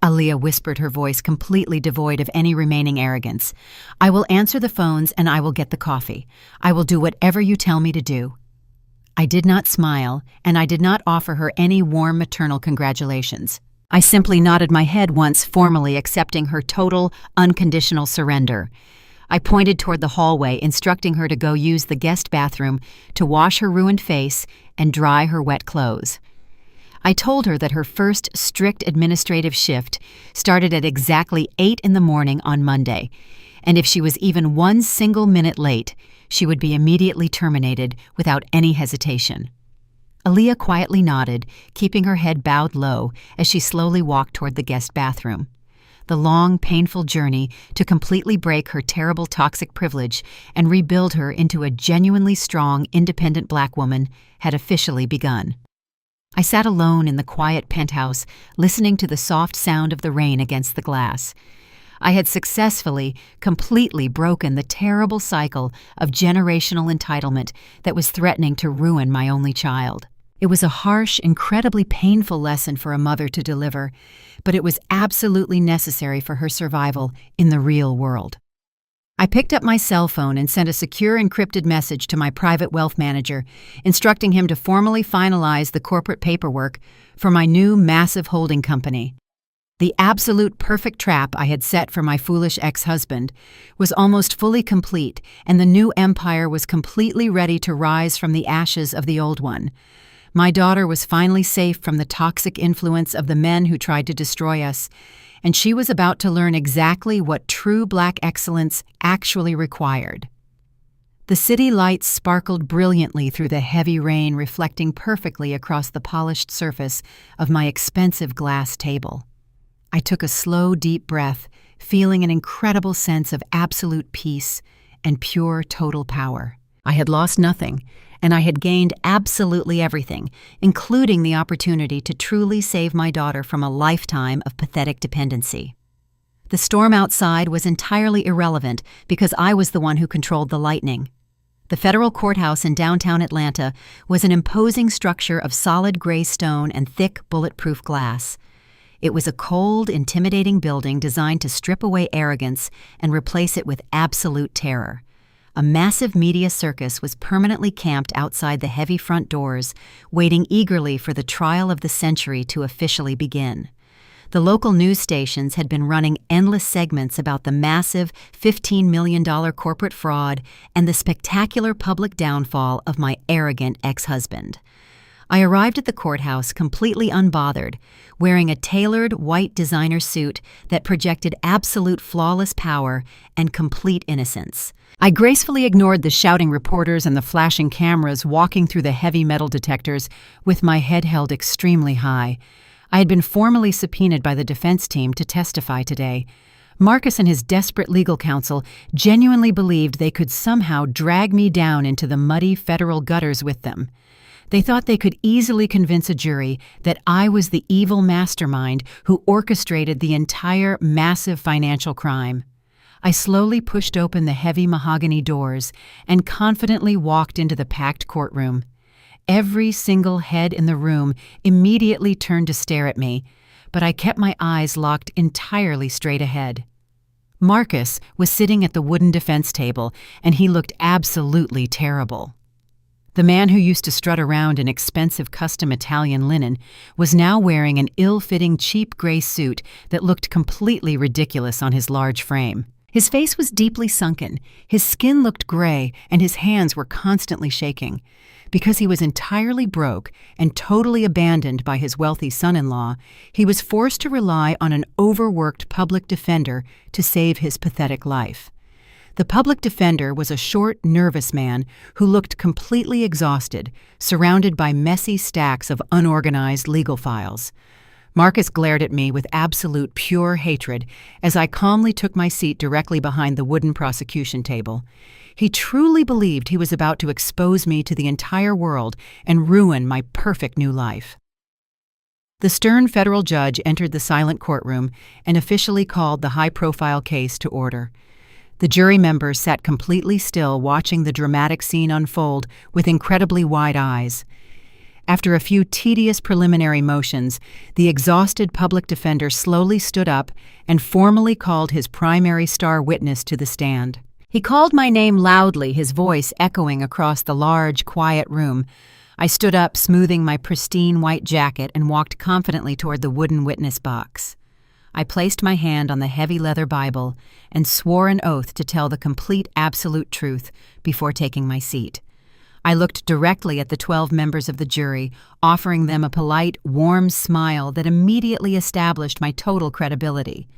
S1: Aaliyah whispered, her voice completely devoid of any remaining arrogance. "I will answer the phones and I will get the coffee. I will do whatever you tell me to do." I did not smile, and I did not offer her any warm maternal congratulations. I simply nodded my head once, formally accepting her total, unconditional surrender. I pointed toward the hallway, instructing her to go use the guest bathroom to wash her ruined face and dry her wet clothes. I told her that her first strict administrative shift started at exactly 8 in the morning on Monday, and if she was even 1 single minute late, she would be immediately terminated without any hesitation. Aaliyah quietly nodded, keeping her head bowed low as she slowly walked toward the guest bathroom. The long, painful journey to completely break her terrible toxic privilege and rebuild her into a genuinely strong, independent Black woman had officially begun. I sat alone in the quiet penthouse, listening to the soft sound of the rain against the glass. I had successfully, completely broken the terrible cycle of generational entitlement that was threatening to ruin my only child. It was a harsh, incredibly painful lesson for a mother to deliver, but it was absolutely necessary for her survival in the real world. I picked up my cell phone and sent a secure encrypted message to my private wealth manager, instructing him to formally finalize the corporate paperwork for my new massive holding company. The absolute perfect trap I had set for my foolish ex-husband was almost fully complete, and the new empire was completely ready to rise from the ashes of the old one. My daughter was finally safe from the toxic influence of the men who tried to destroy us, and she was about to learn exactly what true Black excellence actually required. The city lights sparkled brilliantly through the heavy rain, reflecting perfectly across the polished surface of my expensive glass table. I took a slow, deep breath, feeling an incredible sense of absolute peace and pure total power. I had lost nothing, and I had gained absolutely everything, including the opportunity to truly save my daughter from a lifetime of pathetic dependency. The storm outside was entirely irrelevant because I was the one who controlled the lightning. The federal courthouse in downtown Atlanta was an imposing structure of solid gray stone and thick, bulletproof glass. It was a cold, intimidating building designed to strip away arrogance and replace it with absolute terror. A massive media circus was permanently camped outside the heavy front doors, waiting eagerly for the trial of the century to officially begin. The local news stations had been running endless segments about the massive $15 million corporate fraud and the spectacular public downfall of my arrogant ex-husband. I arrived at the courthouse completely unbothered, wearing a tailored white designer suit that projected absolute flawless power and complete innocence. I gracefully ignored the shouting reporters and the flashing cameras walking through the heavy metal detectors with my head held extremely high. I had been formally subpoenaed by the defense team to testify today. Marcus and his desperate legal counsel genuinely believed they could somehow drag me down into the muddy federal gutters with them. They thought they could easily convince a jury that I was the evil mastermind who orchestrated the entire massive financial crime. I slowly pushed open the heavy mahogany doors and confidently walked into the packed courtroom. Every single head in the room immediately turned to stare at me, but I kept my eyes locked entirely straight ahead. Marcus was sitting at the wooden defense table, and he looked absolutely terrible. The man who used to strut around in expensive custom Italian linen was now wearing an ill-fitting cheap gray suit that looked completely ridiculous on his large frame. His face was deeply sunken, his skin looked gray, and his hands were constantly shaking. Because he was entirely broke and totally abandoned by his wealthy son-in-law, he was forced to rely on an overworked public defender to save his pathetic life. The public defender was a short, nervous man who looked completely exhausted, surrounded by messy stacks of unorganized legal files. Marcus glared at me with absolute pure hatred as I calmly took my seat directly behind the wooden prosecution table. He truly believed he was about to expose me to the entire world and ruin my perfect new life. The stern federal judge entered the silent courtroom and officially called the high-profile case to order. The jury members sat completely still, watching the dramatic scene unfold with incredibly wide eyes. After a few tedious preliminary motions, the exhausted public defender slowly stood up and formally called his primary star witness to the stand. He called my name loudly, his voice echoing across the large, quiet room. I stood up, smoothing my pristine white jacket, and walked confidently toward the wooden witness box. I placed my hand on the heavy leather Bible and swore an oath to tell the complete, absolute truth before taking my seat. I looked directly at the 12 members of the jury, offering them a polite, warm smile that immediately established my total credibility.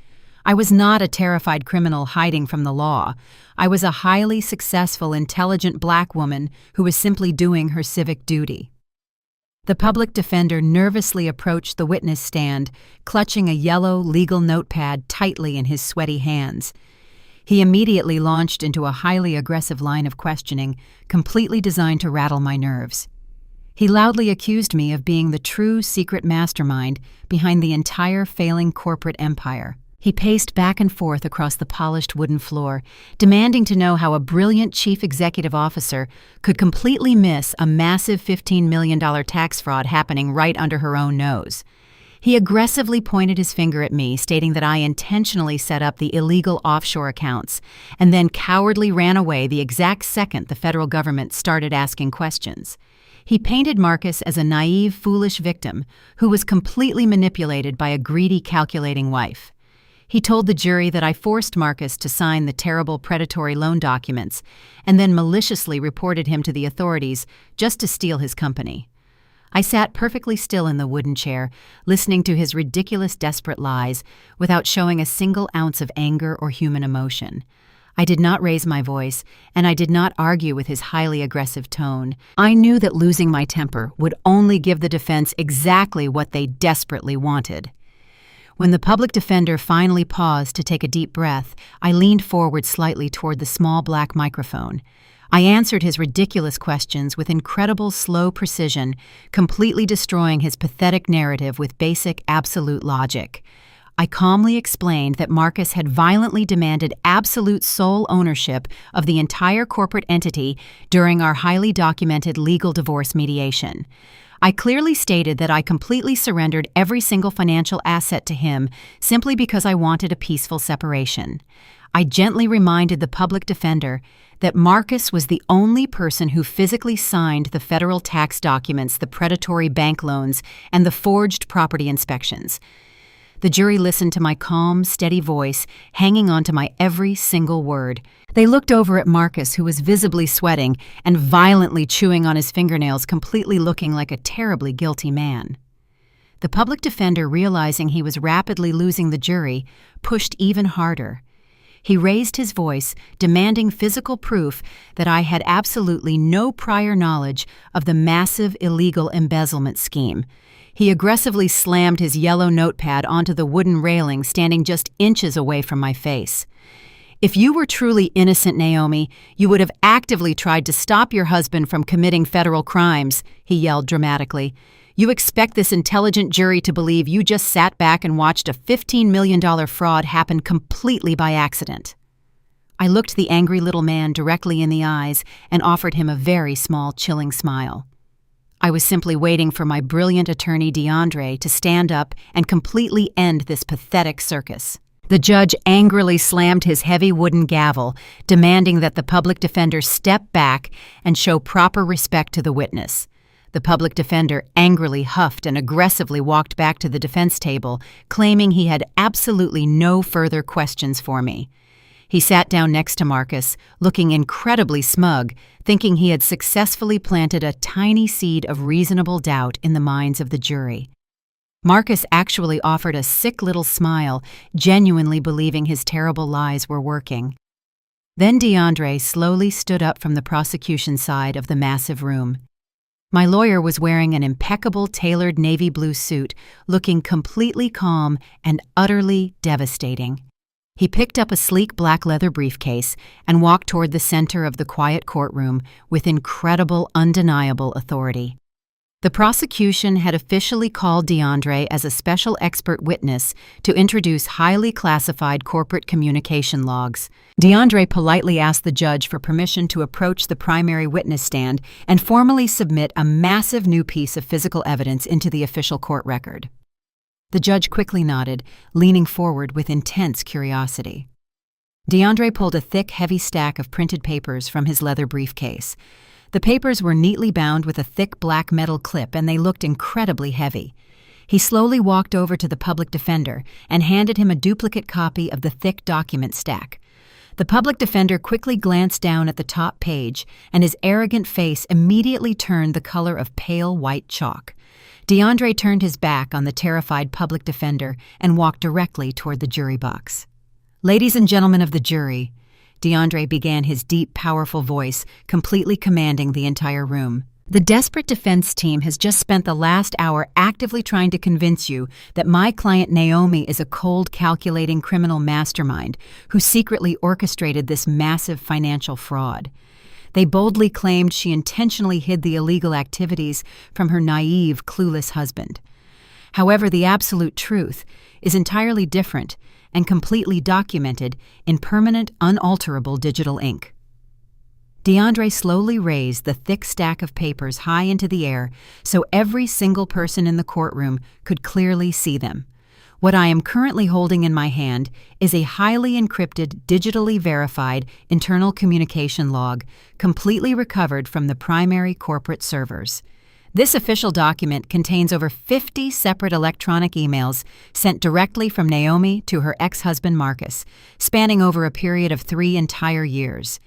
S1: I was not a terrified criminal hiding from the law. I was a highly successful, intelligent black woman who was simply doing her civic duty. The public defender nervously approached the witness stand, clutching a yellow legal notepad tightly in his sweaty hands. He immediately launched into a highly aggressive line of questioning, completely designed to rattle my nerves. He loudly accused me of being the true secret mastermind behind the entire failing corporate empire. He paced back and forth across the polished wooden floor, demanding to know how a brilliant chief executive officer could completely miss a massive $15 million tax fraud happening right under her own nose. He aggressively pointed his finger at me, stating that I intentionally set up the illegal offshore accounts, and then cowardly ran away the exact second the federal government started asking questions. He painted Marcus as a naive, foolish victim who was completely manipulated by a greedy, calculating wife. He told the jury that I forced Marcus to sign the terrible predatory loan documents and then maliciously reported him to the authorities just to steal his company. I sat perfectly still in the wooden chair, listening to his ridiculous, desperate lies without showing a single ounce of anger or human emotion. I did not raise my voice, and I did not argue with his highly aggressive tone. I knew that losing my temper would only give the defense exactly what they desperately wanted. When the public defender finally paused to take a deep breath, I leaned forward slightly toward the small black microphone. I answered his ridiculous questions with incredible slow precision, completely destroying his pathetic narrative with basic absolute logic. I calmly explained that Marcus had violently demanded absolute sole ownership of the entire corporate entity during our highly documented legal divorce mediation. I clearly stated that I completely surrendered every single financial asset to him simply because I wanted a peaceful separation. I gently reminded the public defender that Marcus was the only person who physically signed the federal tax documents, the predatory bank loans, and the forged property inspections. The jury listened to my calm, steady voice, hanging on to my every single word. They looked over at Marcus, who was visibly sweating and violently chewing on his fingernails, completely looking like a terribly guilty man. The public defender, realizing he was rapidly losing the jury, pushed even harder. He raised his voice, demanding physical proof that I had absolutely no prior knowledge of the massive illegal embezzlement scheme. He aggressively slammed his yellow notepad onto the wooden railing standing just inches away from my face. "If you were truly innocent, Naomi, you would have actively tried to stop your husband from committing federal crimes," he yelled dramatically. "You expect this intelligent jury to believe you just sat back and watched a $15 million fraud happen completely by accident." I looked the angry little man directly in the eyes and offered him a very small, chilling smile. I was simply waiting for my brilliant attorney DeAndre to stand up and completely end this pathetic circus. The judge angrily slammed his heavy wooden gavel, demanding that the public defender step back and show proper respect to the witness. The public defender angrily huffed and aggressively walked back to the defense table, claiming he had absolutely no further questions for me. He sat down next to Marcus, looking incredibly smug, thinking he had successfully planted a tiny seed of reasonable doubt in the minds of the jury. Marcus actually offered a sick little smile, genuinely believing his terrible lies were working. Then DeAndre slowly stood up from the prosecution side of the massive room. My lawyer was wearing an impeccable tailored navy blue suit, looking completely calm and utterly devastating. He picked up a sleek black leather briefcase and walked toward the center of the quiet courtroom with incredible, undeniable authority. The prosecution had officially called DeAndre as a special expert witness to introduce highly classified corporate communication logs. DeAndre politely asked the judge for permission to approach the primary witness stand and formally submit a massive new piece of physical evidence into the official court record. The judge quickly nodded, leaning forward with intense curiosity. DeAndre pulled a thick, heavy stack of printed papers from his leather briefcase. The papers were neatly bound with a thick black metal clip, and they looked incredibly heavy. He slowly walked over to the public defender and handed him a duplicate copy of the thick document stack. The public defender quickly glanced down at the top page, and his arrogant face immediately turned the color of pale white chalk. DeAndre turned his back on the terrified public defender and walked directly toward the jury box. "Ladies and gentlemen of the jury," DeAndre began, his deep, powerful voice completely commanding the entire room. "The desperate defense team has just spent the last hour actively trying to convince you that my client Naomi is a cold, calculating criminal mastermind who secretly orchestrated this massive financial fraud. They boldly claimed she intentionally hid the illegal activities from her naive, clueless husband. However, the absolute truth is entirely different and completely documented in permanent, unalterable digital ink." DeAndre slowly raised the thick stack of papers high into the air so every single person in the courtroom could clearly see them. What I am currently holding in my hand is a highly encrypted, digitally verified internal communication log, completely recovered from the primary corporate servers. This official document contains over 50 separate electronic emails sent directly from Naomi to her ex-husband Marcus, spanning over a period of 3 entire years.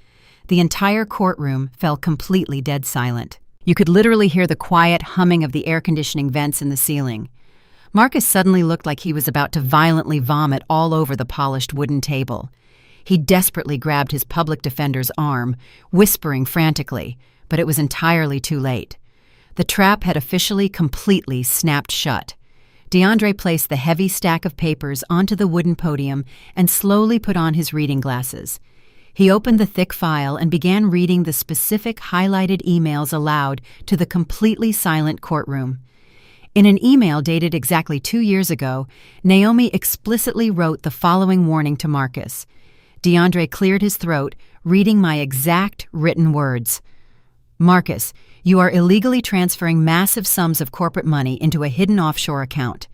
S1: The entire courtroom fell completely dead silent. You could literally hear the quiet humming of the air conditioning vents in the ceiling. Marcus suddenly looked like he was about to violently vomit all over the polished wooden table. He desperately grabbed his public defender's arm, whispering frantically, but it was entirely too late. The trap had officially completely snapped shut. DeAndre placed the heavy stack of papers onto the wooden podium and slowly put on his reading glasses. He opened the thick file and began reading the specific highlighted emails aloud to the completely silent courtroom. In an email dated exactly 2 years ago, Naomi explicitly wrote the following warning to Marcus. DeAndre cleared his throat, reading my exact written words. Marcus, you are illegally transferring massive sums of corporate money into a hidden offshore account.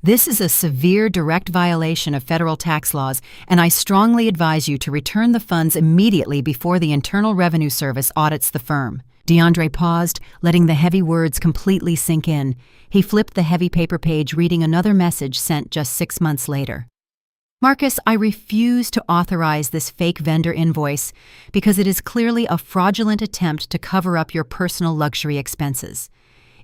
S1: This is a severe direct violation of federal tax laws, and I strongly advise you to return the funds immediately before the Internal Revenue Service audits the firm. DeAndre paused, letting the heavy words completely sink in. He flipped the heavy paper page, reading another message sent just 6 months later. Marcus, I refuse to authorize this fake vendor invoice because it is clearly a fraudulent attempt to cover up your personal luxury expenses.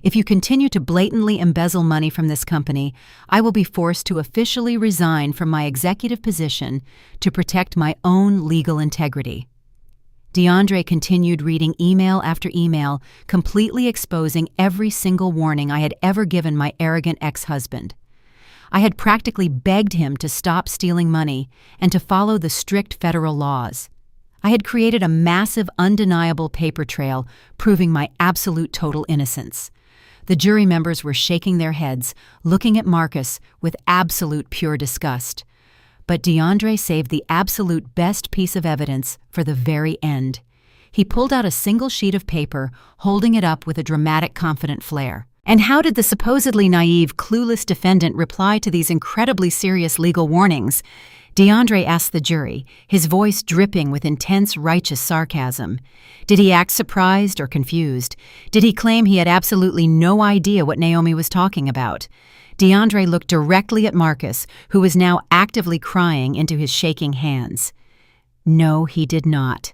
S1: If you continue to blatantly embezzle money from this company, I will be forced to officially resign from my executive position to protect my own legal integrity. DeAndre continued reading email after email, completely exposing every single warning I had ever given my arrogant ex-husband. I had practically begged him to stop stealing money and to follow the strict federal laws. I had created a massive, undeniable paper trail proving my absolute total innocence. The jury members were shaking their heads, looking at Marcus with absolute pure disgust. But DeAndre saved the absolute best piece of evidence for the very end. He pulled out a single sheet of paper, holding it up with a dramatic, confident flair. And how did the supposedly naive, clueless defendant reply to these incredibly serious legal warnings? DeAndre asked the jury, his voice dripping with intense, righteous sarcasm. Did he act surprised or confused? Did he claim he had absolutely no idea what Naomi was talking about? DeAndre looked directly at Marcus, who was now actively crying into his shaking hands. No, he did not,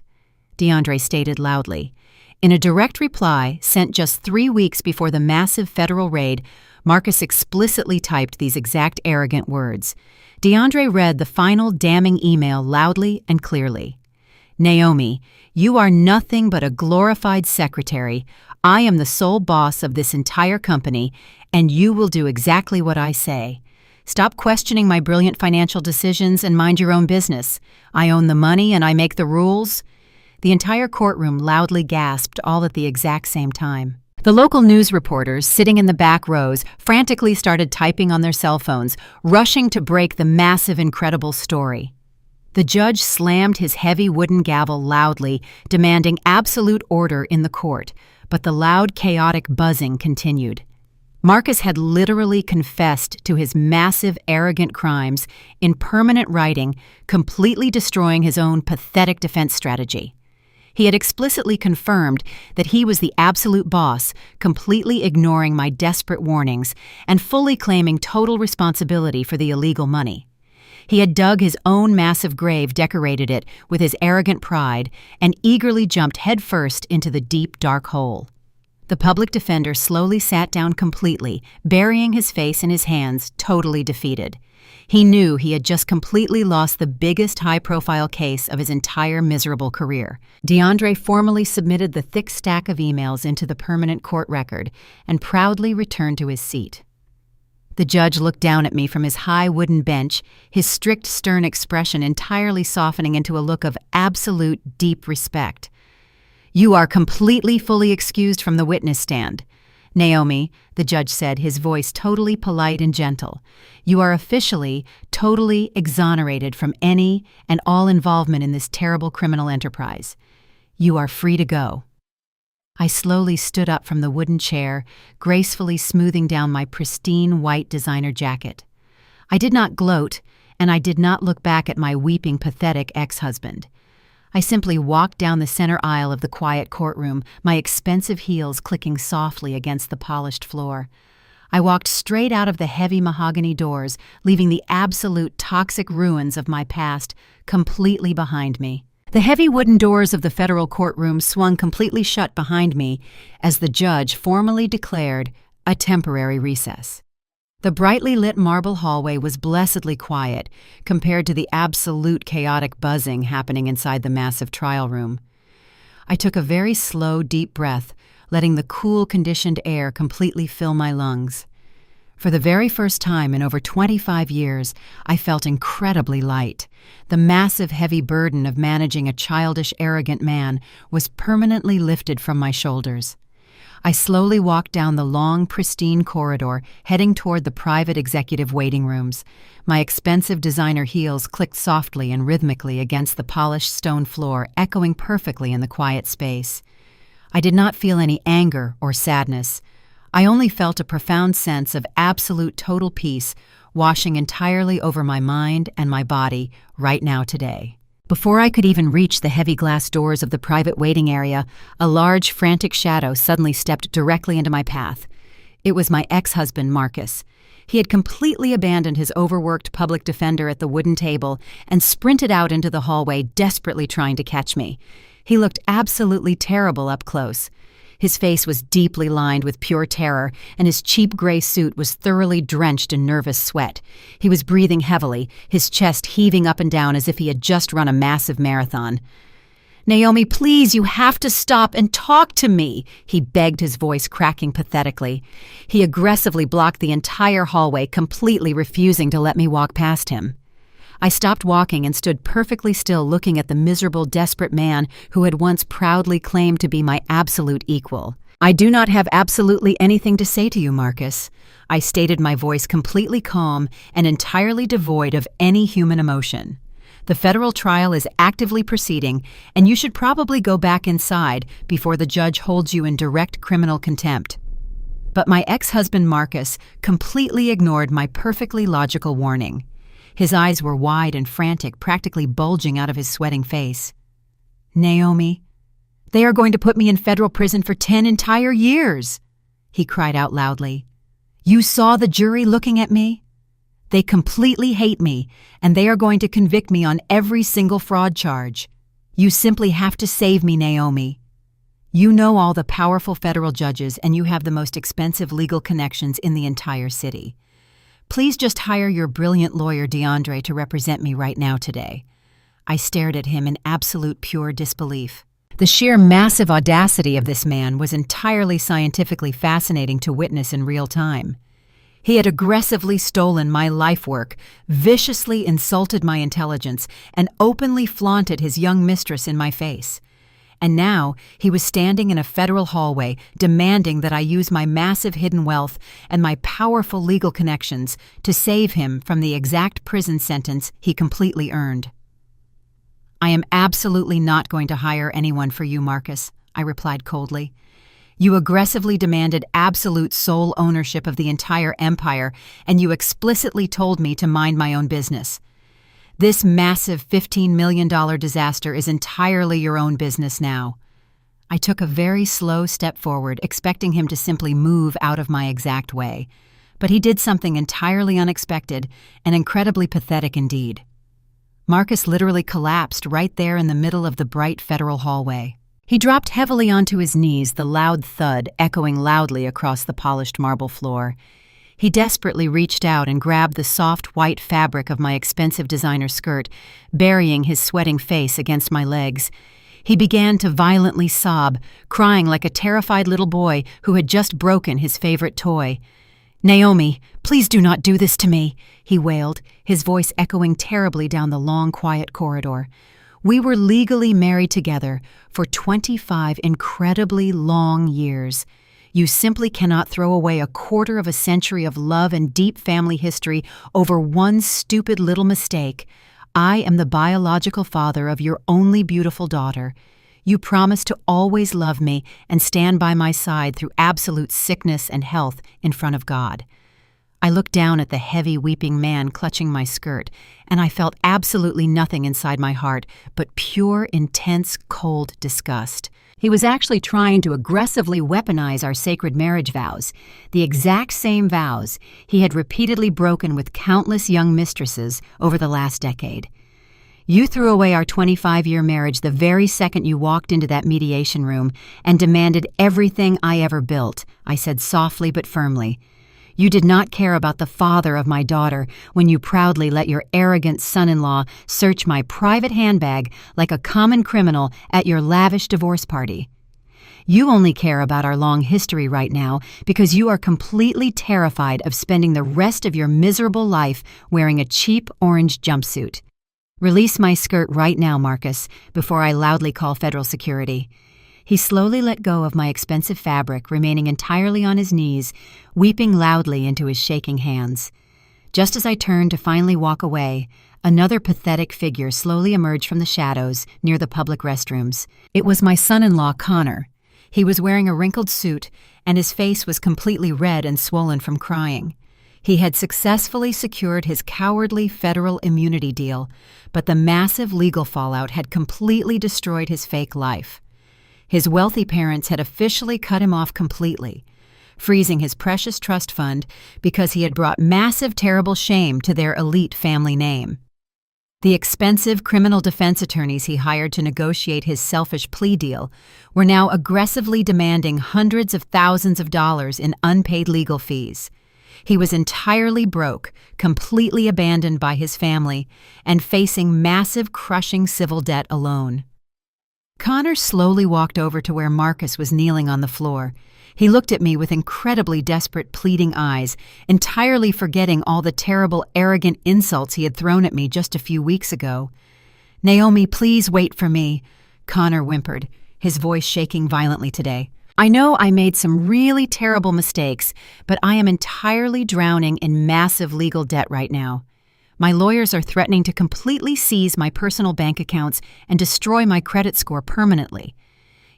S1: DeAndre stated loudly. In a direct reply sent just 3 weeks before the massive federal raid, Marcus explicitly typed these exact arrogant words. DeAndre read the final damning email loudly and clearly. Naomi, you are nothing but a glorified secretary. I am the sole boss of this entire company, and you will do exactly what I say. Stop questioning my brilliant financial decisions and mind your own business. I own the money and I make the rules. The entire courtroom loudly gasped, all at the exact same time. The local news reporters, sitting in the back rows, frantically started typing on their cell phones, rushing to break the massive, incredible story. The judge slammed his heavy wooden gavel loudly, demanding absolute order in the court, but the loud, chaotic buzzing continued. Marcus had literally confessed to his massive, arrogant crimes in permanent writing, completely destroying his own pathetic defense strategy. He had explicitly confirmed that he was the absolute boss, completely ignoring my desperate warnings and fully claiming total responsibility for the illegal money. He had dug his own massive grave, decorated it with his arrogant pride, and eagerly jumped headfirst into the deep, dark hole. The public defender slowly sat down completely, burying his face in his hands, totally defeated. He knew he had just completely lost the biggest high-profile case of his entire miserable career. DeAndre formally submitted the thick stack of emails into the permanent court record and proudly returned to his seat. The judge looked down at me from his high wooden bench, his strict, stern expression entirely softening into a look of absolute, deep respect. You are completely, fully excused from the witness stand. Naomi, the judge said, his voice totally polite and gentle, you are officially, totally exonerated from any and all involvement in this terrible criminal enterprise. You are free to go. I slowly stood up from the wooden chair, gracefully smoothing down my pristine white designer jacket. I did not gloat, and I did not look back at my weeping, pathetic ex-husband. I simply walked down the center aisle of the quiet courtroom, my expensive heels clicking softly against the polished floor. I walked straight out of the heavy mahogany doors, leaving the absolute toxic ruins of my past completely behind me. The heavy wooden doors of the federal courtroom swung completely shut behind me as the judge formally declared a temporary recess. The brightly lit marble hallway was blessedly quiet compared to the absolute chaotic buzzing happening inside the massive trial room. I took a very slow, deep breath, letting the cool, conditioned air completely fill my lungs. For the very first time in over 25 years, I felt incredibly light. The massive, heavy burden of managing a childish, arrogant man was permanently lifted from my shoulders. I slowly walked down the long, pristine corridor, heading toward the private executive waiting rooms. My expensive designer heels clicked softly and rhythmically against the polished stone floor, echoing perfectly in the quiet space. I did not feel any anger or sadness. I only felt a profound sense of absolute total peace washing entirely over my mind and my body right now today. Before I could even reach the heavy glass doors of the private waiting area, a large, frantic shadow suddenly stepped directly into my path. It was my ex-husband, Marcus. He had completely abandoned his overworked public defender at the wooden table and sprinted out into the hallway, desperately trying to catch me. He looked absolutely terrible up close. His face was deeply lined with pure terror, and his cheap gray suit was thoroughly drenched in nervous sweat. He was breathing heavily, his chest heaving up and down as if he had just run a massive marathon. "Naomi, please, you have to stop and talk to me," he begged, his voice cracking pathetically. He aggressively blocked the entire hallway, completely refusing to let me walk past him. I stopped walking and stood perfectly still, looking at the miserable, desperate man who had once proudly claimed to be my absolute equal. "I do not have absolutely anything to say to you, Marcus," I stated, my voice completely calm and entirely devoid of any human emotion. "The federal trial is actively proceeding, and you should probably go back inside before the judge holds you in direct criminal contempt." But my ex-husband Marcus completely ignored my perfectly logical warning. His eyes were wide and frantic, practically bulging out of his sweating face. "Naomi, they are going to put me in federal prison for 10 entire years!" he cried out loudly. "You saw the jury looking at me? They completely hate me, and they are going to convict me on every single fraud charge. You simply have to save me, Naomi. You know all the powerful federal judges, and you have the most expensive legal connections in the entire city. Please just hire your brilliant lawyer, DeAndre, to represent me right now today." I stared at him in absolute pure disbelief. The sheer massive audacity of this man was entirely scientifically fascinating to witness in real time. He had aggressively stolen my life work, viciously insulted my intelligence, and openly flaunted his young mistress in my face. And now he was standing in a federal hallway demanding that I use my massive hidden wealth and my powerful legal connections to save him from the exact prison sentence he completely earned. "I am absolutely not going to hire anyone for you, Marcus," I replied coldly. "You aggressively demanded absolute sole ownership of the entire empire, and you explicitly told me to mind my own business. This massive $15 million disaster is entirely your own business now." I took a very slow step forward, expecting him to simply move out of my exact way. But he did something entirely unexpected and incredibly pathetic indeed. Marcus literally collapsed right there in the middle of the bright federal hallway. He dropped heavily onto his knees, the loud thud echoing loudly across the polished marble floor. He desperately reached out and grabbed the soft white fabric of my expensive designer skirt, burying his sweating face against my legs. He began to violently sob, crying like a terrified little boy who had just broken his favorite toy. "Naomi, please do not do this to me," he wailed, his voice echoing terribly down the long, quiet corridor. "We were legally married together for 25 incredibly long years. You simply cannot throw away a quarter of a century of love and deep family history over one stupid little mistake. I am the biological father of your only beautiful daughter. You promised to always love me and stand by my side through absolute sickness and health in front of God." I looked down at the heavy, weeping man clutching my skirt, and I felt absolutely nothing inside my heart but pure, intense, cold disgust. He was actually trying to aggressively weaponize our sacred marriage vows, the exact same vows he had repeatedly broken with countless young mistresses over the last decade. "You threw away our 25-year marriage the very second you walked into that mediation room and demanded everything I ever built," I said softly but firmly. "You did not care about the father of my daughter when you proudly let your arrogant son-in-law search my private handbag like a common criminal at your lavish divorce party. You only care about our long history right now because you are completely terrified of spending the rest of your miserable life wearing a cheap orange jumpsuit. Release my skirt right now, Marcus, before I loudly call federal security." He slowly let go of my expensive fabric, remaining entirely on his knees, weeping loudly into his shaking hands. Just as I turned to finally walk away, another pathetic figure slowly emerged from the shadows near the public restrooms. It was my son-in-law, Connor. He was wearing a wrinkled suit, and his face was completely red and swollen from crying. He had successfully secured his cowardly federal immunity deal, but the massive legal fallout had completely destroyed his fake life. His wealthy parents had officially cut him off completely, freezing his precious trust fund because he had brought massive, terrible shame to their elite family name. The expensive criminal defense attorneys he hired to negotiate his selfish plea deal were now aggressively demanding hundreds of thousands of dollars in unpaid legal fees. He was entirely broke, completely abandoned by his family, and facing massive, crushing civil debt alone. Connor slowly walked over to where Marcus was kneeling on the floor. He looked at me with incredibly desperate, pleading eyes, entirely forgetting all the terrible, arrogant insults he had thrown at me just a few weeks ago. "Naomi, please wait for me," Connor whimpered, his voice shaking violently today. "I know I made some really terrible mistakes, but I am entirely drowning in massive legal debt right now. My lawyers are threatening to completely seize my personal bank accounts and destroy my credit score permanently.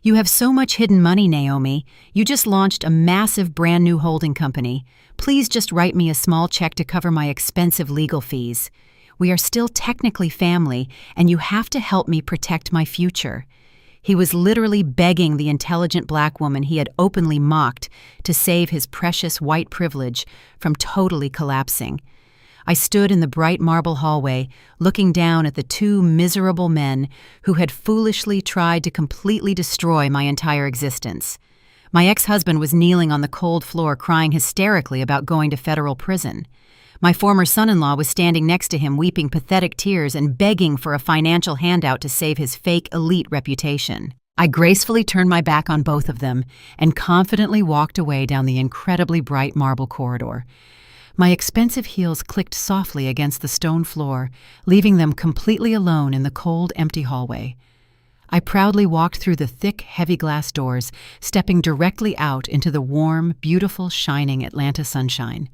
S1: You have so much hidden money, Naomi. You just launched a massive brand new holding company. Please just write me a small check to cover my expensive legal fees. We are still technically family, and you have to help me protect my future." He was literally begging the intelligent black woman he had openly mocked to save his precious white privilege from totally collapsing. I stood in the bright marble hallway, looking down at the two miserable men who had foolishly tried to completely destroy my entire existence. My ex-husband was kneeling on the cold floor crying hysterically about going to federal prison. My former son-in-law was standing next to him weeping pathetic tears and begging for a financial handout to save his fake elite reputation. I gracefully turned my back on both of them and confidently walked away down the incredibly bright marble corridor. My expensive heels clicked softly against the stone floor, leaving them completely alone in the cold, empty hallway. I proudly walked through the thick, heavy glass doors, stepping directly out into the warm, beautiful, shining Atlanta sunshine.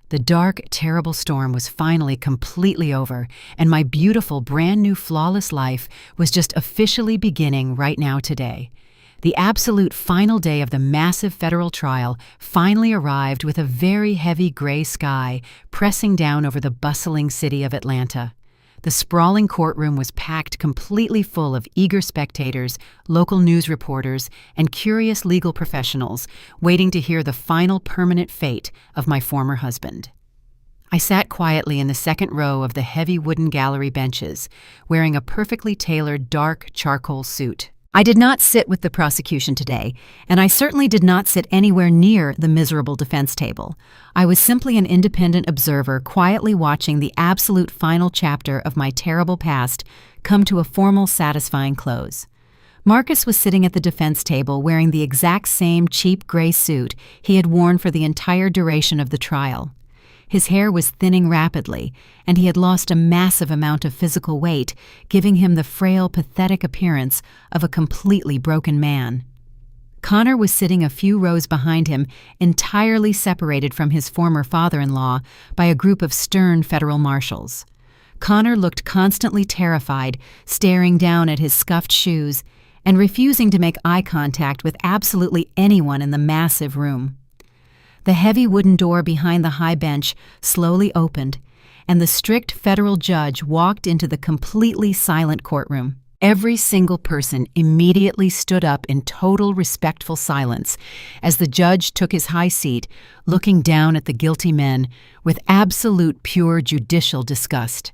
S1: The dark, terrible storm was finally completely over, and my beautiful, brand-new, flawless life was just officially beginning right now today. The absolute final day of the massive federal trial finally arrived with a very heavy gray sky pressing down over the bustling city of Atlanta. The sprawling courtroom was packed completely full of eager spectators, local news reporters, and curious legal professionals waiting to hear the final permanent fate of my former husband. I sat quietly in the second row of the heavy wooden gallery benches, wearing a perfectly tailored dark charcoal suit. I did not sit with the prosecution today, and I certainly did not sit anywhere near the miserable defense table. I was simply an independent observer quietly watching the absolute final chapter of my terrible past come to a formal, satisfying close. Marcus was sitting at the defense table wearing the exact same cheap gray suit he had worn for the entire duration of the trial. His hair was thinning rapidly, and he had lost a massive amount of physical weight, giving him the frail, pathetic appearance of a completely broken man. Connor was sitting a few rows behind him, entirely separated from his former father-in-law by a group of stern federal marshals. Connor looked constantly terrified, staring down at his scuffed shoes and refusing to make eye contact with absolutely anyone in the massive room. The heavy wooden door behind the high bench slowly opened, and the strict federal judge walked into the completely silent courtroom. Every single person immediately stood up in total respectful silence as the judge took his high seat, looking down at the guilty men with absolute pure judicial disgust.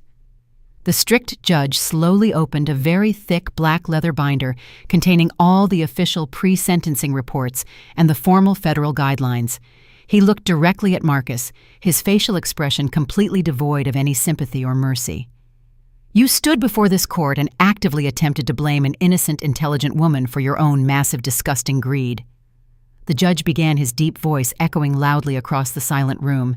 S1: The strict judge slowly opened a very thick black leather binder containing all the official pre-sentencing reports and the formal federal guidelines. He looked directly at Marcus, his facial expression completely devoid of any sympathy or mercy. You stood before this court and actively attempted to blame an innocent, intelligent woman for your own massive, disgusting greed. The judge began, his deep voice echoing loudly across the silent room.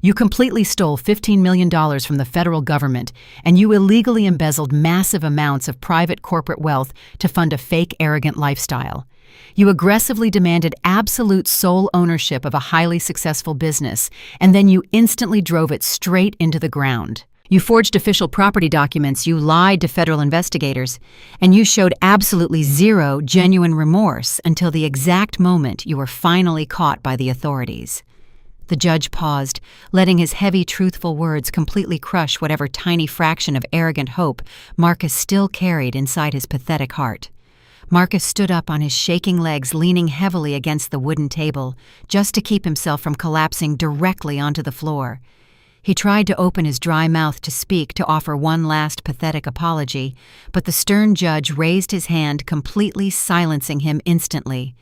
S1: You completely stole $15 million from the federal government, and you illegally embezzled massive amounts of private corporate wealth to fund a fake, arrogant lifestyle. You aggressively demanded absolute sole ownership of a highly successful business, and then you instantly drove it straight into the ground. You forged official property documents, you lied to federal investigators, and you showed absolutely zero genuine remorse until the exact moment you were finally caught by the authorities. The judge paused, letting his heavy, truthful words completely crush whatever tiny fraction of arrogant hope Marcus still carried inside his pathetic heart. Marcus stood up on his shaking legs, leaning heavily against the wooden table, just to keep himself from collapsing directly onto the floor. He tried to open his dry mouth to speak, to offer one last pathetic apology, but the stern judge raised his hand, completely silencing him instantly.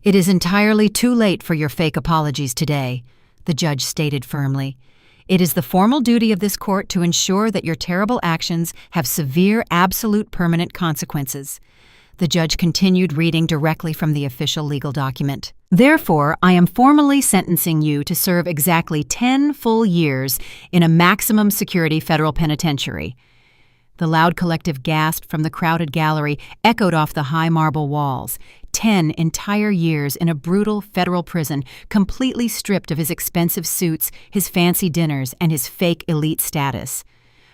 S1: "It is entirely too late for your fake apologies today," the judge stated firmly. "It is the formal duty of this court to ensure that your terrible actions have severe, absolute, permanent consequences." The judge continued, reading directly from the official legal document. "Therefore, I am formally sentencing you to serve exactly 10 full years in a maximum security federal penitentiary." The loud collective gasp from the crowded gallery echoed off the high marble walls. 10 entire years in a brutal federal prison, completely stripped of his expensive suits, his fancy dinners, and his fake elite status.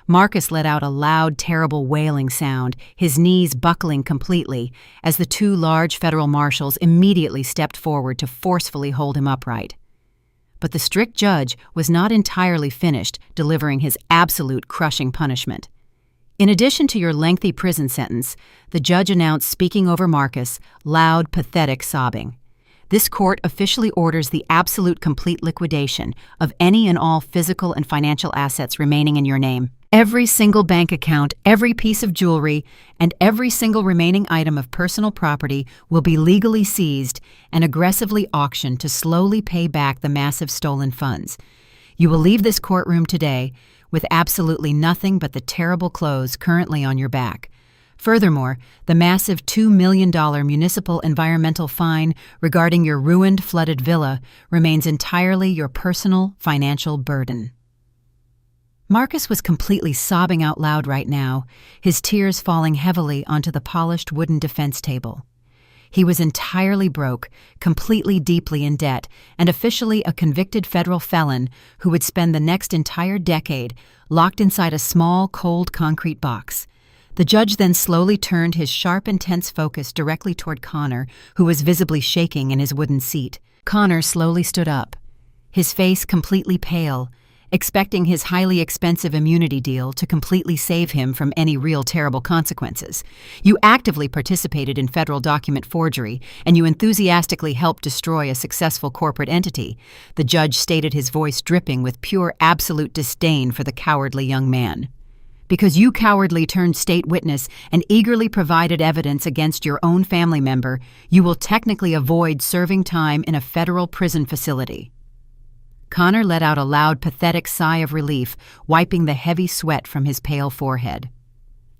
S1: Marcus let out a loud, terrible wailing sound, his knees buckling completely, as the two large federal marshals immediately stepped forward to forcefully hold him upright. But the strict judge was not entirely finished delivering his absolute crushing punishment. In addition to your lengthy prison sentence, the judge announced, speaking over Marcus, loud, pathetic sobbing. "This court officially orders the absolute complete liquidation of any and all physical and financial assets remaining in your name. Every single bank account, every piece of jewelry, and every single remaining item of personal property will be legally seized and aggressively auctioned to slowly pay back the massive stolen funds. You will leave this courtroom today with absolutely nothing but the terrible clothes currently on your back. Furthermore, the massive $2 million municipal environmental fine regarding your ruined, flooded villa remains entirely your personal financial burden." Marcus was completely sobbing out loud right now, his tears falling heavily onto the polished wooden defense table. He was entirely broke, completely deeply in debt, and officially a convicted federal felon who would spend the next entire decade locked inside a small, cold concrete box. The judge then slowly turned his sharp, intense focus directly toward Connor, who was visibly shaking in his wooden seat. Connor slowly stood up, his face completely pale, expecting his highly expensive immunity deal to completely save him from any real terrible consequences. "You actively participated in federal document forgery, and you enthusiastically helped destroy a successful corporate entity," the judge stated, his voice dripping with pure, absolute disdain for the cowardly young man. "Because you cowardly turned state witness and eagerly provided evidence against your own family member, you will technically avoid serving time in a federal prison facility." Connor let out a loud, pathetic sigh of relief, wiping the heavy sweat from his pale forehead.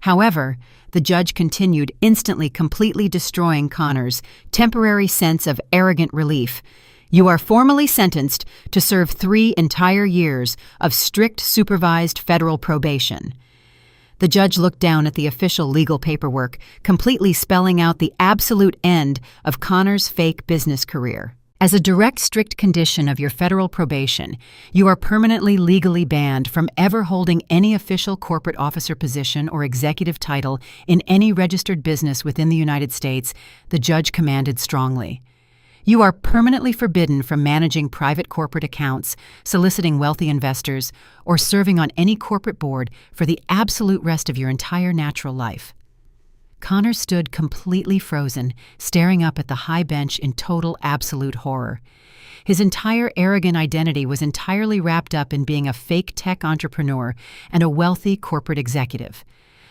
S1: However, the judge continued, instantly completely destroying Connor's temporary sense of arrogant relief. "You are formally sentenced to serve 3 entire years of strict supervised federal probation." The judge looked down at the official legal paperwork, completely spelling out the absolute end of Connor's fake business career. "As a direct, strict condition of your federal probation, you are permanently legally banned from ever holding any official corporate officer position or executive title in any registered business within the United States," the judge commanded strongly. "You are permanently forbidden from managing private corporate accounts, soliciting wealthy investors, or serving on any corporate board for the absolute rest of your entire natural life." Connor stood completely frozen, staring up at the high bench in total, absolute horror. His entire arrogant identity was entirely wrapped up in being a fake tech entrepreneur and a wealthy corporate executive.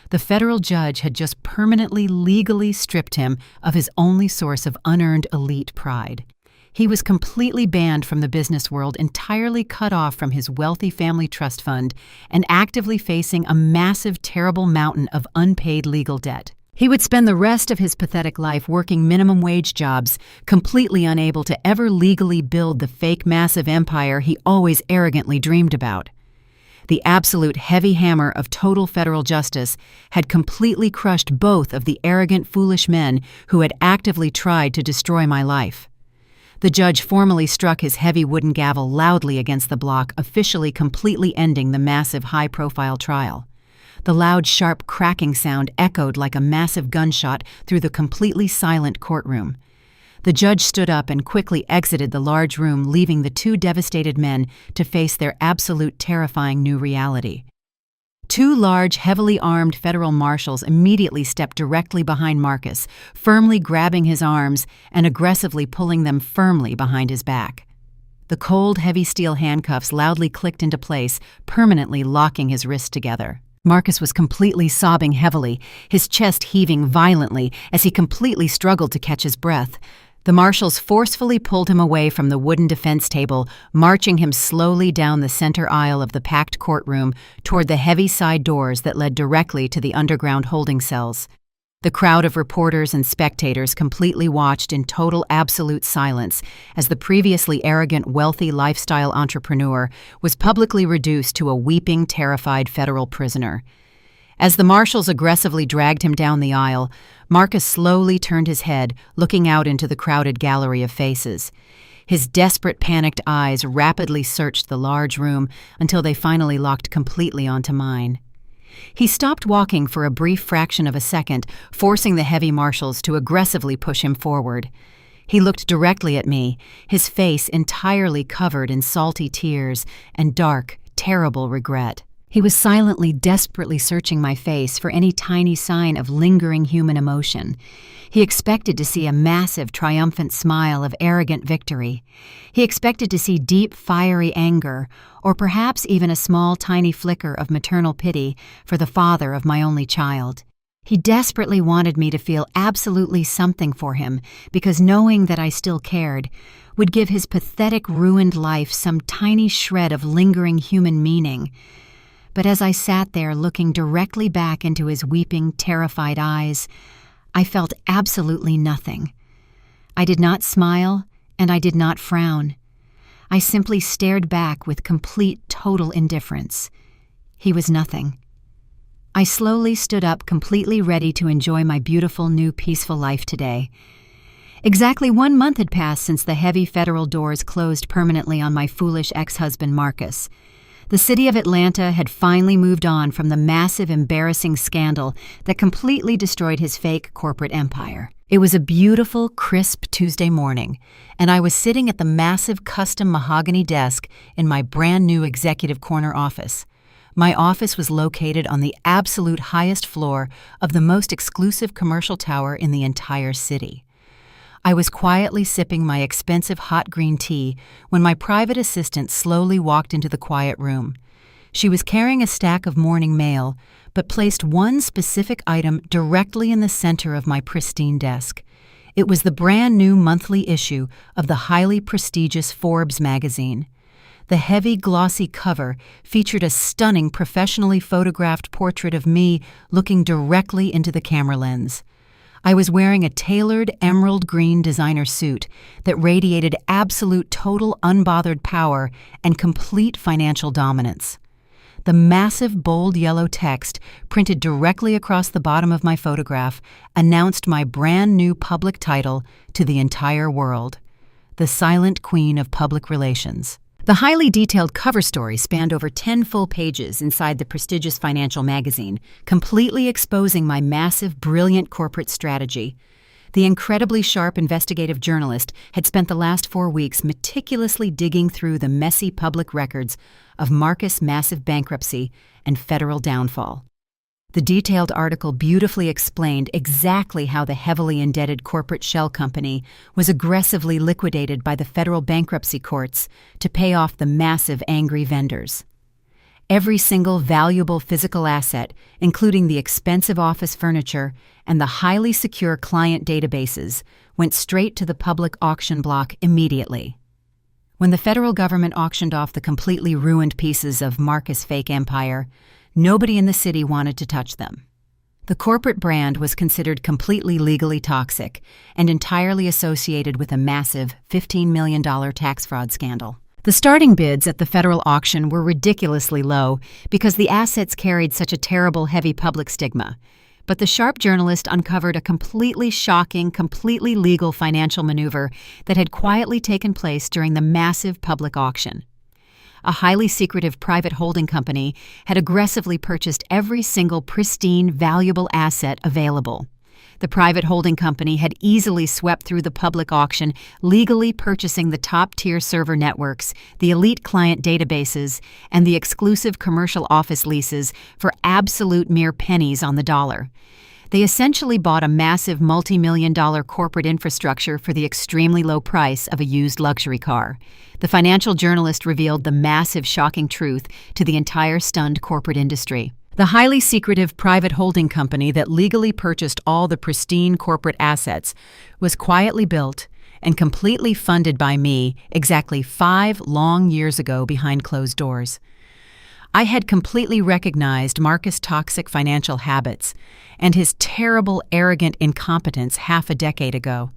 S1: The federal judge had just permanently, legally stripped him of his only source of unearned elite pride. He was completely banned from the business world, entirely cut off from his wealthy family trust fund, and actively facing a massive, terrible mountain of unpaid legal debt. He would spend the rest of his pathetic life working minimum wage jobs, completely unable to ever legally build the fake massive empire he always arrogantly dreamed about. The absolute heavy hammer of total federal justice had completely crushed both of the arrogant, foolish men who had actively tried to destroy my life. The judge formally struck his heavy wooden gavel loudly against the block, officially completely ending the massive, high-profile trial. The loud, sharp cracking sound echoed like a massive gunshot through the completely silent courtroom. The judge stood up and quickly exited the large room, leaving the two devastated men to face their absolute terrifying new reality. Two large, heavily armed federal marshals immediately stepped directly behind Marcus, firmly grabbing his arms and aggressively pulling them firmly behind his back. The cold, heavy steel handcuffs loudly clicked into place, permanently locking his wrists together. Marcus was completely sobbing heavily, his chest heaving violently as he completely struggled to catch his breath. The marshals forcefully pulled him away from the wooden defense table, marching him slowly down the center aisle of the packed courtroom toward the heavy side doors that led directly to the underground holding cells. The crowd of reporters and spectators completely watched in total absolute silence as the previously arrogant, wealthy lifestyle entrepreneur was publicly reduced to a weeping, terrified federal prisoner. As the marshals aggressively dragged him down the aisle, Marcus slowly turned his head, looking out into the crowded gallery of faces. His desperate, panicked eyes rapidly searched the large room until they finally locked completely onto mine. He stopped walking for a brief fraction of a second, forcing the heavy marshals to aggressively push him forward. He looked directly at me, his face entirely covered in salty tears and dark, terrible regret. He was silently, desperately searching my face for any tiny sign of lingering human emotion. He expected to see a massive, triumphant smile of arrogant victory. He expected to see deep, fiery anger, or perhaps even a small, tiny flicker of maternal pity for the father of my only child. He desperately wanted me to feel absolutely something for him, because knowing that I still cared would give his pathetic, ruined life some tiny shred of lingering human meaning. But as I sat there looking directly back into his weeping, terrified eyes, I felt absolutely nothing. I did not smile, and I did not frown. I simply stared back with complete, total indifference. He was nothing. I slowly stood up, completely ready to enjoy my beautiful, new, peaceful life today. Exactly 1 month had passed since the heavy federal doors closed permanently on my foolish ex-husband Marcus. The city of Atlanta had finally moved on from the massive, embarrassing scandal that completely destroyed his fake corporate empire. It was a beautiful, crisp Tuesday morning, and I was sitting at the massive custom mahogany desk in my brand new executive corner office. My office was located on the absolute highest floor of the most exclusive commercial tower in the entire city. I was quietly sipping my expensive hot green tea when my private assistant slowly walked into the quiet room. She was carrying a stack of morning mail, but placed one specific item directly in the center of my pristine desk. It was the brand new monthly issue of the highly prestigious Forbes magazine. The heavy, glossy cover featured a stunning, professionally photographed portrait of me looking directly into the camera lens. I was wearing a tailored emerald green designer suit that radiated absolute, total, unbothered power and complete financial dominance. The massive, bold yellow text printed directly across the bottom of my photograph announced my brand new public title to the entire world: The Silent Queen of Public Relations. The highly detailed cover story spanned over 10 full pages inside the prestigious financial magazine, completely exposing my massive, brilliant corporate strategy. The incredibly sharp investigative journalist had spent the last 4 weeks meticulously digging through the messy public records of Marcus' massive bankruptcy and federal downfall. The detailed article beautifully explained exactly how the heavily indebted corporate shell company was aggressively liquidated by the federal bankruptcy courts to pay off the massive angry vendors. Every single valuable physical asset, including the expensive office furniture and the highly secure client databases, went straight to the public auction block immediately. When the federal government auctioned off the completely ruined pieces of Marcus' fake empire, nobody in the city wanted to touch them. The corporate brand was considered completely legally toxic and entirely associated with a massive $15 million tax fraud scandal. The starting bids at the federal auction were ridiculously low because the assets carried such a terrible, heavy public stigma. But the sharp journalist uncovered a completely shocking, completely legal financial maneuver that had quietly taken place during the massive public auction. A highly secretive private holding company had aggressively purchased every single pristine, valuable asset available. The private holding company had easily swept through the public auction, legally purchasing the top-tier server networks, the elite client databases, and the exclusive commercial office leases for absolute mere pennies on the dollar. They essentially bought a massive multi-million-dollar corporate infrastructure for the extremely low price of a used luxury car. The financial journalist revealed the massive, shocking truth to the entire stunned corporate industry. The highly secretive private holding company that legally purchased all the pristine corporate assets was quietly built and completely funded by me exactly 5 long years ago behind closed doors. I had completely recognized Marcus' toxic financial habits and his terrible, arrogant incompetence half a decade ago.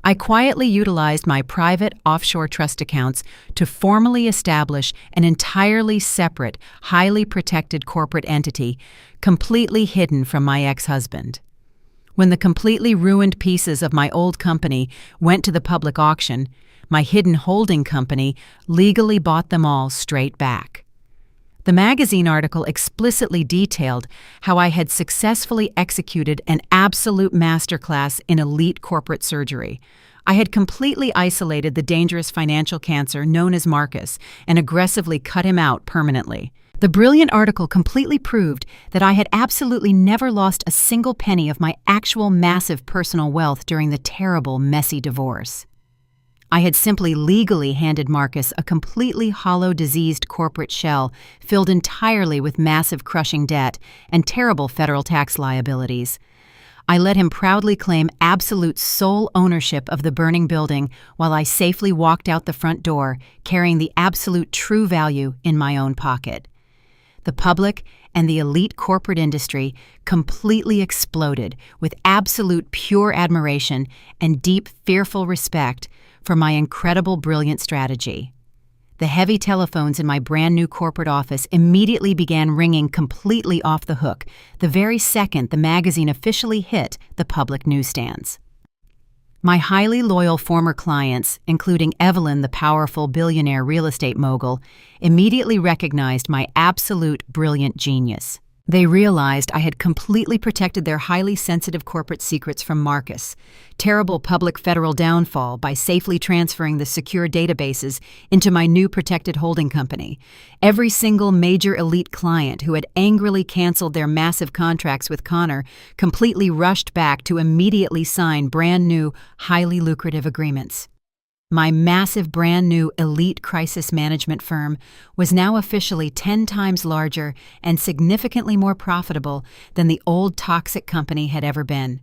S1: I quietly utilized my private offshore trust accounts to formally establish an entirely separate, highly protected corporate entity, completely hidden from my ex-husband. When the completely ruined pieces of my old company went to the public auction, my hidden holding company legally bought them all straight back. The magazine article explicitly detailed how I had successfully executed an absolute masterclass in elite corporate surgery. I had completely isolated the dangerous financial cancer known as Marcus and aggressively cut him out permanently. The brilliant article completely proved that I had absolutely never lost a single penny of my actual massive personal wealth during the terrible, messy divorce. I had simply legally handed Marcus a completely hollow, diseased corporate shell filled entirely with massive crushing debt and terrible federal tax liabilities. I let him proudly claim absolute sole ownership of the burning building while I safely walked out the front door, carrying the absolute true value in my own pocket. The public and the elite corporate industry completely exploded with absolute pure admiration and deep, fearful respect for my incredible, brilliant strategy. The heavy telephones in my brand new corporate office immediately began ringing completely off the hook the very second the magazine officially hit the public newsstands. My highly loyal former clients, including Evelyn, the powerful billionaire real estate mogul, immediately recognized my absolute brilliant genius. They realized I had completely protected their highly sensitive corporate secrets from Marcus' terrible public federal downfall by safely transferring the secure databases into my new protected holding company. Every single major elite client who had angrily canceled their massive contracts with Connor completely rushed back to immediately sign brand new, highly lucrative agreements. My massive brand new elite crisis management firm was now officially 10 times larger and significantly more profitable than the old toxic company had ever been.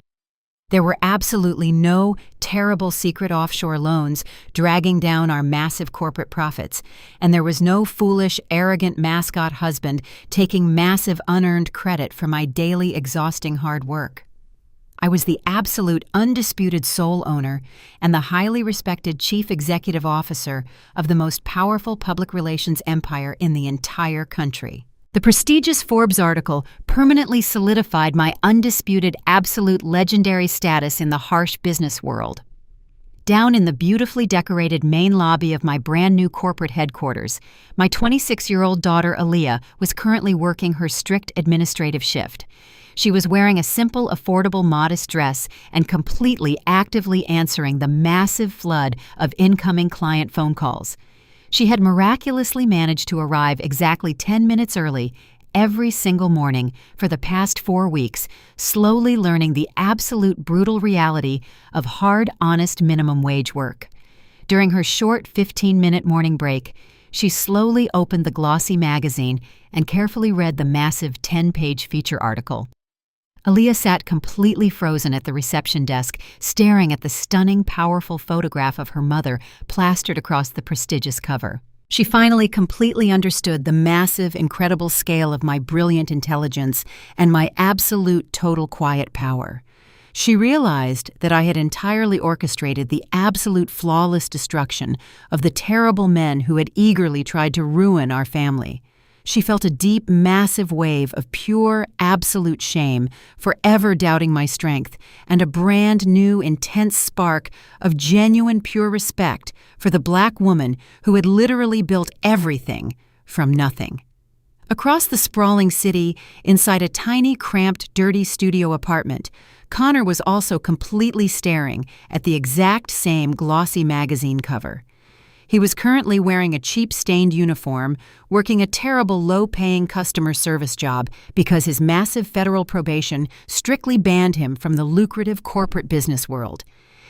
S1: There were absolutely no terrible secret offshore loans dragging down our massive corporate profits, and there was no foolish, arrogant mascot husband taking massive unearned credit for my daily exhausting hard work. I was the absolute undisputed sole owner and the highly respected chief executive officer of the most powerful public relations empire in the entire country. The prestigious Forbes article permanently solidified my undisputed, absolute legendary status in the harsh business world. Down in the beautifully decorated main lobby of my brand new corporate headquarters, my 26-year-old daughter Aaliyah was currently working her strict administrative shift. She was wearing a simple, affordable, modest dress and completely actively answering the massive flood of incoming client phone calls. She had miraculously managed to arrive exactly 10 minutes early every single morning for the past 4 weeks, slowly learning the absolute brutal reality of hard, honest minimum wage work. During her short 15-minute morning break, She slowly opened the glossy magazine and carefully read the massive 10-page feature article. Aaliyah sat completely frozen at the reception desk, staring at the stunning, powerful photograph of her mother plastered across the prestigious cover. She finally completely understood the massive, incredible scale of my brilliant intelligence and my absolute total quiet power. She realized that I had entirely orchestrated the absolute flawless destruction of the terrible men who had eagerly tried to ruin our family. She felt a deep, massive wave of pure, absolute shame for ever doubting my strength, and a brand new, intense spark of genuine, pure respect for the black woman who had literally built everything from nothing. Across the sprawling city, inside a tiny, cramped, dirty studio apartment, Connor was also completely staring at the exact same glossy magazine cover. He was currently wearing a cheap stained uniform, working a terrible low-paying customer service job because his massive federal probation strictly banned him from the lucrative corporate business world.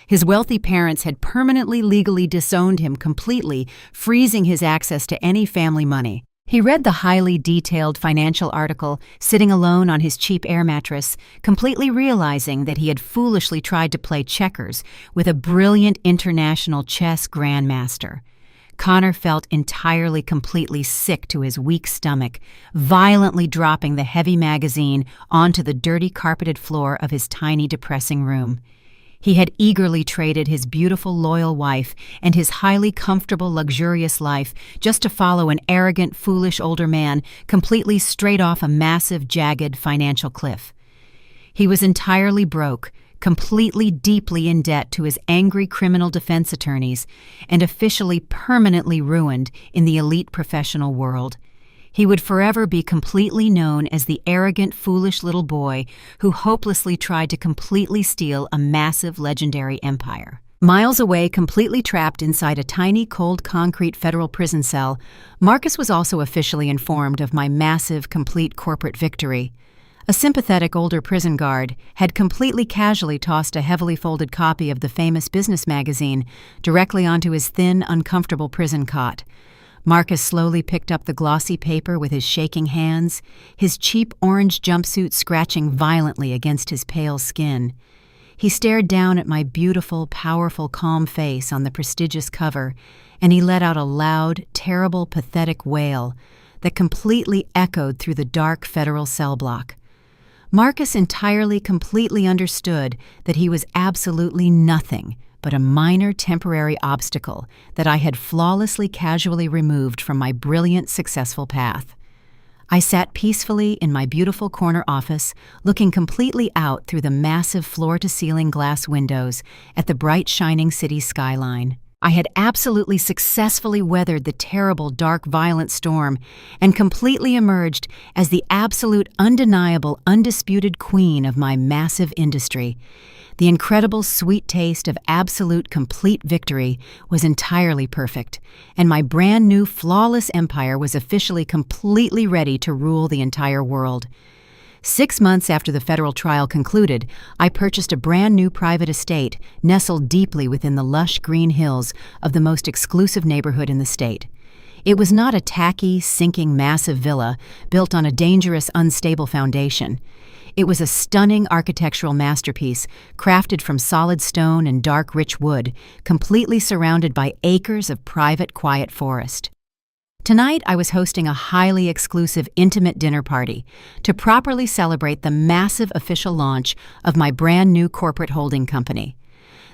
S1: His wealthy parents had permanently legally disowned him completely, freezing his access to any family money. He read the highly detailed financial article, sitting alone on his cheap air mattress, completely realizing that he had foolishly tried to play checkers with a brilliant international chess grandmaster. Connor felt entirely, completely sick to his weak stomach, violently dropping the heavy magazine onto the dirty carpeted floor of his tiny, depressing room. He had eagerly traded his beautiful, loyal wife and his highly comfortable, luxurious life just to follow an arrogant, foolish older man completely straight off a massive, jagged financial cliff. He was entirely broke, completely, deeply in debt to his angry criminal defense attorneys, and officially permanently ruined in the elite professional world. He would forever be completely known as the arrogant, foolish little boy who hopelessly tried to completely steal a massive, legendary empire. Miles away, completely trapped inside a tiny, cold concrete federal prison cell, Marcus was also officially informed of my massive, complete corporate victory. A sympathetic older prison guard had completely casually tossed a heavily folded copy of the famous business magazine directly onto his thin, uncomfortable prison cot. Marcus slowly picked up the glossy paper with his shaking hands, his cheap orange jumpsuit scratching violently against his pale skin. He stared down at my beautiful, powerful, calm face on the prestigious cover, and he let out a loud, terrible, pathetic wail that completely echoed through the dark federal cell block. Marcus entirely, completely understood that he was absolutely nothing but a minor temporary obstacle that I had flawlessly casually removed from my brilliant, successful path. I sat peacefully in my beautiful corner office, looking completely out through the massive floor-to-ceiling glass windows at the bright, shining city skyline. I had absolutely successfully weathered the terrible, dark, violent storm and completely emerged as the absolute, undeniable, undisputed queen of my massive industry. The incredible, sweet taste of absolute, complete victory was entirely perfect, and my brand new, flawless empire was officially completely ready to rule the entire world. 6 months after the federal trial concluded, I purchased a brand new private estate nestled deeply within the lush green hills of the most exclusive neighborhood in the state. It was not a tacky, sinking, massive villa built on a dangerous, unstable foundation. It was a stunning architectural masterpiece crafted from solid stone and dark, rich wood, completely surrounded by acres of private, quiet forest. Tonight, I was hosting a highly exclusive, intimate dinner party to properly celebrate the massive official launch of my brand new corporate holding company.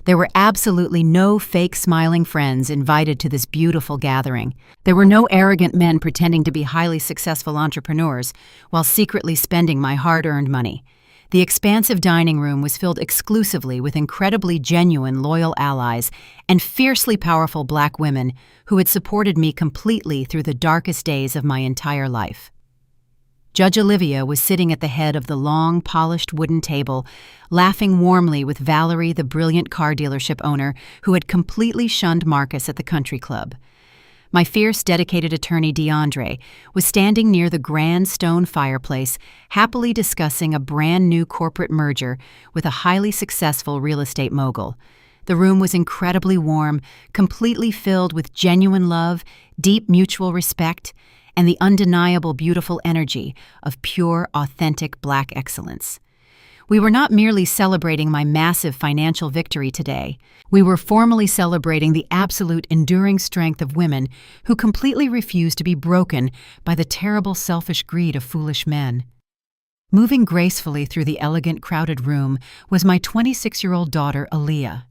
S1: There were absolutely no fake smiling friends invited to this beautiful gathering. There were no arrogant men pretending to be highly successful entrepreneurs while secretly spending my hard-earned money. The expansive dining room was filled exclusively with incredibly genuine, loyal allies and fiercely powerful black women who had supported me completely through the darkest days of my entire life. Judge Olivia was sitting at the head of the long, polished wooden table, laughing warmly with Valerie, the brilliant car dealership owner who had completely shunned Marcus at the country club. My fierce, dedicated attorney, DeAndre, was standing near the grand stone fireplace, happily discussing a brand new corporate merger with a highly successful real estate mogul. The room was incredibly warm, completely filled with genuine love, deep mutual respect, and the undeniable beautiful energy of pure, authentic Black excellence. We were not merely celebrating my massive financial victory today. We were formally celebrating the absolute enduring strength of women who completely refuse to be broken by the terrible selfish greed of foolish men. Moving gracefully through the elegant, crowded room was my 26-year-old daughter, Aaliyah.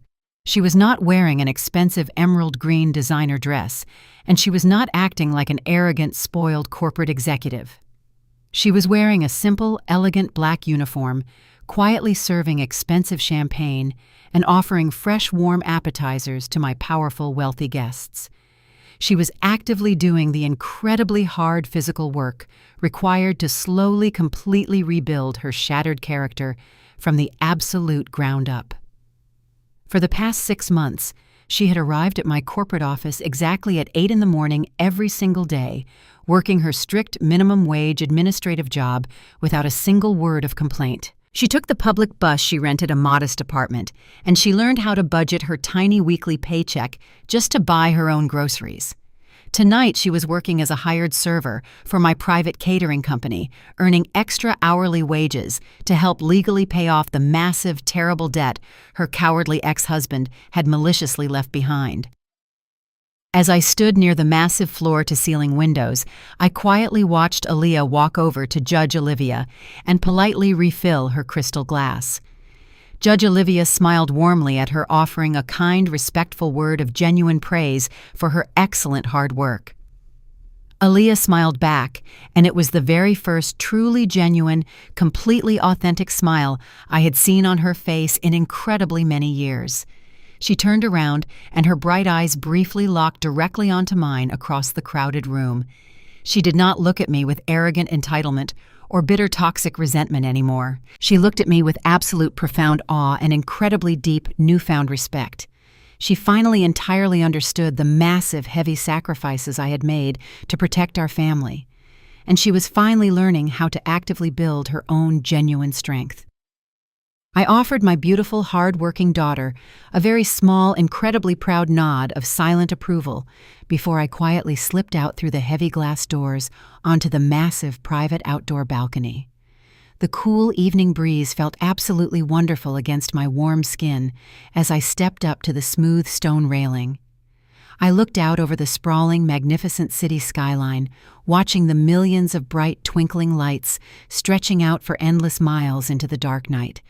S1: She was not wearing an expensive emerald green designer dress, and she was not acting like an arrogant, spoiled corporate executive. She was wearing a simple, elegant black uniform, quietly serving expensive champagne and offering fresh, warm appetizers to my powerful, wealthy guests. She was actively doing the incredibly hard physical work required to slowly, completely rebuild her shattered character from the absolute ground up. For the past 6 months, she had arrived at my corporate office exactly at 8 in the morning every single day, working her strict minimum wage administrative job without a single word of complaint. She took the public bus she rented a modest apartment, and she learned how to budget her tiny weekly paycheck just to buy her own groceries. Tonight, she was working as a hired server for my private catering company, earning extra hourly wages to help legally pay off the massive, terrible debt her cowardly ex-husband had maliciously left behind. As I stood near the massive floor-to-ceiling windows, I quietly watched Aaliyah walk over to Judge Olivia and politely refill her crystal glass. Judge Olivia smiled warmly at her, offering a kind, respectful word of genuine praise for her excellent hard work. Aaliyah smiled back, and it was the very first truly genuine, completely authentic smile I had seen on her face in incredibly many years. She turned around, and her bright eyes briefly locked directly onto mine across the crowded room. She did not look at me with arrogant entitlement or bitter toxic resentment anymore. She looked at me with absolute profound awe and incredibly deep, newfound respect. She finally entirely understood the massive, heavy sacrifices I had made to protect our family, and she was finally learning how to actively build her own genuine strength. I offered my beautiful, hard-working daughter a very small, incredibly proud nod of silent approval before I quietly slipped out through the heavy glass doors onto the massive private outdoor balcony. The cool evening breeze felt absolutely wonderful against my warm skin as I stepped up to the smooth stone railing. I looked out over the sprawling, magnificent city skyline, watching the millions of bright, twinkling lights stretching out for endless miles into the dark night.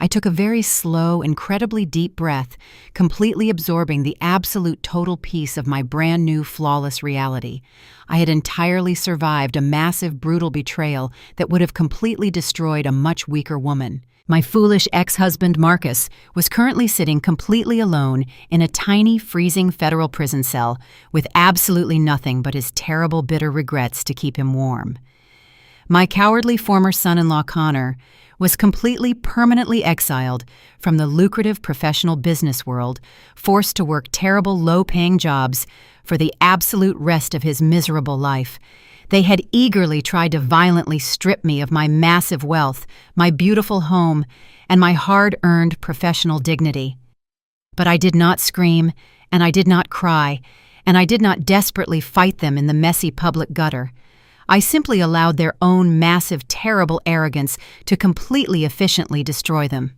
S1: I took a very slow, incredibly deep breath, completely absorbing the absolute total peace of my brand new, flawless reality. I had entirely survived a massive, brutal betrayal that would have completely destroyed a much weaker woman. My foolish ex-husband, Marcus, was currently sitting completely alone in a tiny, freezing federal prison cell with absolutely nothing but his terrible, bitter regrets to keep him warm. My cowardly former son-in-law, Connor, was completely permanently exiled from the lucrative professional business world, forced to work terrible low-paying jobs for the absolute rest of his miserable life. They had eagerly tried to violently strip me of my massive wealth, my beautiful home, and my hard-earned professional dignity. But I did not scream, and I did not cry, and I did not desperately fight them in the messy public gutter. I simply allowed their own massive, terrible arrogance to completely efficiently destroy them.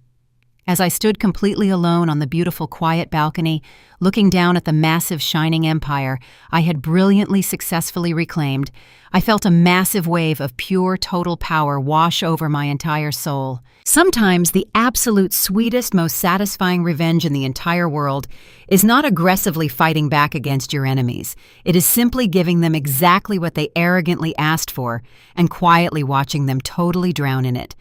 S1: As I stood completely alone on the beautiful, quiet balcony, looking down at the massive, shining empire I had brilliantly, successfully reclaimed, I felt a massive wave of pure, total power wash over my entire soul. Sometimes the absolute sweetest, most satisfying revenge in the entire world is not aggressively fighting back against your enemies. It is simply giving them exactly what they arrogantly asked for and quietly watching them totally drown in it.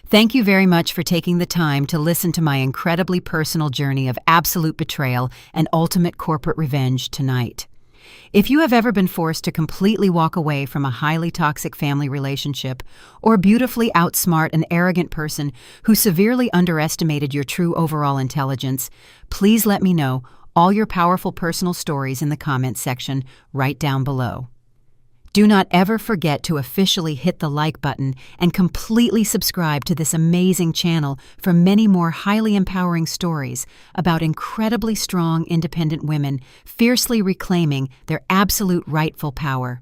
S1: Thank you very much for taking the time to listen to my incredibly personal journey of absolute betrayal and ultimate corporate revenge tonight. If you have ever been forced to completely walk away from a highly toxic family relationship or beautifully outsmart an arrogant person who severely underestimated your true overall intelligence, please let me know all your powerful personal stories in the comments section right down below. Do not ever forget to officially hit the like button and completely subscribe to this amazing channel for many more highly empowering stories about incredibly strong, independent women fiercely reclaiming their absolute rightful power.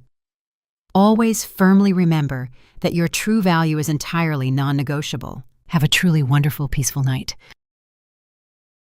S1: Always firmly remember that your true value is entirely non-negotiable. Have a truly wonderful, peaceful night.